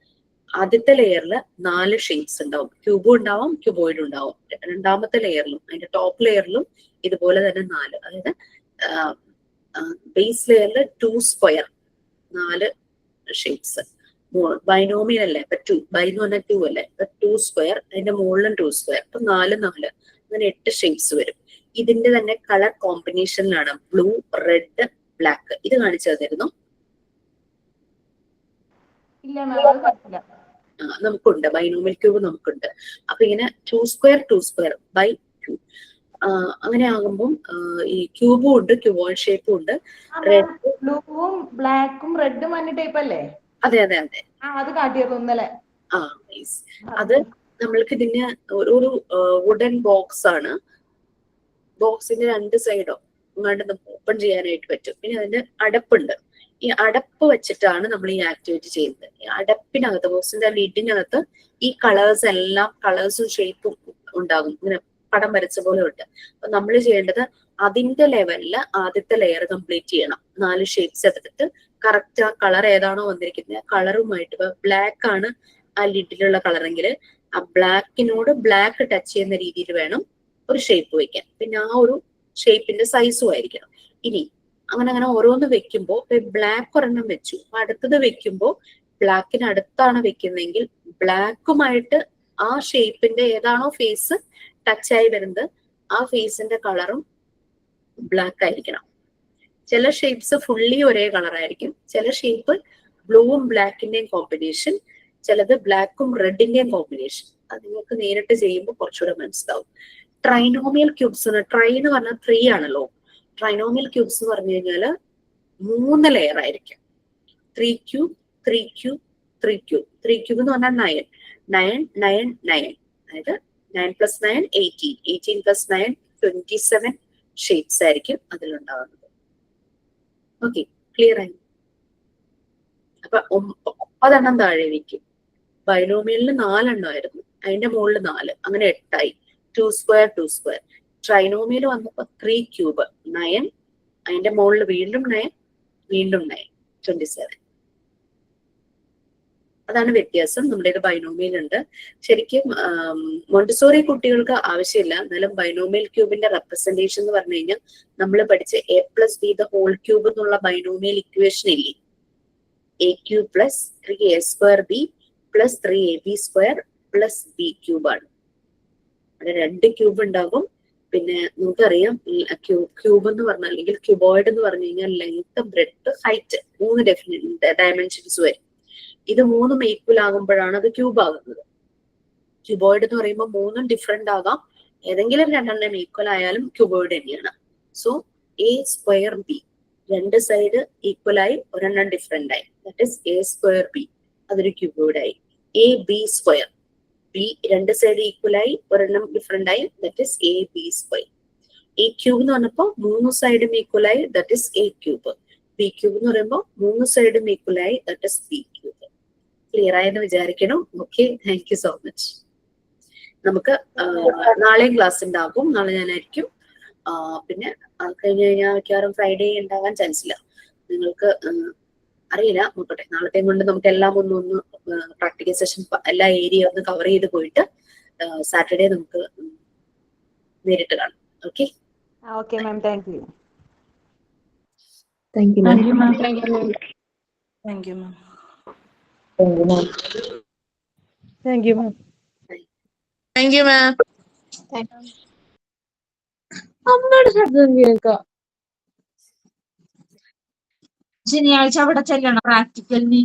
ആദ്യത്തെ ലെയറിൽ 4 ഷേപ്സ് ഉണ്ടാവും, ക്യൂബും ഉണ്ടാവും ക്യൂബോയിഡും ഉണ്ടാവും. രണ്ടാമത്തെ ലെയറിലും അതിന്റെ ടോപ്പ് ലെയറിലും ഇതുപോലെ തന്നെ 4, അതായത് ബേസ് ലെയറിൽ 2 സ്ക്വയർ, 4 ഷേപ്സ്. ബൈനോമിയൽ അല്ലേ, ഇപ്പൊ 2 ബൈ എന്ന് പറഞ്ഞാൽ 2 അല്ലേ, ഇപ്പൊ 2 സ്ക്വയർ, അതിന്റെ മുകളിലും 2 സ്ക്വയർ, അപ്പൊ 4 4 അങ്ങനെ 8 ഷേപ്സ് വരും. ഇതിന്റെ തന്നെ കളർ കോമ്പിനേഷനിലാണ് ബ്ലൂ, റെഡ്, ബ്ലാക്ക്. ഇത് കാണിച്ചു തന്നിരുന്നു. നമുക്കുണ്ട് ബൈനോമിയൽ ക്യൂബ് നമുക്കുണ്ട്. അപ്പൊ ഇങ്ങനെ 2 സ്ക്വയർ 2 സ്ക്വയർ ബൈ 2. അങ്ങനെ ആകുമ്പം ഈ ക്യൂബും ഉണ്ട്, ക്യൂബോയിഡ് ഷേപ്പും ഉണ്ട്. ബ്ലൂവും ബ്ലാക്കും റെഡും മഞ്ഞ ടൈപ്പ് അല്ലേ? അതെ അതെ അതെ, അത് കാട്ടിയത് ഇന്നലെ. അത് നമ്മൾക്ക് ഇതിന് ഒരു വുഡൻ ബോക്സ് ആണ്. ബോക്സിന്റെ 2 സൈഡോ അങ്ങോട്ട് നമുക്ക് ഓപ്പൺ ചെയ്യാനായിട്ട് പറ്റും. പിന്നെ അതിന്റെ അടപ്പുണ്ട്. ഈ അടപ്പ് വെച്ചിട്ടാണ് നമ്മൾ ഈ ആക്ടിവിറ്റി ചെയ്യുന്നത്. ഈ അടപ്പിനകത്ത്, ബോക്സിന്റെ ലിഡിനകത്ത് ഈ കളേഴ്സ് എല്ലാം, കളേഴ്സും ഷേപ്പും ഉണ്ടാകും. ഇങ്ങനെ പടം വരച്ച പോലെ ഉണ്ട്. അപ്പൊ നമ്മൾ ചെയ്യേണ്ടത് അതിന്റെ ലെവലില് ആദ്യത്തെ ലെയർ കംപ്ലീറ്റ് ചെയ്യണം. 4 ഷേപ്സ് എടുത്തിട്ട് കറക്റ്റ് ആ കളർ ഏതാണോ വന്നിരിക്കുന്നത് ആ കളറുമായിട്ട്, ഇപ്പൊ ബ്ലാക്ക് ആണ് ആ ലിഡിലുള്ള കളറെങ്കിൽ ആ ബ്ലാക്കിനോട് ബ്ലാക്ക് ടച്ച് ചെയ്യുന്ന രീതിയിൽ വേണം ഒരു ഷേപ്പ് വെക്കാൻ. പിന്നെ ആ ഒരു ഷേപ്പിന്റെ സൈസും ആയിരിക്കണം. ഇനി അങ്ങനെ ഓരോന്ന് വെക്കുമ്പോൾ ബ്ലാക്ക് ഒരെണ്ണം വെച്ചു, അടുത്തത് വെക്കുമ്പോൾ ബ്ലാക്കിന് അടുത്താണ് വെക്കുന്നതെങ്കിൽ ബ്ലാക്കുമായിട്ട് ആ ഷേപ്പിന്റെ ഏതാണോ ഫേസ് ടച്ച് ആയി വരുന്നത് ആ ഫേസിന്റെ കളറും ബ്ലാക്ക് ആയിരിക്കണം. ചില ഷേപ്സ് ഫുള്ളി ഒരേ കളർ ആയിരിക്കും, ചില ഷേപ്പ് ബ്ലൂവും ബ്ലാക്കിന്റെയും കോമ്പിനേഷൻ, ചിലത് ബ്ലാക്കും റെഡിന്റെയും കോമ്പിനേഷൻ. അത് നിങ്ങൾക്ക് നേരിട്ട് ചെയ്യുമ്പോൾ കുറച്ചുകൂടെ മനസ്സിലാവും. ട്രൈനോമിയൽ ക്യൂബ്സ്, ട്രൈ എന്ന് പറഞ്ഞാൽ 3 ആണല്ലോ. ട്രൈനോമിയൽ ക്യൂബ്സ് എന്ന് പറഞ്ഞു കഴിഞ്ഞാല് 3 ലെയർ ആയിരിക്കും. 3 ക്യൂബ് 3 ക്യൂബ് 3 ക്യൂബ്. 3 ക്യൂബ് എന്ന് പറഞ്ഞാൽ 9 9 9 9, അതായത് 9 + 9 18, 18 + 9 27 ഷേപ്സ് ആയിരിക്കും അതിലുണ്ടാകുന്നത്. ഓക്കെ, ക്ലിയർ ആയി? അപ്പൊ 9 താഴെ വയ്ക്കും. ബൈനോമിയലിന് 4 ആയിരുന്നു, അതിന്റെ മുകളിൽ 4, അങ്ങനെ 8 ആയി. 2 സ്ക്വയർ 2 സ്ക്വയർ. ട്രൈനോമിയൽ വന്നപ്പോ 3 ക്യൂബ് 9, അതിന്റെ മുകളിൽ വീണ്ടും 9, വീണ്ടും 9, 27. അതാണ് വ്യത്യാസം. നമ്മുടെ ബൈനോമിയൽ ഉണ്ട്. ശരിക്കും മോണ്ടിസോറി കുട്ടികൾക്ക് ആവശ്യമില്ല, എന്നാലും ബൈനോമിയൽ ക്യൂബിന്റെ റെപ്രസെന്റേഷൻ എന്ന് പറഞ്ഞു കഴിഞ്ഞാൽ നമ്മൾ പഠിച്ച a+b² എന്നുള്ള ബൈനോമിയൽ ഇക്വേഷൻ ഇല്ലേ, a³ + 3a² b + 3ab² + b³ ആണ്. അവിടെ 2 ക്യൂബ് ഉണ്ടാകും. പിന്നെ നമുക്കറിയാം ക്യൂബ് എന്ന് പറഞ്ഞാൽ, അല്ലെങ്കിൽ ക്യൂബോയിഡ് എന്ന് പറഞ്ഞു കഴിഞ്ഞാൽ ലെങ്ത്, ബ്രെഡ്ത്ത്, ഹൈറ്റ് 3 ഡയമെൻഷൻസ് വരും. ഇത് 3ഉം ഈക്വൽ ആകുമ്പോഴാണ് അത് ക്യൂബ് ആകുന്നത്. ക്യൂബോയിഡ് എന്ന് പറയുമ്പോൾ 3ഉം ഡിഫറെന്റ് ആകാം, ഏതെങ്കിലും 2 ഈക്വൽ ആയാലും ക്യൂബോയിഡ് തന്നെയാണ്. So a² b, 2 side equal ആയി, ഒരെണ്ണം ഡിഫറെന്റ് ആയി, ദാറ്റ് ഈസ് a² b, അതൊരു ക്യൂബോയിഡ് ആയി. ab², b 2 സൈഡ് ഈക്വൽ ആയി, ഒരെണ്ണം ഡിഫറെന്റ് ആയി, ദാറ്റ് ഈസ് ab². a³ എന്ന് പറഞ്ഞപ്പോൾ 3 സൈഡും ഈക്വൽ ആയി, ദാറ്റ് ഈസ് a³. b³ എന്ന് പറയുമ്പോൾ 3 സൈഡും ഈക്വൽ ആയി, ദാറ്റ് ഈസ് b³. ക്ലിയർ ആയെന്ന് വിചാരിക്കണം. Okay, thank you so much. നമുക്ക് നാളെയും ക്ലാസ് ഉണ്ടാകും. നാളെ ഞാനായിരിക്കും. പിന്നെ കഴിഞ്ഞ് കഴിഞ്ഞാൽ മിക്കവാറും ഫ്രൈഡേ ഉണ്ടാകാൻ ചാൻസ് ഇല്ല. നിങ്ങൾക്ക് അറിയില്ല, നോക്കട്ടെ. നാളത്തെയും കൊണ്ട് നമുക്ക് എല്ലാം ഒന്ന് പ്രാക്ടിക്കൽ സെഷൻ എല്ലാ ഏരിയ ഒന്ന് കവർ ചെയ്ത് പോയിട്ട് സാറ്റർഡേ നമുക്ക് നേരിട്ട് കാണാം. Okay, okay ma'am, thank you. Thank you ma'am. Thank you ma'am. Thank you ma'am. Thank you ma'am. Thank you ma'am. Thank you ma'am. അമ്മയുടെ ശബ്ദം കേൾക്കാം. ശനിയാഴ്ച അവിടെ ചെല്ലണം പ്രാക്ടിക്കലിന്.